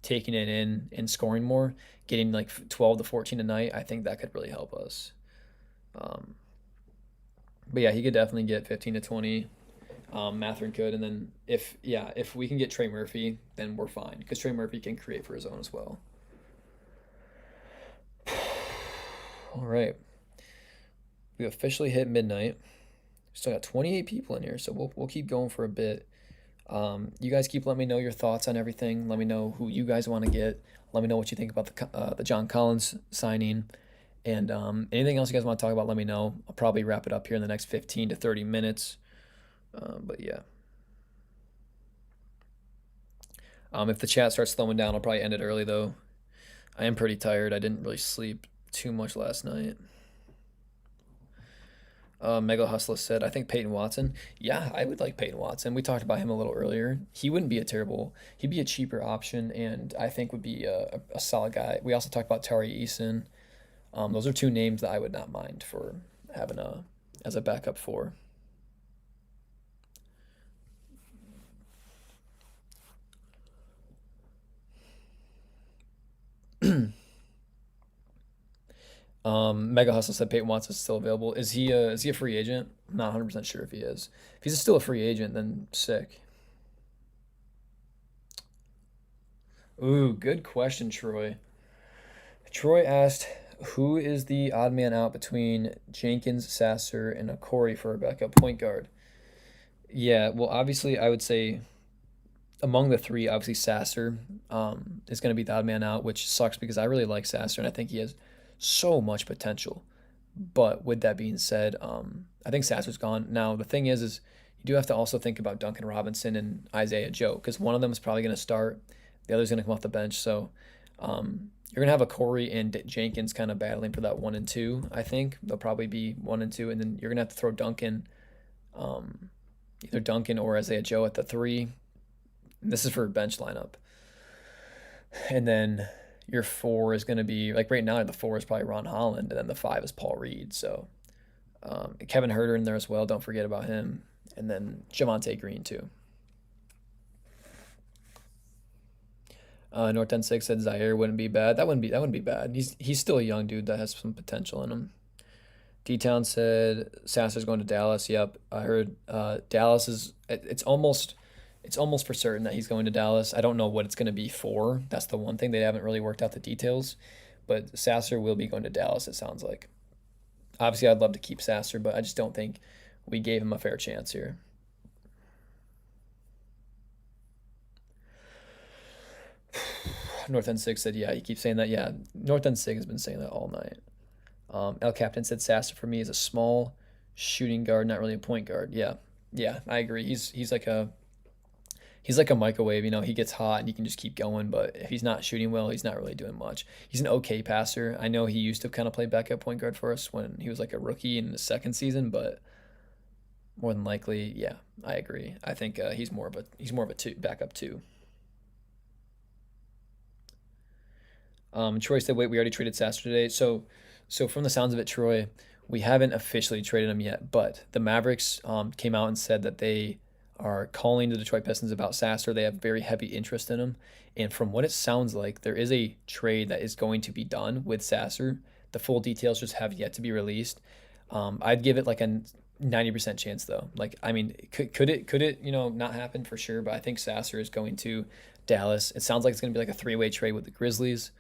taking it in and scoring more, getting like 12 to 14 a night, I think that could really help us. Um, but yeah, he could definitely get 15 to 20. Matherin could, and then if we can get Trey Murphy, then we're fine because Trey Murphy can create for his own as well. All right, we officially hit midnight. Still got 28 people in here, so we'll keep going for a bit. You guys keep letting me know your thoughts on everything. Let me know who you guys want to get. Let me know what you think about the John Collins signing, and anything else you guys want to talk about. Let me know. I'll probably wrap it up here in the next 15 to 30 minutes. But yeah. If the chat starts slowing down, I'll probably end it early though. I am pretty tired. I didn't really sleep too much last night. Mega Hustler said, I think Peyton Watson. Yeah, I would like Peyton Watson. We talked about him a little earlier. He wouldn't be he'd be a cheaper option, and I think would be a solid guy. We also talked about Tari Eason. Those are two names that I would not mind for having as a backup for. Mega Hustle said Peyton Watson is still available. Is he a free agent? I'm not 100% sure if he is. If he's still a free agent, then sick. Ooh, good question, Troy. Troy asked, who is the odd man out between Jenkins, Sasser, and a Corey for a backup point guard? Yeah, well, obviously, I would say among the three, obviously Sasser is going to be the odd man out, which sucks because I really like Sasser and I think he has so much potential. But with that being said, I think Sasser's gone. Now the thing is you do have to also think about Duncan Robinson and Isaiah Joe because one of them is probably going to start, the other's going to come off the bench. So you're going to have a Corey and Jenkins kind of battling for that 1 and 2. I think they'll probably be 1 and 2, and then you're going to have to throw Duncan, either Duncan or Isaiah Joe at the 3. This is for bench lineup. And then your 4 is going to be, like right now, the 4 is probably Ron Holland, and then the 5 is Paul Reed. So Kevin Huerter in there as well. Don't forget about him. And then Javonte Green too. North End 6 said Zaire wouldn't be bad. That wouldn't be bad. He's still a young dude that has some potential in him. D-Town said Sasser's going to Dallas. Yep, I heard Dallas is. It's almost for certain that he's going to Dallas. I don't know what it's going to be for. That's the one thing. They haven't really worked out the details. But Sasser will be going to Dallas, it sounds like. Obviously, I'd love to keep Sasser, but I just don't think we gave him a fair chance here. North End 6 said, yeah, he keeps saying that. Yeah, North End 6 has been saying that all night. El Captain said Sasser for me is a small shooting guard, not really a point guard. Yeah, I agree. He's like a microwave. He gets hot and he can just keep going. But if he's not shooting well, he's not really doing much. He's an okay passer. I know he used to kind of play backup point guard for us when he was like a rookie in the second season, but more than likely, yeah, I agree. I think he's more of a backup two. Troy said, wait, we already traded Sasser today. So from the sounds of it, Troy, we haven't officially traded him yet, but the Mavericks came out and said that they are calling the Detroit Pistons about Sasser. They have very heavy interest in him. And from what it sounds like, there is a trade that is going to be done with Sasser. The full details just have yet to be released. I'd give it like a 90% chance though. Like, I mean, could it not happen for sure, but I think Sasser is going to Dallas. It sounds like it's going to be like a 3-way trade with the Grizzlies.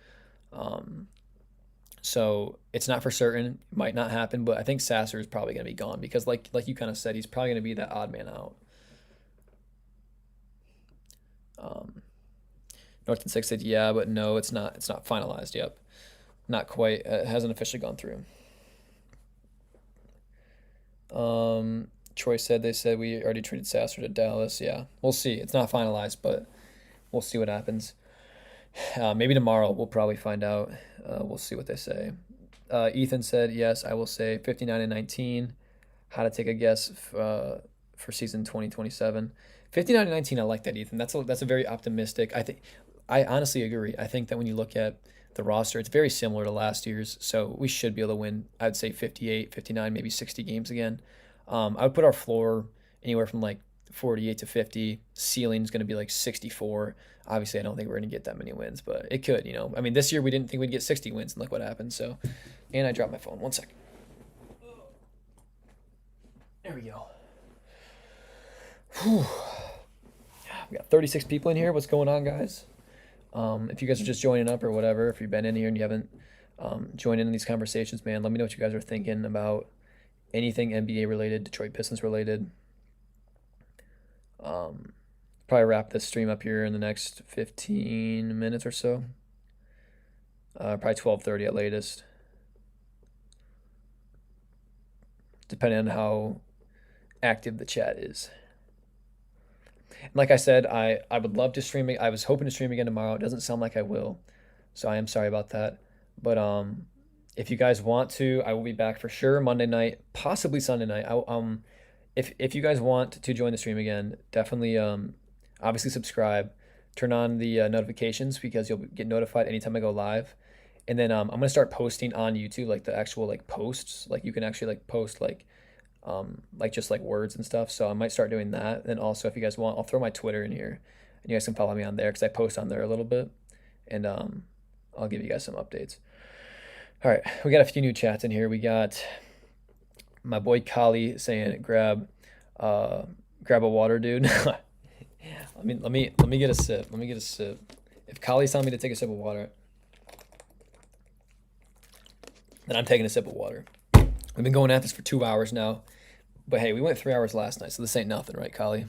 So it's not for certain, might not happen, but I think Sasser is probably going to be gone because like you kind of said, he's probably going to be that odd man out. Norton 6 said, yeah, but no, it's not finalized. Yep. Not quite. It hasn't officially gone through. Troy said they said we already traded Sasser to Dallas. Yeah, we'll see. It's not finalized, but we'll see what happens. Maybe tomorrow we'll probably find out. We'll see what they say. Ethan said, yes, I will say 59 and 19. How to take a guess for season 2027. 59 and 19, I like that, Ethan. That's a very optimistic. I honestly agree. I think that when you look at the roster, it's very similar to last year's. So we should be able to win, I'd say 58, 59, maybe 60 games again. I would put our floor anywhere from like 48 to 50. Ceiling's going to be like 64. Obviously, I don't think we're going to get that many wins, but it could, you know. I mean, this year we didn't think we'd get 60 wins, and look what happened. So, and I dropped my phone. 1 second. There we go. Whew. We got 36 people in here. What's going on, guys? If you guys are just joining up or whatever, if you've been in here and you haven't joined in these conversations, man, let me know what you guys are thinking about anything NBA related, Detroit Pistons related. Probably wrap this stream up here in the next 15 minutes or so. Probably 12:30 at latest, depending on how active the chat is. And like I said, I would love to stream it. I was hoping to stream again tomorrow. It doesn't sound like I will, so I am sorry about that. But if you guys want to, I will be back for sure Monday night, possibly Sunday night. If you guys want to join the stream again, definitely obviously subscribe, turn on the notifications because you'll get notified anytime I go live. And then I'm gonna start posting on YouTube like the actual like posts, like you can actually like post like just like words and stuff. So I might start doing that. And also, if you guys want, I'll throw my Twitter in here, and you guys can follow me on there because I post on there a little bit, and I'll give you guys some updates. All right, we got a few new chats in here. We got my boy Kali saying, "Grab a water, dude." Let me get a sip. Let me get a sip. If Kali's telling me to take a sip of water, then I'm taking a sip of water. We've been going at this for 2 hours now, but hey, we went 3 hours last night, so this ain't nothing, right, Kali?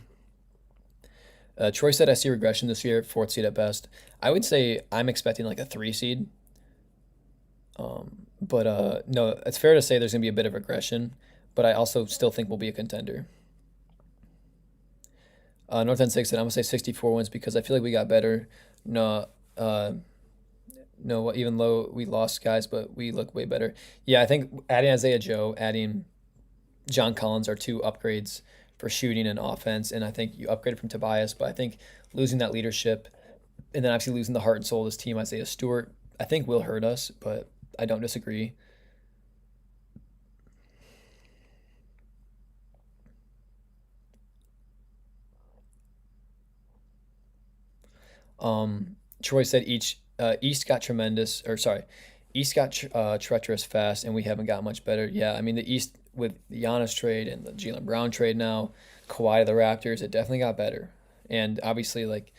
Troy said, I see regression this year, 4th seed at best. I would say I'm expecting like a 3 seed. But no, it's fair to say there's going to be a bit of regression, but I also still think we'll be a contender. North End 6 said, I'm going to say 64 wins because I feel like we got better. No, even though we lost guys, but we look way better. Yeah, I think adding Isaiah Joe, adding John Collins are 2 upgrades for shooting and offense, and I think you upgraded from Tobias, but I think losing that leadership and then actually losing the heart and soul of this team, Isaiah Stewart, I think will hurt us, but I don't disagree. Troy said East got treacherous fast, and we haven't got much better. Yeah, I mean the East with the Giannis trade and the Jaylen Brown trade now, Kawhi to the Raptors, it definitely got better. And obviously, like,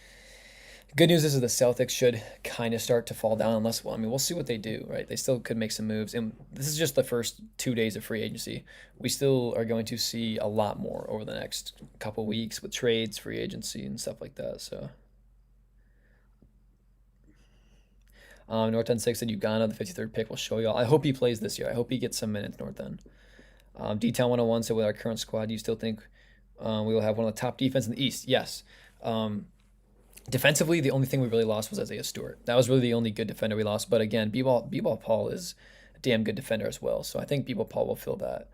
good news is the Celtics should kind of start to fall down unless, well, I mean, we'll see what they do, right? They still could make some moves. And this is just the first 2 days of free agency. We still are going to see a lot more over the next couple weeks with trades, free agency, and stuff like that. So, North End 6 said Uganda, the 53rd pick, will show y'all. I hope he plays this year. I hope he gets some minutes, North End. D-Town 101 said, with our current squad, do you still think we will have one of the top defense in the East? Yes. Defensively, the only thing we really lost was Isaiah Stewart. That was really the only good defender we lost. But again, B-Ball Paul is a damn good defender as well. So I think B-Ball Paul will fill that.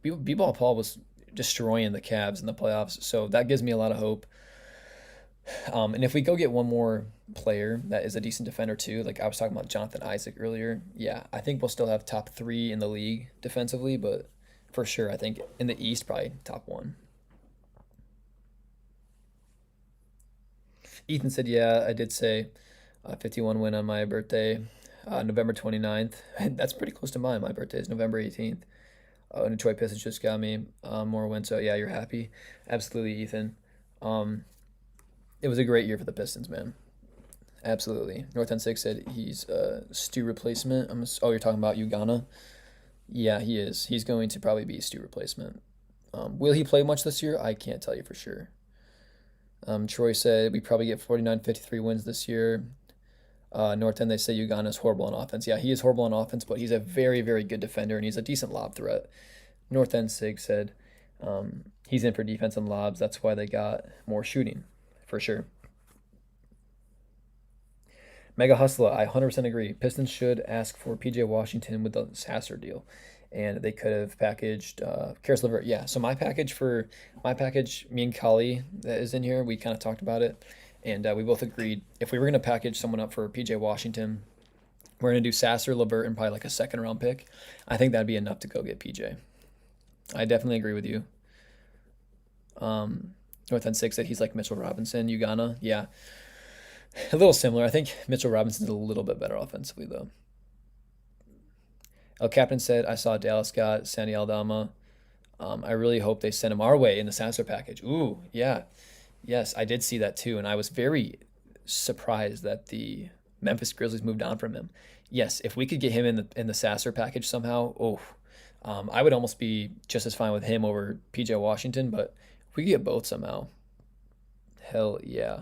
B-Ball Paul was destroying the Cavs in the playoffs. So that gives me a lot of hope. And if we go get one more player that is a decent defender too, like I was talking about Jonathan Isaac earlier, yeah, I think we'll still have top 3 in the league defensively, but for sure, I think in the East, probably top 1. Ethan said, yeah, I did say 51 win on my birthday, November 29th. That's pretty close to mine. My birthday is November 18th. Detroit Pistons just got me more wins, so yeah, you're happy. Absolutely, Ethan. It was a great year for the Pistons, man. Absolutely. North End 6 said he's a Stu replacement. You're talking about Uganda? Yeah, he is. He's going to probably be a Stu replacement. Will he play much this year? I can't tell you for sure. Troy said we probably get 49, 53 wins this year. North End, they say Uganda's horrible on offense. Yeah, he is horrible on offense, but he's a very, very good defender, and he's a decent lob threat. North End Sig said, He's in for defense and lobs. That's why they got more shooting, for sure. Mega Hustler, I 100% agree. Pistons should ask for PJ Washington with the Sasser deal, and they could have packaged Karis LeVert. Yeah, so my package, me and Kali that is in here, we kind of talked about it, and we both agreed if we were going to package someone up for PJ Washington, we're going to do Sasser, LeVert, and probably like a second round pick. I think that'd be enough to go get PJ. I definitely agree with you. North End 6 said he's like Mitchell Robinson, Ugana. Yeah, a little similar. I think Mitchell Robinson's a little bit better offensively, though. El Captain said, I saw Dallas got Sandy Aldama. I really hope they send him our way in the Sasser package. Ooh, yeah. Yes, I did see that too. And I was very surprised that the Memphis Grizzlies moved on from him. Yes, if we could get him in the Sasser package somehow, I would almost be just as fine with him over PJ Washington. But if we could get both somehow, hell yeah.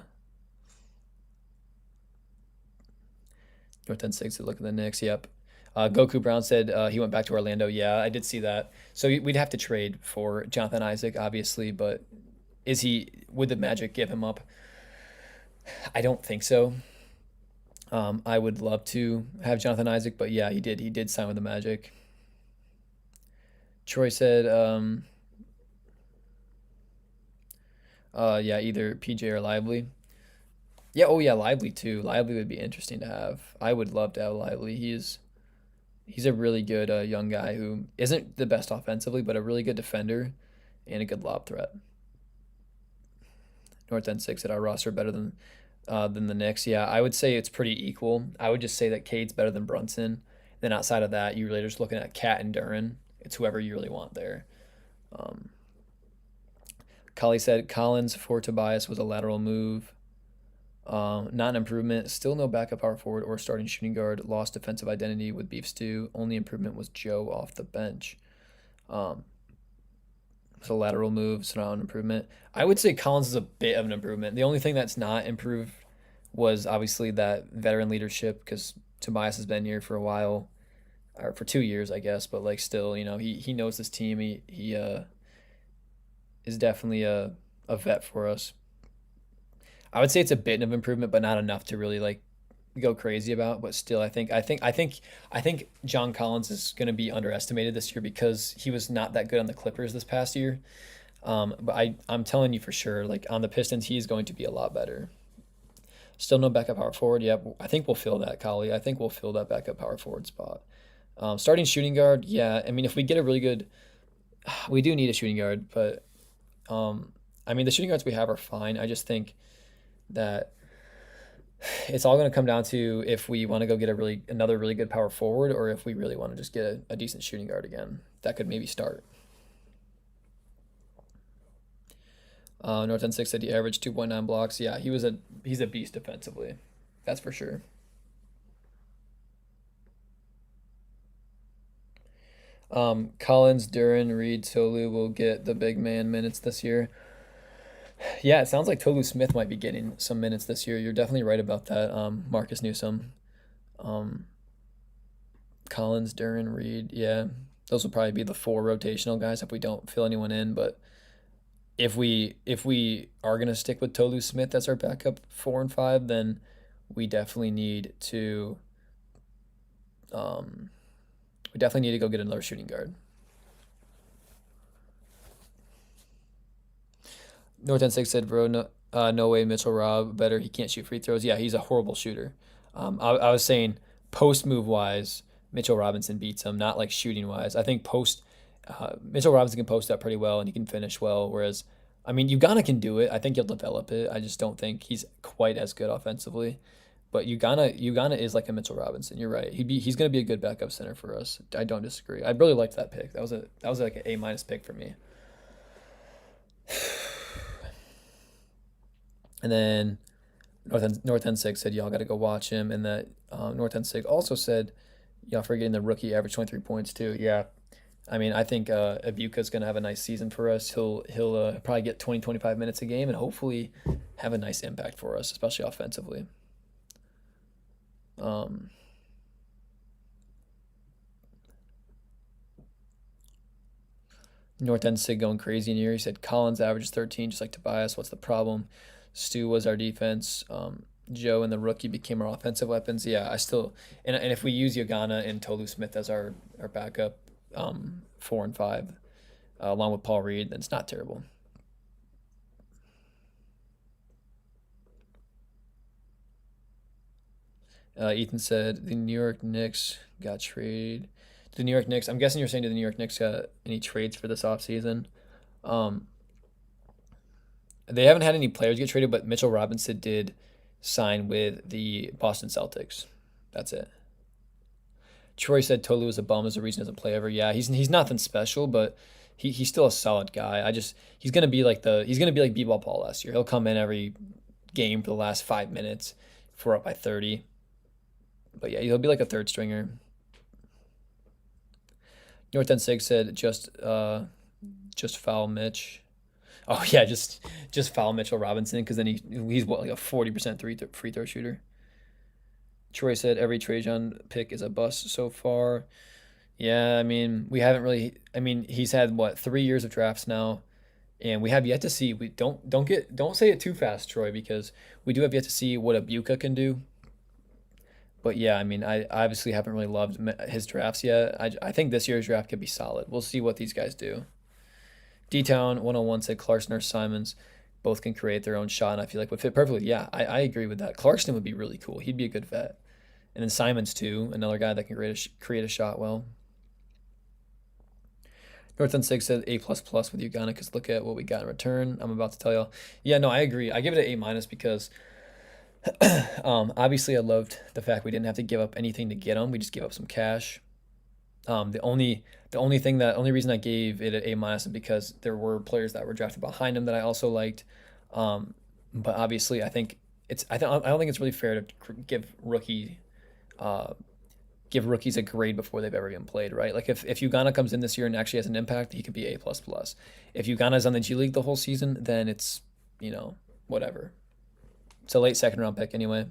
North End 6 to look at the Knicks. Yep. Goku Brown said he went back to Orlando. Yeah, I did see that. So we'd have to trade for Jonathan Isaac, obviously, but would the Magic give him up? I don't think so. I would love to have Jonathan Isaac, but yeah, he did. He did sign with the Magic. Troy said, yeah, either PJ or Lively. Yeah, oh yeah, Lively too. Lively would be interesting to have. I would love to have Lively. He's a really good young guy who isn't the best offensively, but a really good defender and a good lob threat. North End 6 at our roster better than the Knicks. Yeah, I would say it's pretty equal. I would just say that Cade's better than Brunson. Then outside of that, you really just looking at Cat and Duran. It's whoever you really want there. Kali said Collins for Tobias was a lateral move. Not an improvement. Still no backup power forward or starting shooting guard. Lost defensive identity with Beef Stew. Only improvement was Joe off the bench. It's a lateral move, so not an improvement. I would say Collins is a bit of an improvement. The only thing that's not improved was obviously that veteran leadership because Tobias has been here for a while, or for 2 years, I guess. But like still, he knows this team. He is definitely a vet for us. I would say it's a bit of improvement, but not enough to really like go crazy about. But still, I think John Collins is going to be underestimated this year because he was not that good on the Clippers this past year. But I'm telling you for sure, like on the Pistons, he's going to be a lot better. Still no backup power forward. Yep, I think we'll fill that, Kali. I think we'll fill that backup power forward spot. Starting shooting guard, yeah. I mean, if we get a really good, we do need a shooting guard, but I mean, the shooting guards we have are fine. I just think that it's all going to come down to if we want to go get another really good power forward or if we really want to just get a decent shooting guard again that could maybe start. North End 6 said he averaged 2.9 blocks. Yeah, he's a beast defensively. That's for sure. Collins, Duran, Reed, Tolu will get the big man minutes this year. Yeah, it sounds like Tolu Smith might be getting some minutes this year. You're definitely right about that, Marcus Newsom. Collins, Duran, Reed. Yeah, those will probably be the four rotational guys if we don't fill anyone in. But if we are gonna stick with Tolu Smith as our backup 4 and 5, then we definitely need to go get another shooting guard. North End 6 said, bro, no way Mitchell Rob better. He can't shoot free throws. Yeah, he's a horrible shooter. I was saying post move wise, Mitchell Robinson beats him, not like shooting wise. I think Mitchell Robinson can post up pretty well and he can finish well. Whereas, I mean, Ugana can do it. I think he'll develop it. I just don't think he's quite as good offensively. But Ugana is like a Mitchell Robinson. You're right. He's gonna be a good backup center for us. I don't disagree. I really liked that pick. That was like an A- pick for me. And then North End 6 said y'all got to go watch him, and that North End 6 also said y'all forgetting the rookie average 23 points too. Yeah, I mean I think Ibuka's gonna have a nice season for us. He'll probably get 20-25 minutes a game and hopefully have a nice impact for us, especially offensively. North End Sig going crazy in here. He said Collins averages 13, just like Tobias. What's the problem? Stu was our defense. Joe and the rookie became our offensive weapons. Yeah, I still and if we use Yagana and Tolu Smith as our backup, 4 and 5, along with Paul Reed, then it's not terrible. Ethan said the New York Knicks got traded. The New York Knicks. I'm guessing you're saying, did the New York Knicks got any trades for this offseason? They haven't had any players get traded, but Mitchell Robinson did sign with the Boston Celtics. That's it. Troy said Tolu is a bum as a reason he doesn't play ever. Yeah, he's nothing special, but he's still a solid guy. He's gonna be like B-ball Paul last year. He'll come in every game for the last 5 minutes if we're up by 30. But yeah, he'll be like a third stringer. North End Sig said just foul Mitch. Oh yeah, just foul Mitchell Robinson because then he's what, like a 40% free throw shooter. Troy said every Trajan pick is a bust so far. Yeah, I mean we haven't really. I mean he's had what 3 years of drafts now, and we have yet to see. We don't say it too fast, Troy, because we do have yet to see what Abuka can do. But yeah, I mean, I obviously haven't really loved his drafts yet. I think this year's draft could be solid. We'll see what these guys do. D-Town 101 said Clarkson or Simons both can create their own shot, and I feel like would fit perfectly. Yeah, I agree with that. Clarkson would be really cool. He'd be a good vet. And then Simons, too, another guy that can create a shot well. North End Sig said A++ with Uganda because look at what we got in return. I'm about to tell y'all. Yeah, no, I agree. I give it an A- because obviously I loved the fact we didn't have to give up anything to get him. We just gave up some cash. The only reason I gave it an A- is because there were players that were drafted behind him that I also liked. But obviously I don't think it's really fair to give rookies a grade before they've ever even played, right? Like if Ugana comes in this year and actually has an impact, he could be A++. If Ugana's on the G League the whole season, then it's, whatever. It's a late second round pick anyway.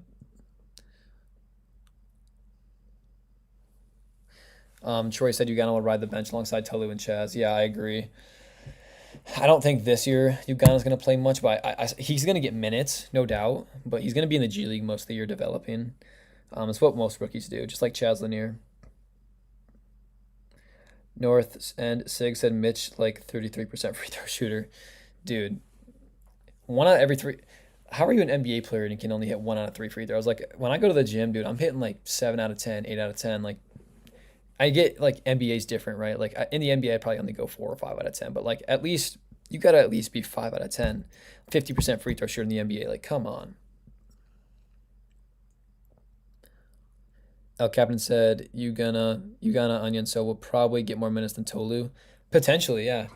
Troy said Ugana will ride the bench alongside Tolu and Chaz. Yeah, I agree. I don't think this year Ugana's going to play much, but he's going to get minutes, no doubt. But he's going to be in the G League most of the year developing. It's what most rookies do, just like Chaz Lanier. North End Sig said Mitch like 33% free throw shooter. Dude, 1 out of every 3. How are you an NBA player and you can only hit 1 out of 3 free throws? Like when I go to the gym, dude, I'm hitting like 7 out of 10, 8 out of 10. Like I get like NBA's different, right? Like in the NBA, I probably only go 4 or 5 out of 10, but like at least you gotta at least be 5 out of 10, 50% free throw shooter in the NBA. Like come on. El Captain said Ugana Onion so will probably get more minutes than Tolu. Potentially, yeah.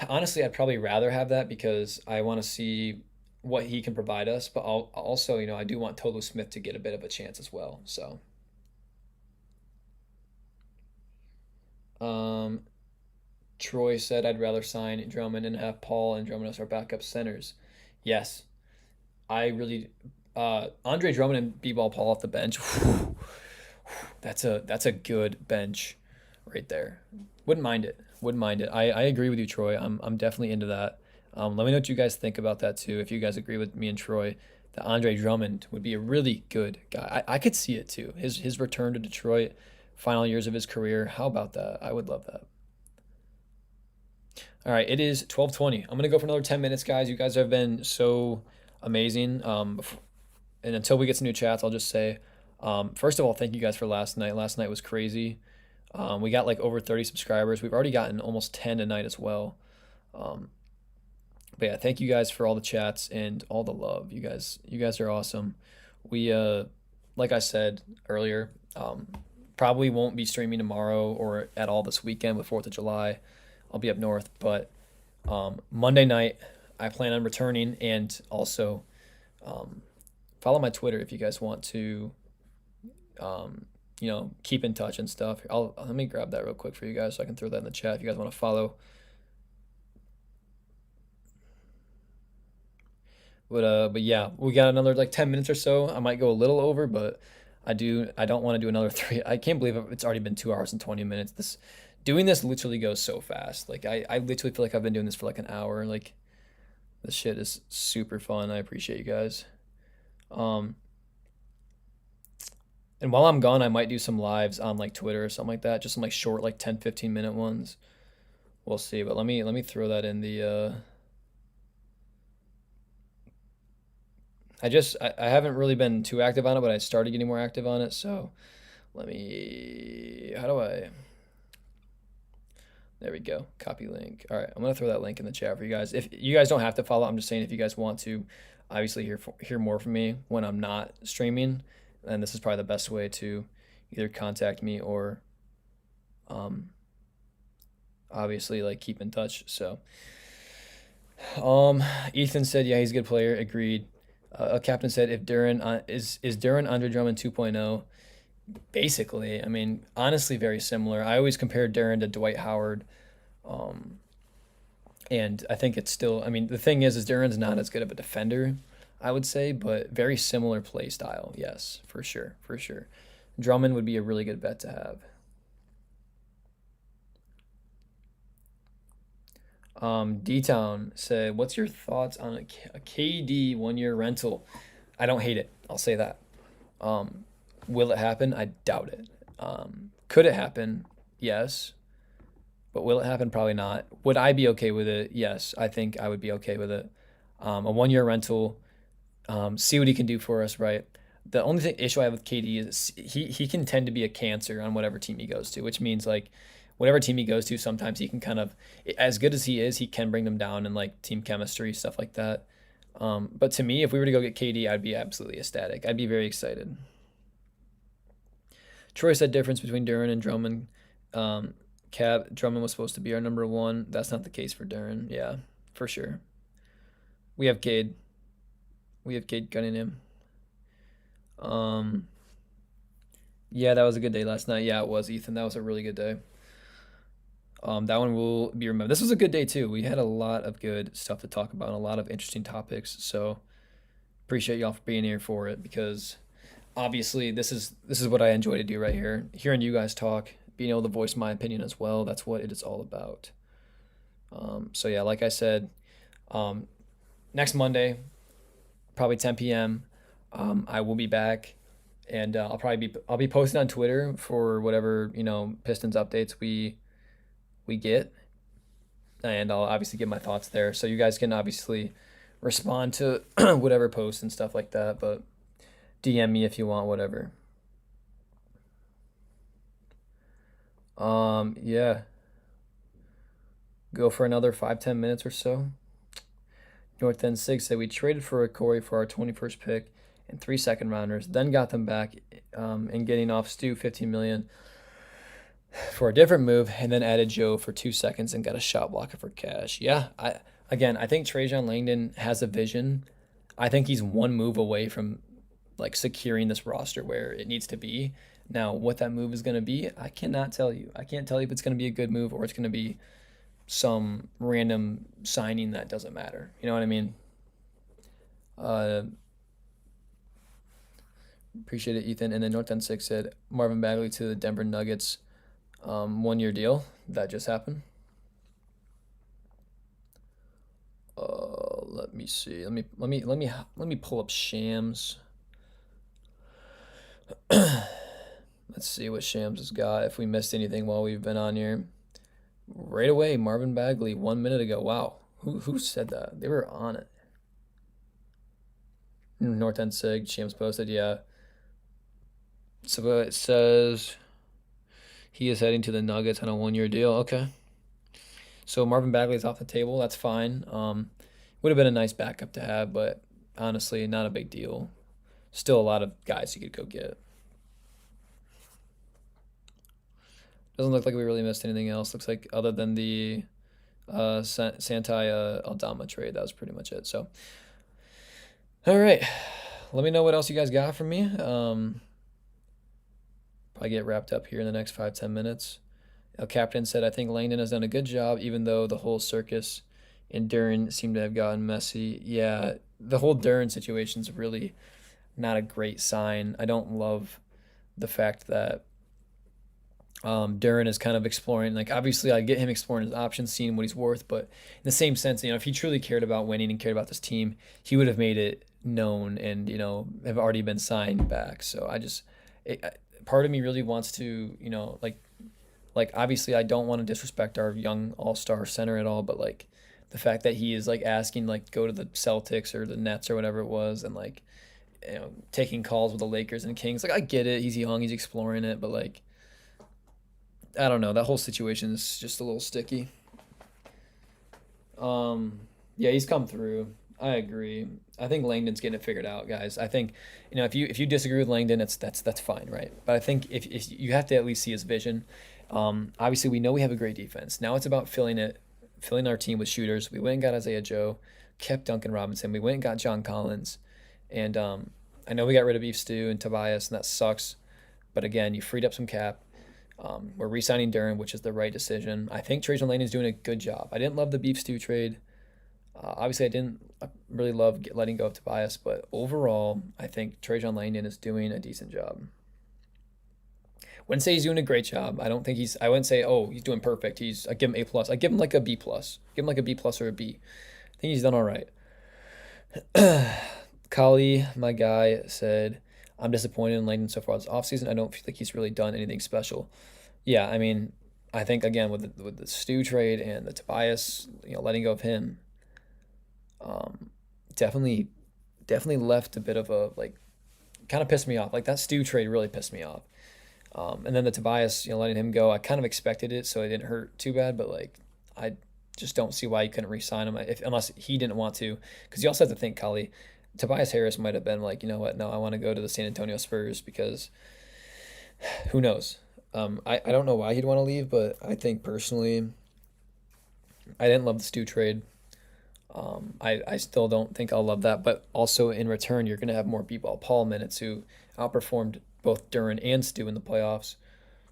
Honestly, I'd probably rather have that because I want to see what he can provide us, but also, I do want Tolu Smith to get a bit of a chance as well. So, Troy said I'd rather sign Drummond and have Paul and Drummond as our backup centers. Yes, I really Andre Drummond and B-ball Paul off the bench. That's a good bench right there. Wouldn't mind it. Wouldn't mind it. I agree with you, Troy. I'm definitely into that. Let me know what you guys think about that too. If you guys agree with me and Troy, that Andre Drummond would be a really good guy. I could see it too. His return to Detroit, final years of his career. How about that? I would love that. All right, it is 12:20. I'm gonna go for another 10 minutes, guys. You guys have been so amazing. And until we get some new chats, I'll just say, first of all, thank you guys for last night. Last night was crazy. We got like over 30 subscribers. We've already gotten almost 10 tonight as well. But yeah, thank you guys for all the chats and all the love. You guys are awesome. We, like I said earlier, probably won't be streaming tomorrow or at all this weekend with 4th of July. I'll be up north, but Monday night I plan on returning, and also follow my Twitter if you guys want to, keep in touch and stuff. Let me grab that real quick for you guys so I can throw that in the chat if you guys want to follow. But yeah, we got another like 10 minutes or so. I might go a little over, but I don't want to do another 3. I can't believe it's already been 2 hours and 20 minutes. This doing this literally goes so fast. Like I literally feel like I've been doing this for like an hour. Like this shit is super fun. I appreciate you guys. Um, and while I'm gone, I might do some lives on like Twitter or something like that. Just some like short, like 10, 15 minute ones. We'll see. But let me throw that in the I haven't really been too active on it, but I started getting more active on it. So let me, how do I, there we go. Copy link. All right, I'm gonna throw that link in the chat for you guys. If you guys don't have to follow, I'm just saying if you guys want to, obviously hear more from me when I'm not streaming, and this is probably the best way to either contact me or, obviously like keep in touch. So, Ethan said, yeah, he's a good player. Agreed. A captain said, if Duran is Duran under Drummond 2.0. Basically, I mean, honestly, very similar. I always compare Duran to Dwight Howard, and I think it's still. I mean, the thing is Duran's not as good of a defender, I would say, but very similar play style. Yes, for sure, for sure. Drummond would be a really good bet to have. D-Town said, "What's your thoughts on a KD 1 year rental?" I don't hate it. I'll say that. Will it happen? I doubt it. Could it happen? Yes. But will it happen? Probably not. Would I be okay with it? Yes. I think I would be okay with it. A 1 year rental. See what he can do for us, right? The only issue I have with KD is he can tend to be a cancer on whatever team he goes to, which means like whatever team he goes to, sometimes he can kind of, as good as he is, he can bring them down in like team chemistry, stuff like that. But to me, if we were to go get KD, I'd be absolutely ecstatic. I'd be very excited. Troy said difference between Duran and Drummond. Drummond was supposed to be our number one. That's not the case for Duran. Yeah, for sure. We have Cade. We have Cade Cunningham. Yeah, that was a good day last night. Yeah, it was, Ethan. That was a really good day. That one will be remembered. This was a good day too. We had a lot of good stuff to talk about and a lot of interesting topics. So appreciate y'all for being here for it, because obviously this is what I enjoy to do right here. Hearing you guys talk, being able to voice my opinion as well. That's what it is all about. So yeah, like I said, next Monday, probably 10 p.m. I will be back, and I'll be posting on Twitter for whatever Pistons updates we get, and I'll obviously give my thoughts there. So you guys can obviously respond to whatever posts and stuff like that, but DM me if you want, whatever. Yeah. Go for another 5-10 minutes or so. North End 6 said we traded for Corey for our 21st pick and 3 second rounders, then got them back, and getting off Stu $15 million for a different move, and then added Joe for 2 seconds and got a shot blocker for cash. Yeah, I think Trajan Langdon has a vision. I think he's one move away from like securing this roster where it needs to be. Now, what that move is going to be, I cannot tell you. I can't tell you if it's going to be a good move or it's going to be some random signing that doesn't matter. You know what I mean? Appreciate it, Ethan. And then North End 6 said Marvin Bagley to the Denver Nuggets, 1 year deal. That just happened. Let me see. Let me pull up Shams. Let's see what Shams has got. If we missed anything while we've been on here, right away, Marvin Bagley 1 minute ago. Wow, who said that? They were on it. North End Sig, Shams posted, yeah. So it says he is heading to the Nuggets on a 1 year deal. Okay. So Marvin Bagley's off the table. That's fine. Would have been a nice backup to have, but honestly, not a big deal. Still a lot of guys you could go get. Doesn't look like we really missed anything else. Looks like other than the Santai Aldama trade, that was pretty much it. So, all right. Let me know what else you guys got from me. Probably get wrapped up here in the next 5-10 minutes. El Captain said, I think Langdon has done a good job, even though the whole circus in Duran seemed to have gotten messy. Yeah, the whole Duran situation is really not a great sign. I don't love the fact that Duran is kind of exploring. Like obviously, I get him exploring his options, seeing what he's worth. But in the same sense, if he truly cared about winning and cared about this team, he would have made it known and have already been signed back. So part of me really wants to like obviously I don't want to disrespect our young all-star center at all, but like the fact that he is like asking like go to the Celtics or the Nets or whatever it was and like taking calls with the Lakers and Kings. Like I get it, he's young, he's exploring it, but like I don't know, that whole situation is just a little sticky. Yeah, he's come through. I agree. I think Langdon's getting it figured out, guys. I think, if you disagree with Langdon, that's fine, right? But I think if you have to at least see his vision. Obviously, we know we have a great defense. Now it's about filling our team with shooters. We went and got Isaiah Joe, kept Duncan Robinson. We went and got John Collins, and I know we got rid of Beef Stew and Tobias, and that sucks. But again, you freed up some cap. We're re-signing Duran, which is the right decision. I think Trajan Langdon's doing a good job. I didn't love the Beef Stew trade. Obviously, I didn't really love letting go of Tobias, but overall, I think Trajan Langdon is doing a decent job. Wouldn't say he's doing a great job. I don't think he's. I wouldn't say, oh, he's doing perfect. I give him A plus. I give him like a B plus. Give him like a B plus or a B. I think he's done all right. Kali, my guy, said, I'm disappointed in Langdon so far this offseason. I don't feel like he's really done anything special. Yeah, I mean, I think again with the Stu trade and the Tobias, letting go of him, definitely left a bit of a like, kind of pissed me off. Like that Stu trade really pissed me off. And then the Tobias, letting him go, I kind of expected it, so it didn't hurt too bad. But like, I just don't see why he couldn't re-sign him unless he didn't want to. Because you also have to think, Kali, Tobias Harris might have been like, you know what? No, I want to go to the San Antonio Spurs because who knows? I don't know why he'd want to leave, but I think personally, I didn't love the Stu trade. I still don't think I'll love that, but also in return, you're going to have more B-ball Paul minutes who outperformed both Duran and Stu in the playoffs.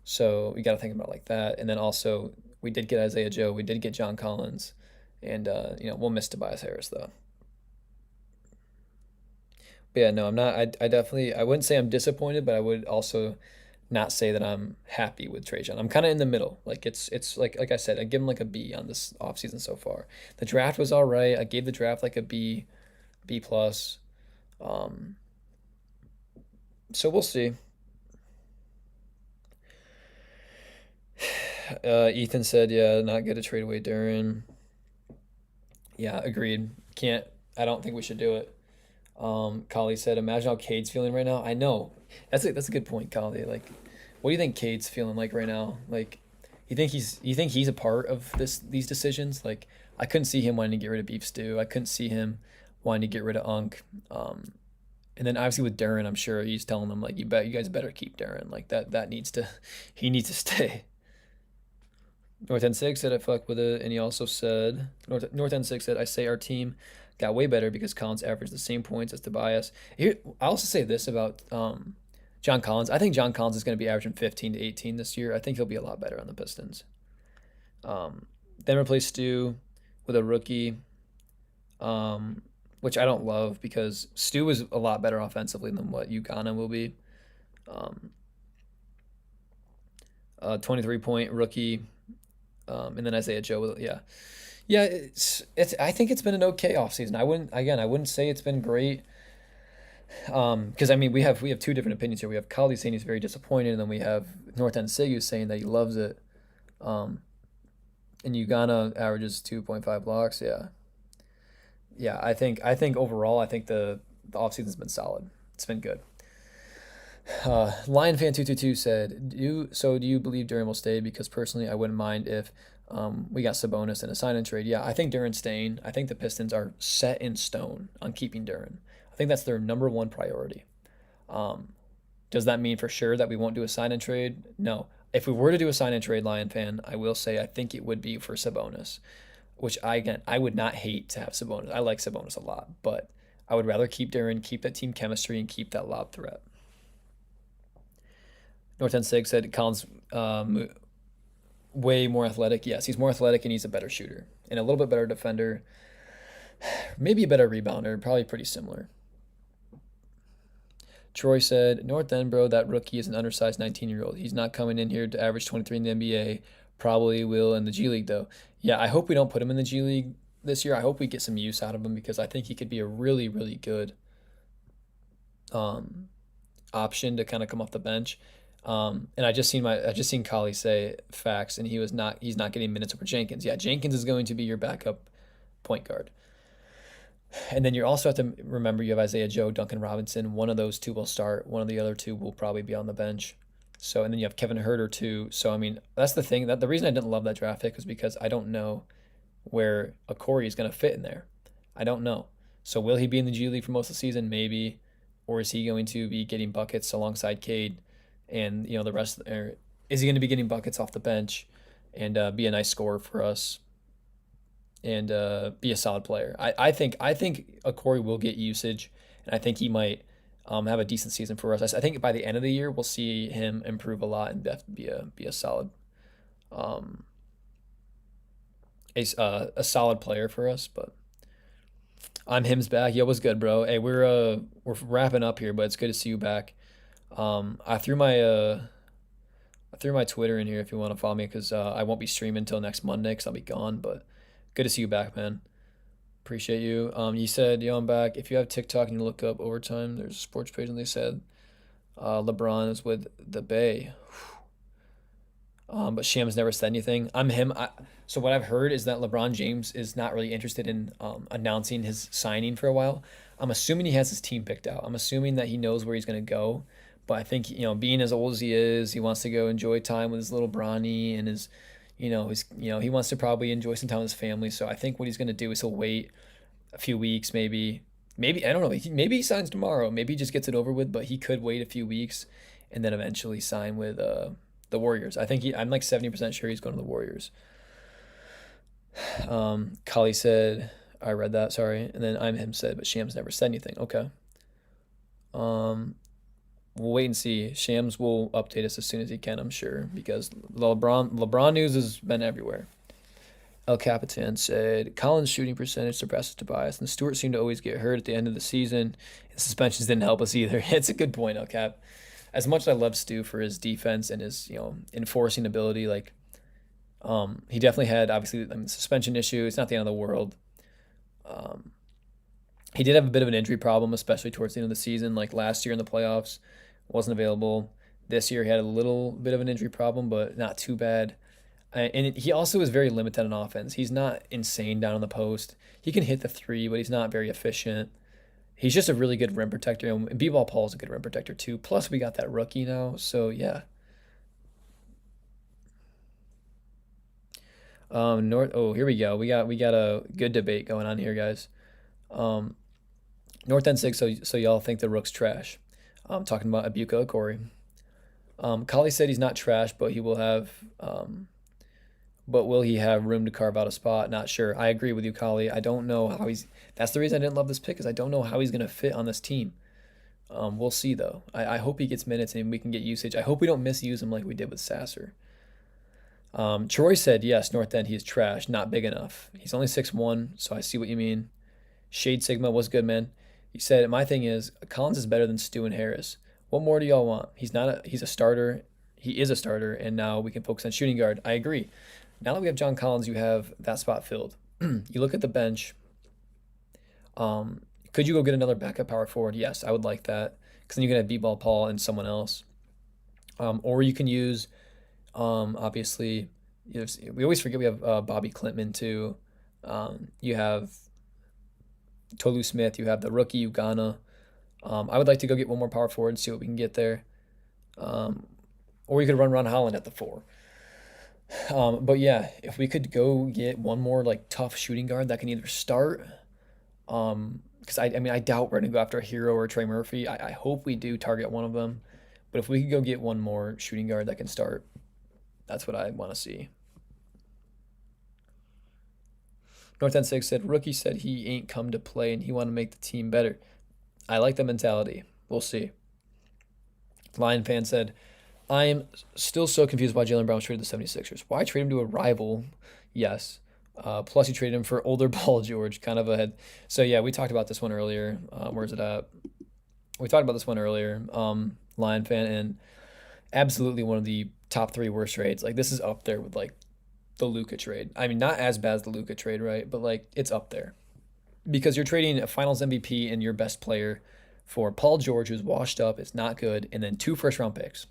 So we got to think about it like that. And then also, we did get Isaiah Joe, we did get John Collins, and we'll miss Tobias Harris though. But yeah, no, I'm not. I wouldn't say I'm disappointed, but I would also not say that I'm happy with Trajan. I'm kind of in the middle. Like it's like I said, I give him like a B on this offseason so far. The draft was all right. I gave the draft like a B, B plus. So we'll see. Ethan said, yeah, not good to trade away Duran. Yeah, agreed. Can't. I don't think we should do it. Kali said, imagine how Cade's feeling right now. I know. That's a good point, Kali. Like, what do you think Cade's feeling like right now? Like, you think he's a part of these decisions? Like, I couldn't see him wanting to get rid of Beef Stew. I couldn't see him wanting to get rid of Unk. And then obviously with Duran, I'm sure he's telling them like, you guys better keep Duran. Like that needs to, he needs to stay. North End Six said I fuck with it, and he also said North End Six said I say our team got way better because Collins averaged the same points as Tobias. Here, I also say this about John Collins. I think John Collins is going to be averaging 15 to 18 this year. I think he'll be a lot better on the Pistons. Then replace Stu with a rookie, which I don't love because Stu is a lot better offensively than what Ugana will be. 23-point rookie, and then Isaiah Joe. Yeah. It's. I think it's been an okay offseason. I wouldn't say it's been great. Because I mean we have two different opinions here. We have Kali saying he's very disappointed, and then we have North End Sigu saying that he loves it. And Ugana averages 2.5 blocks. Yeah. I think overall, I think the offseason's been solid. It's been good. Lion Fan 222 said, do you believe Duran will stay? Because personally, I wouldn't mind if we got Sabonis in a sign and trade. Yeah, I think Duran's staying. I think the Pistons are set in stone on keeping Duran. I think that's their number one priority. Does that mean for sure that we won't do a sign and trade? No. If we were to do a sign and trade, Lion Fan, I will say I think it would be for Sabonis, which I would not hate to have Sabonis. I like Sabonis a lot, but I would rather keep Duran, keep that team chemistry, and keep that lob threat. North End Sig said Collins way more athletic. Yes, he's more athletic and he's a better shooter and a little bit better defender. Maybe a better rebounder, probably pretty similar. Troy said, North End, bro, that rookie is an undersized 19-year-old. He's not coming in here to average 23 in the NBA. Probably will in the G League, though. Yeah, I hope we don't put him in the G League this year. I hope we get some use out of him because I think he could be a really, really good option to kind of come off the bench. And I just seen Collie say facts, and he's not getting minutes over Jenkins. Yeah, Jenkins is going to be your backup point guard. And then you also have to remember you have Isaiah Joe, Duncan Robinson. One of those two will start. One of the other two will probably be on the bench. So, and then you have Kevin Huerter too. So, I mean, that's the thing. That the reason I didn't love that draft pick was because I don't know where Corey is going to fit in there. I don't know. So, will he be in the G League for most of the season? Maybe. Or is he going to be getting buckets alongside Cade? And, the rest, or is he going to be getting buckets off the bench and be a nice scorer for us? And be a solid player. I think Corey will get usage, and I think he might have a decent season for us. I think by the end of the year we'll see him improve a lot and be a solid a solid player for us. But I'm him's back. Yo, what's good, bro? Hey, we're wrapping up here, but it's good to see you back. I threw my Twitter in here if you want to follow me because I won't be streaming until next Monday because I'll be gone, but. Good to see you back, man. Appreciate you. You said, yo, I'm back. If you have TikTok and you look up overtime, there's a sports page and they said LeBron is with the Bay. But Shams never said anything. I'm him. So what I've heard is that LeBron James is not really interested in announcing his signing for a while. I'm assuming he has his team picked out. I'm assuming that he knows where he's going to go. But I think, being as old as he is, he wants to go enjoy time with his little Bronny and his he wants to probably enjoy some time with his family. So I think what he's going to do is he'll wait a few weeks, maybe I don't know. Maybe he signs tomorrow. Maybe he just gets it over with. But he could wait a few weeks and then eventually sign with the Warriors. I'm like 70% sure he's going to the Warriors. Kali said, I read that. Sorry, and then I'm him said, but Shams never said anything. Okay. We'll wait and see. Shams will update us as soon as he can, I'm sure, because LeBron news has been everywhere. El Capitan said, Collins' shooting percentage surpasses Tobias, and Stewart seemed to always get hurt at the end of the season, and suspensions didn't help us either. It's a good point, El Cap. As much as I love Stu for his defense and his, enforcing ability, he definitely had, obviously, suspension issue. It's not the end of the world. He did have a bit of an injury problem, especially towards the end of the season, like last year in the playoffs. Wasn't available. This year he had a little bit of an injury problem, but not too bad. And he also is very limited on offense. He's not insane down on the post. He can hit the three, but he's not very efficient. He's just a really good rim protector. And B-Ball Paul is a good rim protector too. Plus we got that rookie now, so yeah. Here we go. We got a good debate going on here, guys. North End 6, so y'all think the Rook's trash. I'm talking about Abuka Corey. Kali said he's not trash, but he will have but will he have room to carve out a spot? Not sure. I agree with you, Kali. I don't know how that's the reason I didn't love this pick, is I don't know how he's gonna fit on this team. We'll see though. I hope he gets minutes and we can get usage. I hope we don't misuse him like we did with Sasser. Troy said, yes, North End, he is trash, not big enough. He's only 6'1", so I see what you mean. Shade Sigma was good, man. He said, my thing is, Collins is better than Stu and Harris. What more do y'all want? He's a starter. He is a starter, and now we can focus on shooting guard. I agree. Now that we have John Collins, you have that spot filled. You look at the bench. Could you go get another backup power forward? Yes, I would like that. Because then you can have B-Ball Paul and someone else. Or you can use, obviously, we always forget we have Bobby Klintman too. You have Tolu Smith, you have the rookie Ugana. I would like to go get one more power forward and see what we can get there. Or you could run Ron Holland at the 4. But yeah, if we could go get one more tough shooting guard that can either start, because I doubt we're gonna go after a Hero or Trey Murphy. I hope we do target one of them, but if we could go get one more shooting guard that can start, that's what I want to see. North End 6 said, Rookie said he ain't come to play and he want to make the team better. I like the mentality. We'll see. Lion fan said, I am still so confused why Jaylen Brown traded the 76ers. Why trade him to a rival? Yes. Plus, you traded him for older Paul George, kind of ahead. So, yeah, we talked about this one earlier. Where's it at? we talked about this one earlier. Lion fan, and absolutely one of the top three worst trades. Like this is up there with like the Luka trade. I mean, not as bad as the Luka trade, right? But like it's up there because you're trading a Finals MVP and your best player for Paul George, who's washed up, is not good, and then 2 first-round picks.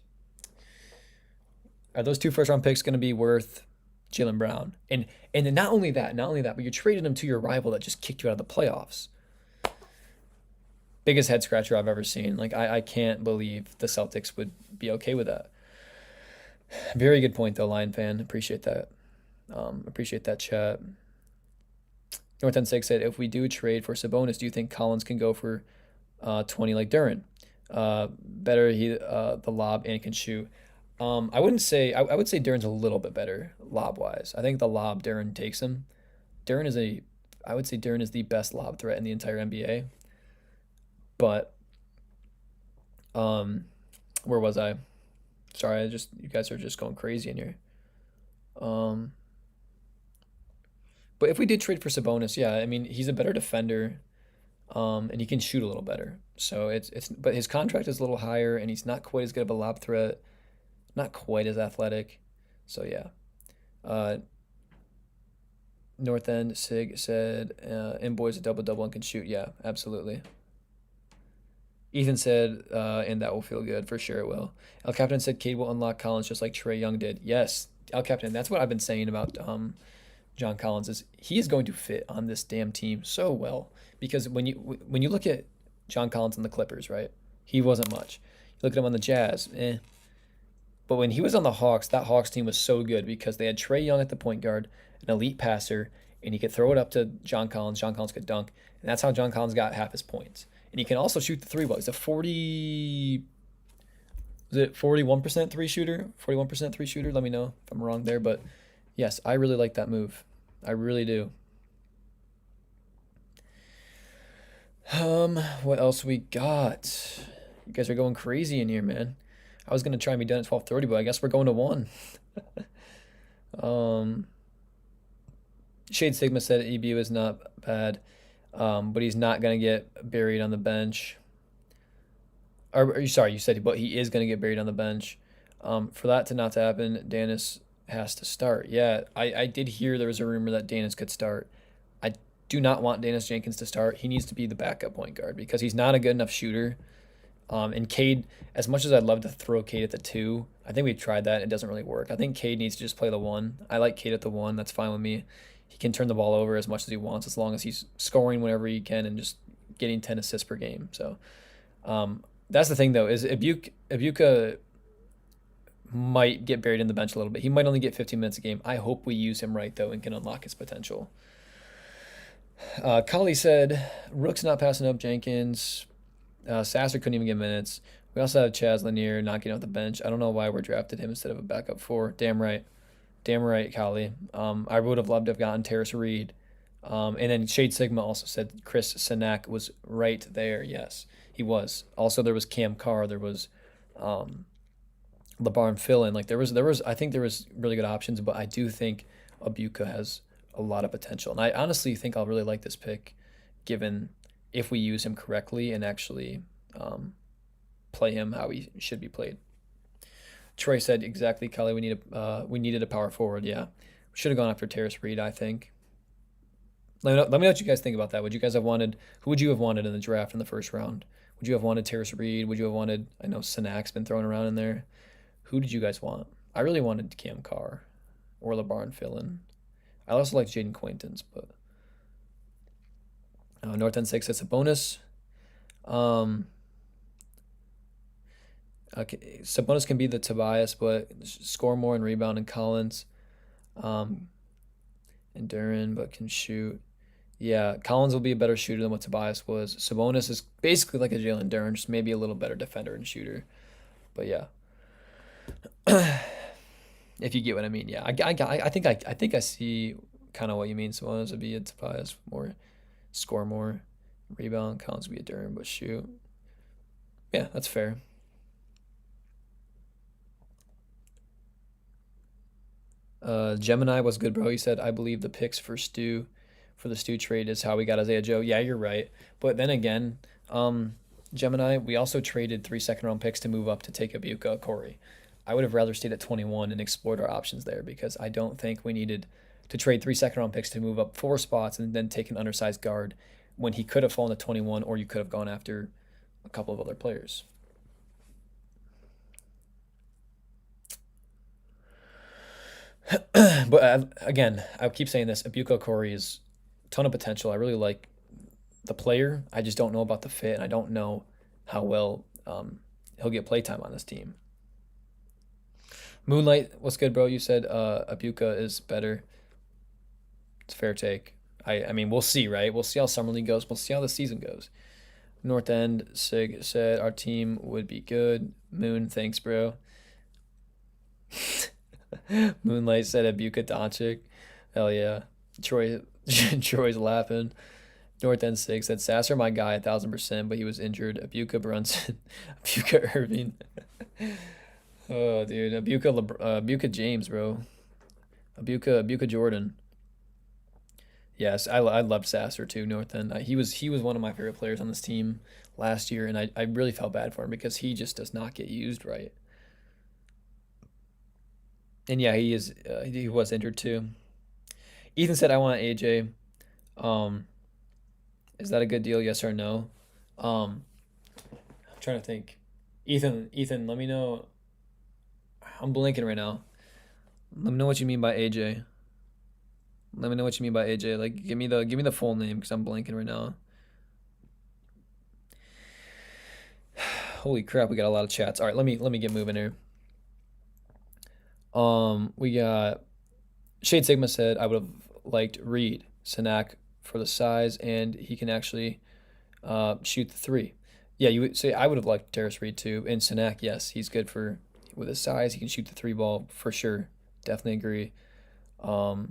Are those 2 first-round picks going to be worth Jaylen Brown? And then not only that, but you're trading him to your rival that just kicked you out of the playoffs. Biggest head scratcher I've ever seen. Like I can't believe the Celtics would be okay with that. Very good point though, Lion fan. Appreciate that. Appreciate that chat. North End 6 said, if we do trade for Sabonis, do you think Collins can go for 20 like Duren? Better the lob and can shoot. I wouldn't say I would say Duren's a little bit better lob wise. I think the lob Duren takes him. I would say Duren is the best lob threat in the entire NBA. But where was I? Sorry, you guys are just going crazy in here. But if we did trade for Sabonis, yeah, I mean he's a better defender, and he can shoot a little better. So but his contract is a little higher, and he's not quite as good of a lob threat, not quite as athletic. So yeah. North End Sig said, "In boys a double and can shoot." Yeah, absolutely. Ethan said, and that will feel good for sure. It will. El Captain said, "Cade will unlock Collins just like Trae Young did." Yes, El Captain. That's what I've been saying about John Collins is he is going to fit on this damn team so well because when you look at John Collins and the Clippers, right? He wasn't much. You look at him on the Jazz, eh. But when he was on the Hawks, that Hawks team was so good because they had Trae Young at the point guard, an elite passer, and he could throw it up to John Collins. John Collins could dunk, and that's how John Collins got half his points. And he can also shoot the three ball. He's a 41% three shooter? 41% three shooter? Let me know if I'm wrong there. But yes, I really like that move. I really do. What else we got? You guys are going crazy in here, man. I was gonna try and be done at 12:30, but I guess we're going to 1. Shade Sigma said EBU is not bad, but he's not gonna get buried on the bench. Sorry, you said, but he is gonna get buried on the bench. For that to not happen, Danis has to start. Yeah, I did hear there was a rumor that Danis could start. I do not want Danis Jenkins to start. He needs to be the backup point guard because he's not a good enough shooter. And Cade, as much as I'd love to throw Cade at the 2, I think we've tried that. It doesn't really work. I think Cade needs to just play the 1. I like Cade at the 1. That's fine with me. He can turn the ball over as much as he wants as long as he's scoring whenever he can and just getting 10 assists per game. So that's the thing, though, is Ibuka might get buried in the bench a little bit. He might only get 15 minutes a game. I hope we use him right, though, and can unlock his potential. Kali said, Rook's not passing up Jenkins. Sasser couldn't even get minutes. We also have Chaz Lanier not getting off the bench. I don't know why we drafted him instead of a backup 4. Damn right, Kali. I would have loved to have gotten Terrace Reed. And then Shade Sigma also said Chris Sinak was right there. Yes, he was. Also, there was Cam Carr. There was LeBron fill-in. Like there was. I think there was really good options, but I do think Ibuka has a lot of potential, and I honestly think I'll really like this pick, given if we use him correctly and actually play him how he should be played. Troy said exactly, Kelly. We needed a power forward. Yeah, we should have gone after Terrace Reed. I think. Let me know what you guys think about that. Who would you have wanted in the draft in the first round? Would you have wanted Terrace Reed? Would you have wanted? I know Sinak's been thrown around in there. Who did you guys want? I really wanted Cam Carr or LeBron fill-in. I also like Jaden Quaintance, but. North End 6 says a bonus. Sabonis can be the Tobias, but score more and rebound in Collins. And Duren, but can shoot. Yeah, Collins will be a better shooter than what Tobias was. Sabonis is basically like a Jalen Duren, just maybe a little better defender and shooter. But yeah, if you get what I mean. Yeah, I think I see kind of what you mean. Sabonis would be a Tobias more. Score more, rebound, Collins would be a Duren, but shoot. Yeah, that's fair. Gemini was good, bro. He said, I believe the picks for the Stu trade is how we got Isaiah Joe. Yeah, you're right. But then again, Gemini, we also traded 3 second-round picks to move up to take Abuka Corey. I would have rather stayed at 21 and explored our options there because I don't think we needed to trade 3 second-round picks to move up 4 spots and then take an undersized guard when he could have fallen to 21, or you could have gone after a couple of other players. But again, I keep saying this. Abuka Corey is a ton of potential. I really like the player. I just don't know about the fit, and I don't know how well he'll get playtime on this team. Moonlight, what's good, bro? You said Abuka is better. It's a fair take. I mean, we'll see, right? We'll see how Summer League goes. We'll see how the season goes. North End Sig said our team would be good. Moon, thanks, bro. Moonlight said Abuka Doncic. Hell yeah. Troy's laughing. North End Sig said Sasser, my guy, 1,000%, but he was injured. Abuka Brunson, Abuka Irving. Oh, dude, Abuka James, bro. Abuka Jordan. Yes, I loved Sasser too, North End. He was one of my favorite players on this team last year, and I really felt bad for him because he just does not get used right. And yeah, he was injured too. Ethan said I want AJ. Um, is that a good deal? Yes or no? I'm trying to think. Ethan, let me know. I'm blanking right now. Let me know what you mean by AJ. Let me know what you mean by AJ. Like, give me the full name because I'm blanking right now. Holy crap, we got a lot of chats. All right, let me get moving here. We got Shade Sigma said I would have liked Reed Sanak for the size, and he can actually shoot the three. Yeah, you would say I would have liked Terrace Reed too, and Sanak. Yes, he's good with his size. He can shoot the three ball for sure. Definitely agree.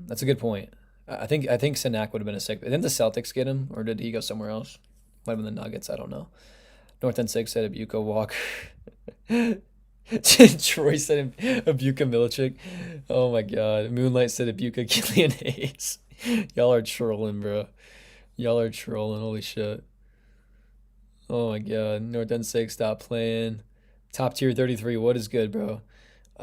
That's a good point. I think Sanak would have been a sick. Didn't the Celtics get him, or did he go somewhere else? Might have been the Nuggets. I don't know. North End Six said Abuka Walker. Troy said Abuka Milicic. Oh my God. Moonlight said Abuka Killian Hayes. Y'all are trolling, bro. Y'all are trolling. Holy shit. Oh my God. North End Six, stop playing. Top tier 33. What is good, bro?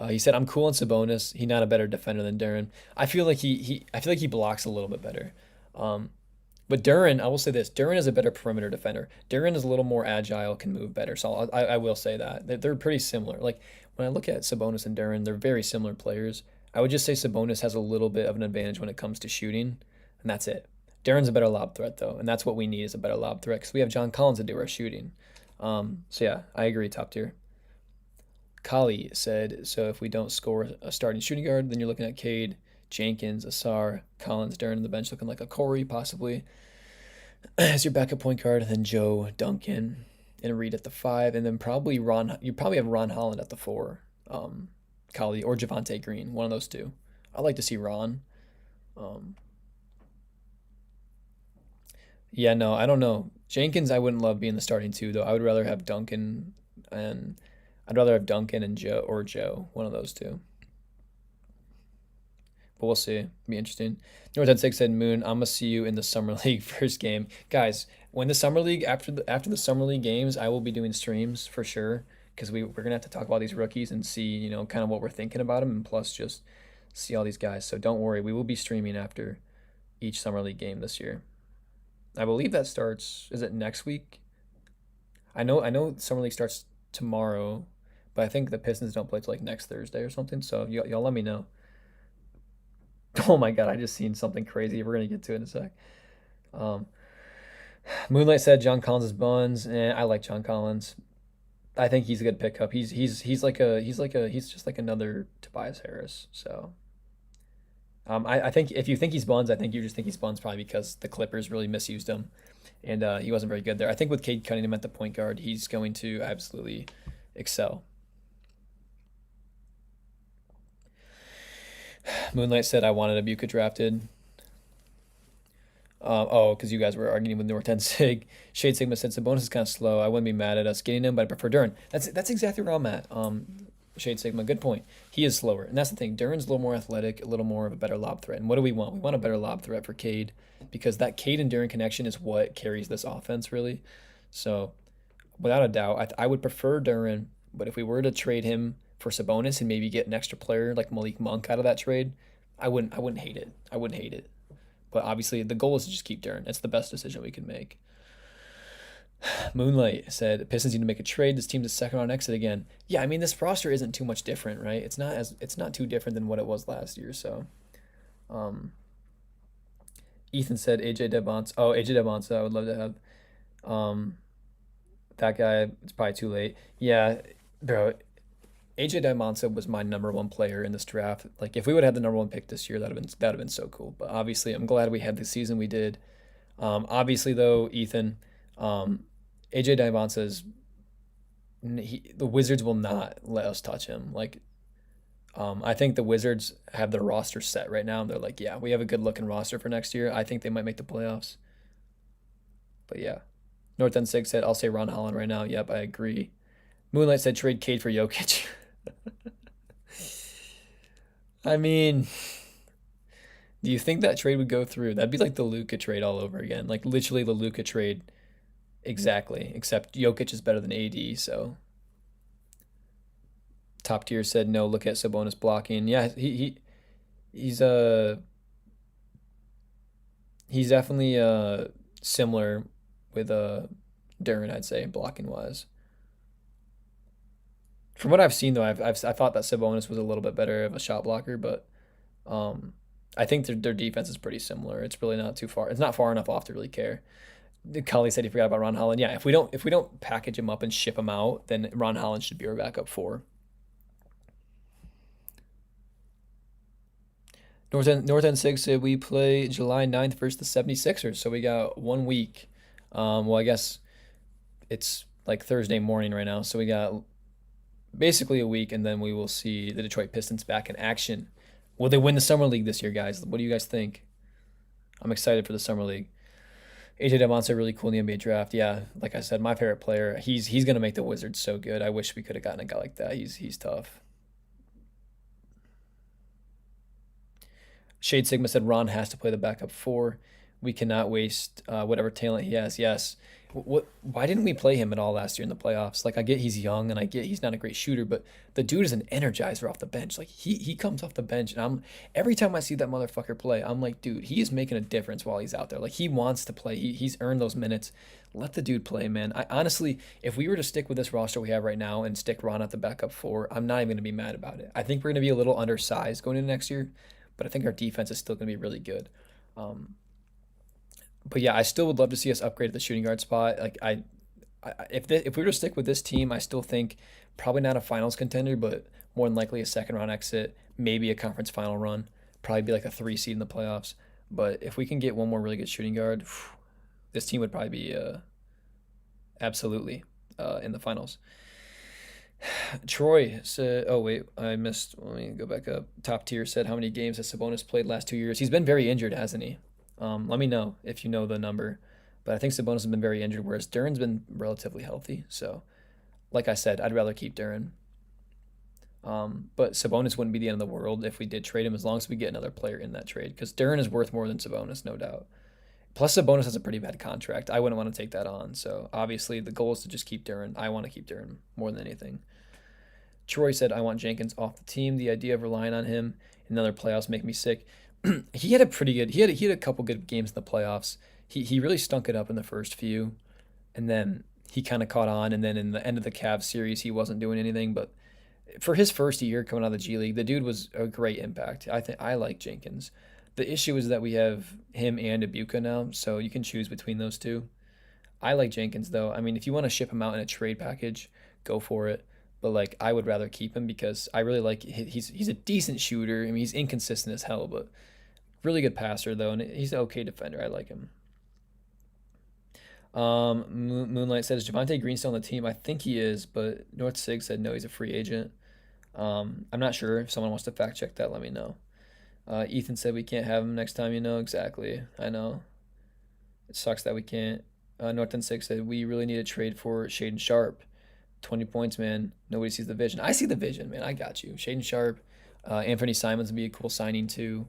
He said, "I'm cool on Sabonis. He's not a better defender than Duren. I feel like he blocks a little bit better. But Duren, I will say this: Duren is a better perimeter defender. Duren is a little more agile, can move better. So I will say that they're pretty similar. Like when I look at Sabonis and Duren, they're very similar players. I would just say Sabonis has a little bit of an advantage when it comes to shooting, and that's it. Duren's a better lob threat though, and that's what we need is a better lob threat because we have John Collins to do our shooting. So yeah, I agree. Top tier. Kali said, so if we don't score a starting shooting guard, then you're looking at Cade, Jenkins, Asar, Collins, Duren on the bench looking like a Corey possibly as your backup point guard, and then Joe, Duncan, and Reed at the 5, and then probably Ron. You probably have Ron Holland at the 4, Kali or Javante Green, one of those two. I'd like to see Ron. Yeah, no, I don't know. Jenkins, I wouldn't love being the starting 2 though. I would rather have Duncan and Joe, one of those two. But we'll see. It'll be interesting. North End Six said, Moon, I'm gonna see you in the Summer League first game. Guys, when the Summer League, after the Summer League games, I will be doing streams for sure. Because we're gonna have to talk about these rookies and see, kind of what we're thinking about them, and plus just see all these guys. So don't worry, we will be streaming after each Summer League game this year. I believe that starts, is it next week? I know Summer League starts tomorrow. But I think the Pistons don't play till like next Thursday or something. So y'all let me know. Oh my God, I just seen something crazy. We're gonna get to it in a sec. Moonlight said John Collins is buns, and I like John Collins. I think he's a good pickup. He's just like another Tobias Harris. So I think if you think he's buns, I think you just think he's buns probably because the Clippers really misused him, and he wasn't very good there. I think with Cade Cunningham at the point guard, he's going to absolutely excel. Moonlight said I wanted Abuka drafted. Because you guys were arguing with North End Sig. Shade Sigma said Sabonis is kind of slow. I wouldn't be mad at us getting him, but I prefer Duren. That's exactly where I'm at. Shade Sigma, good point. He is slower, and that's the thing. Duren's a little more athletic, a little more of a better lob threat. And what do we want? We want a better lob threat for Cade because that Cade and Duren connection is what carries this offense really. So without a doubt. I would prefer Duran, but if we were to trade him for Sabonis and maybe get an extra player like Malik Monk out of that trade, I wouldn't hate it. I wouldn't hate it. But obviously, the goal is to just keep Duran. It's the best decision we can make. Moonlight said Pistons need to make a trade. This team's a second round exit again. Yeah, I mean this roster isn't too much different, right? It's not too different than what it was last year. So, um, Ethan said AJ Devonta. Oh, AJ Devonta, I would love to have. Um, that guy. It's probably too late. Yeah, bro. AJ Devonta was my number one player in this draft. Like if we would have had the number one pick this year, that'd have been so cool. But obviously, I'm glad we had the season we did. Obviously, though, Ethan, AJ Devonta's the Wizards will not let us touch him. Like, I think the Wizards have their roster set right now. They're like, yeah, we have a good looking roster for next year. I think they might make the playoffs. But yeah, North End Six said, I'll say Ron Holland right now. Yep, I agree. Moonlight said trade Cade for Jokic. I mean, do you think that trade would go through? That'd be like the Luka trade all over again. Like literally the Luka trade exactly, except Jokic is better than AD, so top tier said no, look at Sabonis blocking. Yeah, he's he's definitely similar with Duran, I'd say, blocking wise. From what I've seen though, I thought that Sabonis was a little bit better of a shot blocker, but um, I think their defense is pretty similar. It's really not too far. It's not far enough off to really care. Cully said he forgot about Ron Holland. Yeah, if we don't package him up and ship him out, then Ron Holland should be our backup four. North End Six said we play July 9th versus the 76ers, so we got 1 week. Well, I guess it's like Thursday morning right now, so we got basically a week, and then we will see the Detroit Pistons back in action. Will they win the Summer League this year, guys? What do you guys think? I'm excited for the Summer League. AJ Devonta really cool in the NBA draft. Yeah, like I said, my favorite player. He's gonna make the Wizards so good. I wish we could have gotten a guy like that. He's tough. Shade Sigma said Ron has to play the backup four. We cannot waste whatever talent he has. Yes. What? Why didn't we play him at all last year in the playoffs? Like I get he's young and I get he's not a great shooter, but the dude is an energizer off the bench. Like he comes off the bench and I'm every time I see that motherfucker play, I'm like, dude, he is making a difference while he's out there. Like he wants to play. He's earned those minutes. Let the dude play, man. I honestly, if we were to stick with this roster we have right now and stick Ron at the backup four, I'm not even gonna be mad about it. I think we're gonna be a little undersized going into next year, but I think our defense is still gonna be really good. Um, but yeah, I still would love to see us upgrade the shooting guard spot. Like if we were to stick with this team, I still think probably not a finals contender, but more than likely a second round exit, maybe a conference final run, probably be like a 3 seed in the playoffs. But if we can get one more really good shooting guard, this team would probably be absolutely in the finals. Troy said, "Oh wait, I missed. Let me go back up. Top tier said how many games has Sabonis played last 2 years? He's been very injured, hasn't he? Let me know if you know the number. But I think Sabonis has been very injured, whereas Duran's been relatively healthy. So, like I said, I'd rather keep Duran. But Sabonis wouldn't be the end of the world if we did trade him, as long as we get another player in that trade, because Duran is worth more than Sabonis, no doubt. Plus, Sabonis has a pretty bad contract. I wouldn't want to take that on. So obviously, the goal is to just keep Duran. I want to keep Duran more than anything. Troy said, I want Jenkins off the team. The idea of relying on him in another playoffs make me sick. He had a pretty good. He had a couple good games in the playoffs. He really stunk it up in the first few, and then he kind of caught on. And then in the end of the Cavs series, he wasn't doing anything. But for his first year coming out of the G League, the dude was a great impact. I think I like Jenkins. The issue is that we have him and Ibuka now, so you can choose between those two. I like Jenkins though. I mean, if you want to ship him out in a trade package, go for it. But like, I would rather keep him because I really like he's a decent shooter. I mean, he's inconsistent as hell, but really good passer though, and he's an okay defender. I like him. Moonlight says Javante Green still on the team. I think he is, but North Sig said no, he's a free agent. I'm not sure. If someone wants to fact check that, let me know. Ethan said we can't have him next time. You know exactly. I know. It sucks that we can't. North End Six said we really need a trade for Shaden Sharp. 20 points, man. Nobody sees the vision. I see the vision, man. I got you. Shaden Sharp, Anthony Simons would be a cool signing too.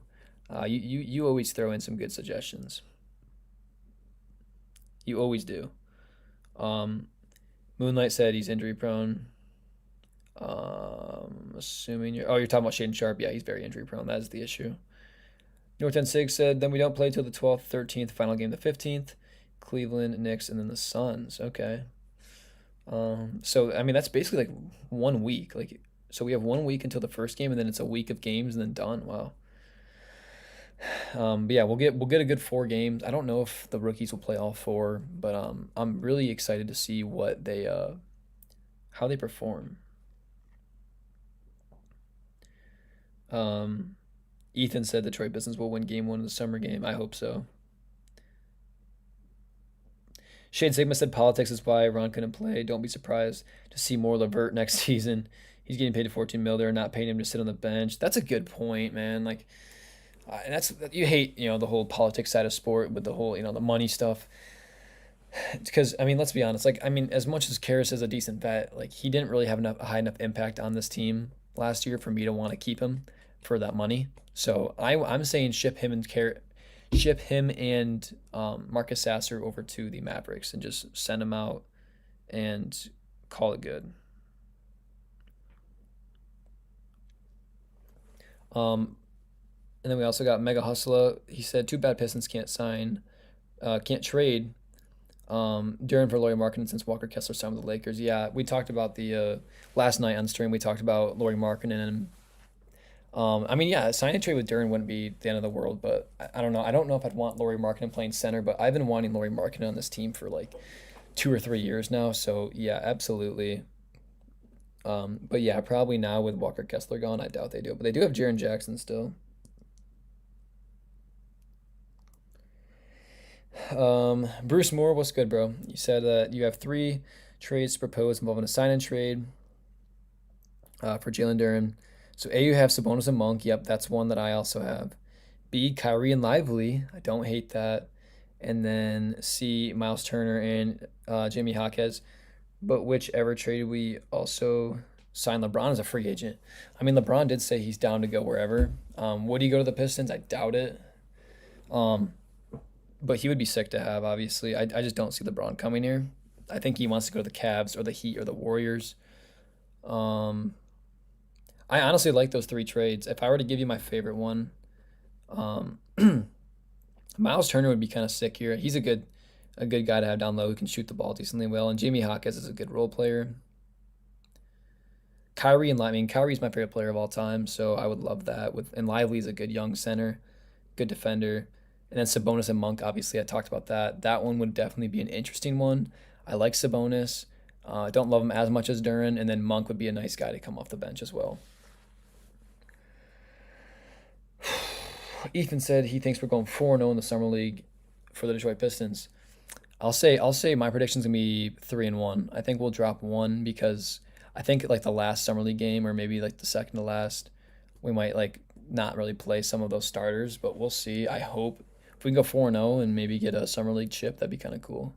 You always throw in some good suggestions. You always do. Moonlight said he's injury prone. Assuming you're talking about Shaden Sharp. Yeah, he's very injury prone. That is the issue. North 10-6 said, then we don't play till the 12th, 13th, final game the 15th. Cleveland, Knicks, and then the Suns. Okay. So I mean that's basically like 1 week. Like so we have 1 week until the first game, and then it's a week of games, and then done. Wow. But yeah, we'll get a good 4 games. I don't know if the rookies will play all 4, but I'm really excited to see what they how they perform. Ethan said Detroit Pistons will win game 1 of the summer game. I hope so. Shade Sigma said politics is why Ron couldn't play. Don't be surprised to see more Levert next season. He's getting paid 14 mil. They're not paying him to sit on the bench. That's a good point, man. Like, and that's you hate the whole politics side of sport with the whole the money stuff. Because I mean, let's be honest. Like, I mean, as much as Karras is a decent vet, like he didn't really have a high enough impact on this team last year for me to want to keep him for that money. So I'm saying ship him and Marcus Sasser over to the Mavericks and just send him out and call it good. And then we also got Mega Hustler. He said, too bad Pistons can't trade Duran for Lauri Markkinen since Walker Kessler signed with the Lakers. Yeah, we talked about the last night on stream. We talked about Lauri Markkinen. I mean, yeah, sign and trade with Duran wouldn't be the end of the world, but I don't know. I don't know if I'd want Lauri Markkinen playing center, but I've been wanting Lauri Markkinen on this team for like 2 or 3 years now. So yeah, absolutely. But yeah, probably now with Walker Kessler gone, I doubt they do. But they do have Jaren Jackson still. Bruce Moore, what's good, bro? You said that you have 3 trades to propose involving a sign-and trade for Jalen Duren. So A, you have Sabonis and Monk. Yep, that's one that I also have. B, Kyrie and Lively. I don't hate that. And then C, Miles Turner and Jimmy Jaquez. But whichever trade we also sign LeBron as a free agent. I mean, LeBron did say he's down to go wherever. Would he go to the Pistons? I doubt it. But he would be sick to have, obviously. I just don't see LeBron coming here. I think he wants to go to the Cavs or the Heat or the Warriors. I honestly like those 3 trades. If I were to give you my favorite one, Miles Turner would be kind of sick here. He's a good guy to have down low who can shoot the ball decently well. And Jimmy Jaquez is a good role player. Kyrie's my favorite player of all time, so I would love that. And Lively's a good young center, good defender. And then Sabonis and Monk, obviously, I talked about that. That one would definitely be an interesting one. I like Sabonis. I don't love him as much as Duren. And then Monk would be a nice guy to come off the bench as well. Ethan said he thinks we're going 4-0 in the summer league for the Detroit Pistons. I'll say my prediction's gonna be 3-1. I think we'll drop 1 because I think like the last summer league game or maybe like the second to last, we might like not really play some of those starters, but we'll see. I hope if we can go 4-0 and maybe get a summer league chip, that'd be kind of cool.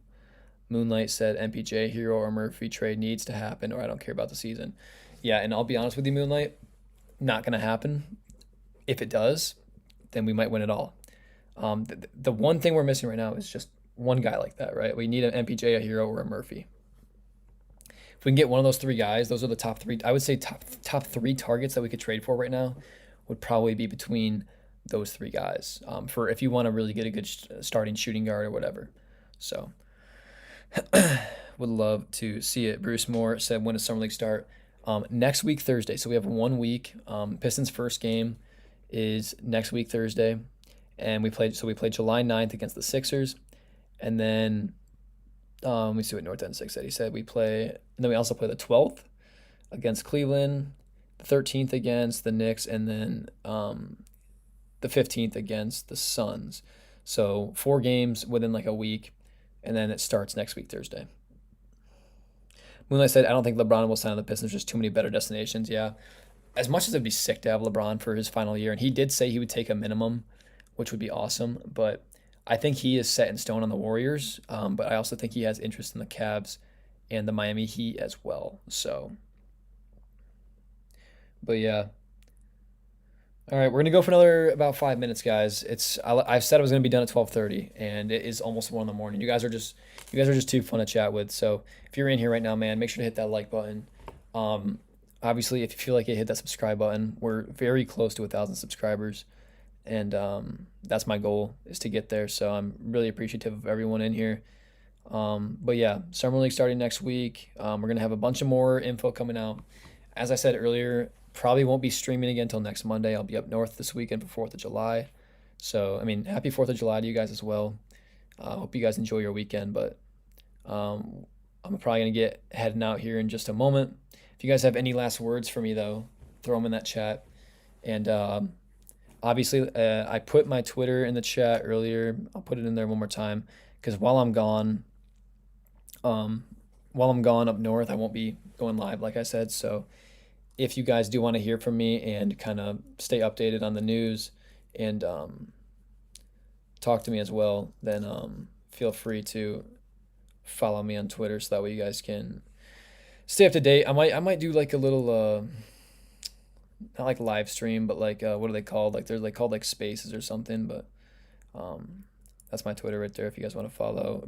Moonlight said MPJ, Hero, or Murphy trade needs to happen, or I don't care about the season. Yeah, and I'll be honest with you, Moonlight, not gonna happen. If it does, then we might win it all. The one thing we're missing right now is just one guy like that, right? We need an MPJ, a Hero, or a Murphy. If we can get one of those 3 guys, those are the top 3. I would say top 3 targets that we could trade for right now would probably be between those 3 guys. For if you want to really get a good starting shooting guard or whatever. So would love to see it. Bruce Moore said when does summer league start? Next week Thursday. So we have 1 week. Pistons first game is next week Thursday, and we played July 9th against the Sixers, and then let me see what North 10-6 said. He said we play, and then we also play the 12th against Cleveland, the 13th against the Knicks, and then the 15th against the Suns. So 4 games within like a week, and then it starts next week Thursday. Moonlight said I don't think LeBron will sign on the Pistons. There's just too many better destinations. Yeah. As much as it'd be sick to have LeBron for his final year, and he did say he would take a minimum, which would be awesome, but I think he is set in stone on the Warriors, but I also think he has interest in the Cavs and the Miami Heat as well. So, but yeah. All right, we're gonna go for another about 5 minutes, guys. I've said I was gonna be done at 12:30, and it is almost 1 in the morning. You guys are just too fun to chat with. So if you're in here right now, man, make sure to hit that like button. Um, Obviously, if you feel like it, hit that subscribe button. We're very close to 1,000 subscribers, and that's my goal is to get there. So I'm really appreciative of everyone in here. But yeah, Summer League starting next week. We're gonna have a bunch of more info coming out. As I said earlier, probably won't be streaming again until next Monday. I'll be up north this weekend for 4th of July. So, I mean, happy 4th of July to you guys as well. Hope you guys enjoy your weekend, but I'm probably going to get heading out here in just a moment. If you guys have any last words for me, though, throw them in that chat. And obviously, I put my Twitter in the chat earlier. I'll put it in there one more time because while I'm gone up north, I won't be going live, like I said. So if you guys do want to hear from me and kind of stay updated on the news and talk to me as well, then feel free to follow me on Twitter so that way you guys can stay up to date. I might do like a little not like live stream, but like what are they called? Like they're like called like spaces or something. But that's my Twitter right there if you guys want to follow.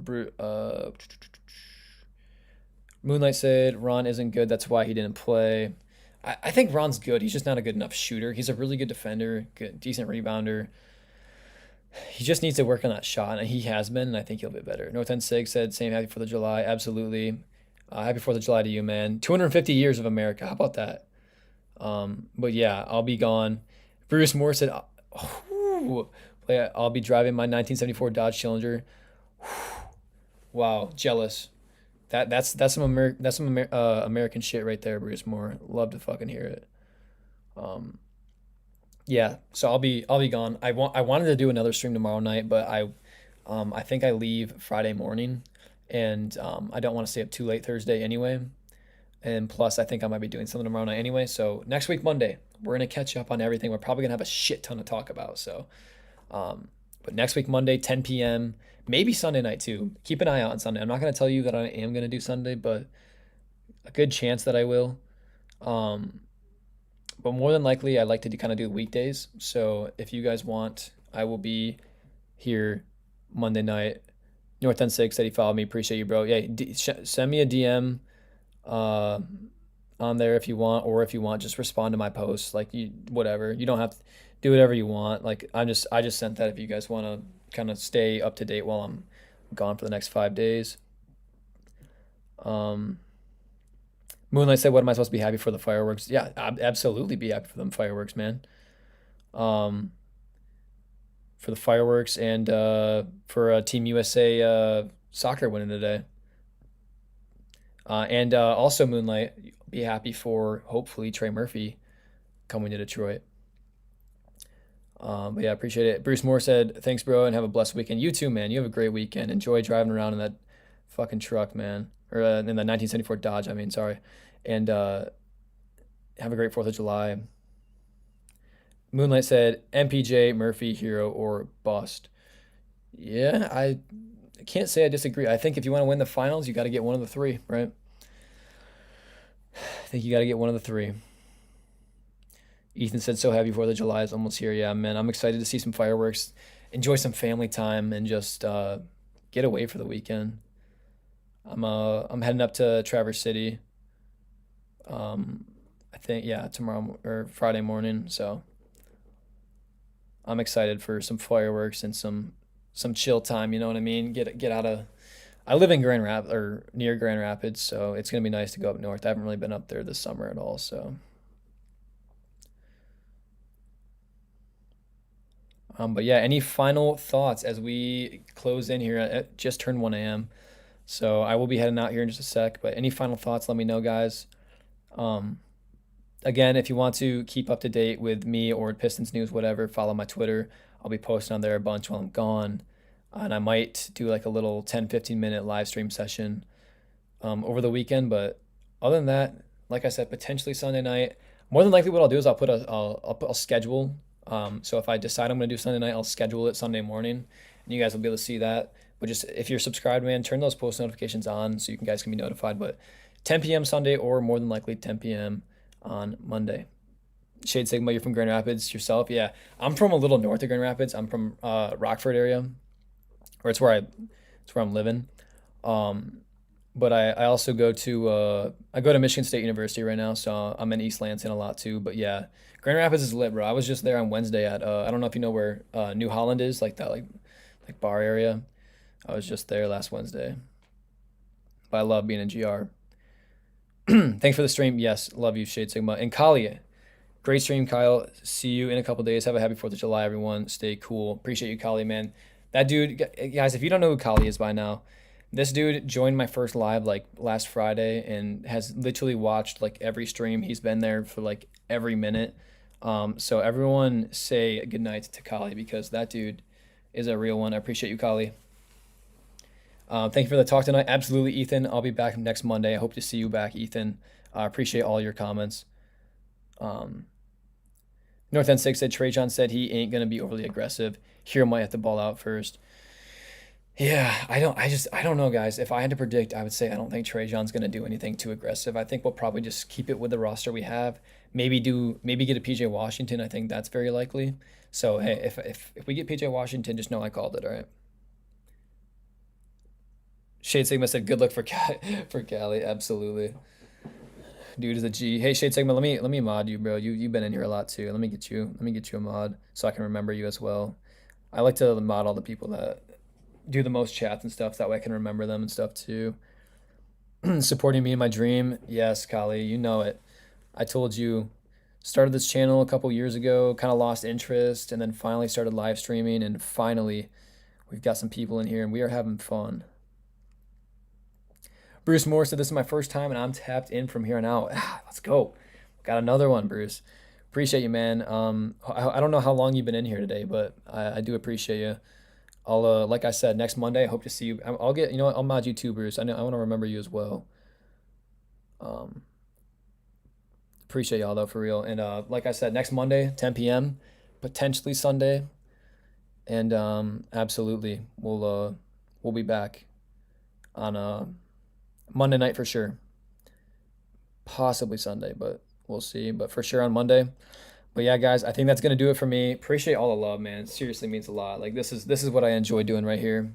Moonlight said Ron isn't good. That's why he didn't play. I think Ron's good. He's just not a good enough shooter. He's a really good defender, good, decent rebounder. He just needs to work on that shot, and he has been, and I think he'll be better. North End Sig said, same happy 4th of July. Absolutely. Happy 4th of July to you, man. 250 years of America. How about that? But yeah, I'll be gone. Bruce Moore said, oh, I'll be driving my 1974 Dodge Challenger. Wow, jealous. That's some American shit right there, Bruce Moore. Love to fucking hear it. Um, yeah, so I'll be gone. I wanted to do another stream tomorrow night, but I think I leave Friday morning, and I don't want to stay up too late Thursday anyway. And plus, I think I might be doing something tomorrow night anyway. So next week Monday, we're gonna catch up on everything. We're probably gonna have a shit ton to talk about. So, but next week Monday, 10 p.m. Maybe Sunday night too. Keep an eye out on Sunday. I'm not gonna tell you that I am gonna do Sunday, but a good chance that I will. Um, but more than likely, I like to kind of do weekdays. So if you guys want, I will be here Monday night. North End Six said he followed me. Appreciate you, bro. Yeah, send me a DM uh, on there if you want, or if you want, just respond to my posts. Like you, whatever. You don't have to do whatever you want. Like I just sent that if you guys want to kind of stay up to date while I'm gone for the next 5 days. Um, Moonlight said, "What am I supposed to be happy for the fireworks?" Yeah, absolutely be happy for them fireworks, man. Um, for the fireworks and for Team USA soccer winning today. And also Moonlight, be happy for hopefully Trey Murphy coming to Detroit. But yeah, appreciate it. Bruce Moore said, "Thanks, bro, and have a blessed weekend." You too, man. You have a great weekend. Enjoy driving around in that fucking truck, man, or in the 1974 Dodge. I mean, sorry, and have a great 4th of July. Moonlight said, "MPJ Murphy hero or bust." Yeah, I can't say I disagree. I think if you want to win the finals, you got to get one of the three, right? I think you got to get one of the three. Ethan said, "So happy 4th of July is almost here." Yeah, man, I'm excited to see some fireworks, enjoy some family time, and just get away for the weekend. I'm heading up to Traverse City. I think yeah, tomorrow or Friday morning. So I'm excited for some fireworks and some chill time. You know what I mean? Get out of. I live in Grand Rap or near Grand Rapids, so it's gonna be nice to go up north. I haven't really been up there this summer at all, so. But yeah, any final thoughts as we close in here? It just turned 1 a.m. So I will be heading out here in just a sec. But any final thoughts, let me know, guys. Um, Again, if you want to keep up to date with me or Pistons news, whatever, follow my Twitter. I'll be posting on there a bunch while I'm gone. And I might do like a little 10, 15-minute live stream session over the weekend. But other than that, like I said, potentially Sunday night. More than likely, what I'll do is I'll schedule. So if I decide I'm gonna do Sunday night, I'll schedule it Sunday morning, and you guys will be able to see that. But just if you're subscribed, man, turn those post notifications on so you guys can be notified. But 10 p.m. Sunday, or more than likely 10 p.m. on Monday. Shade Sigma, you're from Grand Rapids yourself. Yeah, I'm from a little north of Grand Rapids. I'm from Rockford area, or it's where I'm living. Um, but I also go to I go to Michigan State University right now, so I'm in East Lansing a lot too. But yeah, Grand Rapids is lit, bro. I was just there on Wednesday at I don't know if you know where New Holland is, like that like bar area. I was just there last Wednesday. But I love being in GR. Thanks for the stream. Yes, love you, Shade Sigma. And Kali, great stream, Kyle. See you in a couple days. Have a happy 4th of July, everyone. Stay cool. Appreciate you, Kali, man. That dude, guys, if you don't know who Kali is by now, this dude joined my first live like last Friday and has literally watched like every stream. He's been there for like every minute. So everyone say good night to Kali because that dude is a real one. I appreciate you, Kali. Thank you for the talk tonight. Absolutely, Ethan. I'll be back next Monday. I hope to see you back, Ethan. I appreciate all your comments. North End 6 said Trajan said he ain't going to be overly aggressive. Hero might have to ball out first. Yeah, I don't know, guys. If I had to predict, I would say I don't think Trajan's going to do anything too aggressive. I think we'll probably just keep it with the roster we have. Maybe get a PJ Washington. I think that's very likely. So, hey, if we get PJ Washington, just know I called it, all right? Shade Sigma said, "Good luck for for Cali." Absolutely, dude is a G. Hey, Shade Sigma, let me mod you, bro. You've been in here a lot too. Let me get you a mod so I can remember you as well. I like to mod all the people that do the most chats and stuff. That way I can remember them and stuff too. Supporting me in my dream, yes, Kali, you know it. I told you. Started this channel a couple years ago, kind of lost interest, and then finally started live streaming, and finally we've got some people in here, and we are having fun. Bruce Moore said, "This is my first time, and I'm tapped in from here on out." Let's go. Got another one, Bruce. Appreciate you, man. I don't know how long you've been in here today, but I do appreciate you. I'll like I said, next Monday, I hope to see you. I'll get, you know what, I'll mod you too, Bruce. I want to remember you as well. Appreciate y'all though, for real. And like I said, next Monday, 10 p.m., potentially Sunday, and absolutely, we'll be back on Monday night for sure. Possibly Sunday, but we'll see. But for sure on Monday. But yeah, guys, I think that's gonna do it for me. Appreciate all the love, man. It seriously means a lot. Like this is what I enjoy doing right here.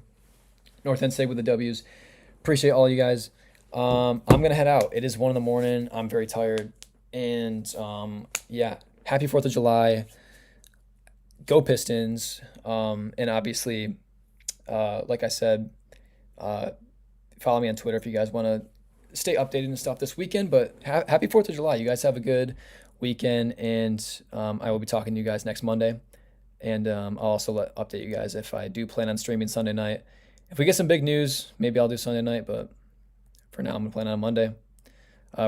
North End State with the W's. Appreciate all you guys. I'm gonna head out. It is 1 in the morning. I'm very tired. And yeah, happy 4th of July. Go Pistons. And obviously, like I said, follow me on Twitter if you guys want to stay updated and stuff this weekend. But happy 4th of July. You guys have a good weekend. And I will be talking to you guys next Monday. And I'll also update you guys if I do plan on streaming Sunday night. If we get some big news, maybe I'll do Sunday night. But for now, I'm going to plan on Monday.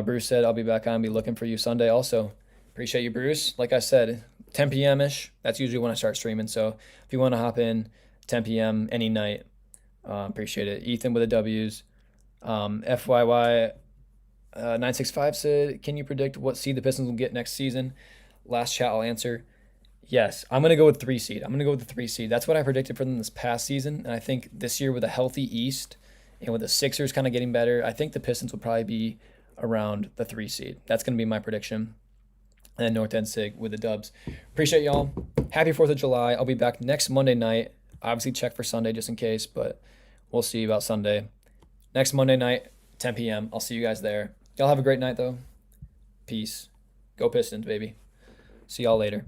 Bruce said, "I'll be back on. Be looking for you Sunday also." Appreciate you, Bruce. Like I said, 10 p.m.-ish. That's usually when I start streaming. So if you want to hop in 10 p.m. any night, appreciate it. Ethan with the W's. FYY 965 said, "Can you predict what seed the Pistons will get next season?" Last chat, I'll answer. Yes, I'm going to go with 3 seed. I'm going to go with the 3 seed. That's what I predicted for them this past season. And I think this year with a healthy East and with the Sixers kind of getting better, I think the Pistons will probably be around the 3 seed. That's going to be my prediction. And then North End Sig with the Dubs. Appreciate y'all. Happy 4th of July. I'll be back next Monday night. Obviously check for Sunday just in case, but we'll see about Sunday. Next Monday night, 10 p.m. I'll see you guys there. Y'all have a great night, though. Peace. Go Pistons, baby. See y'all later.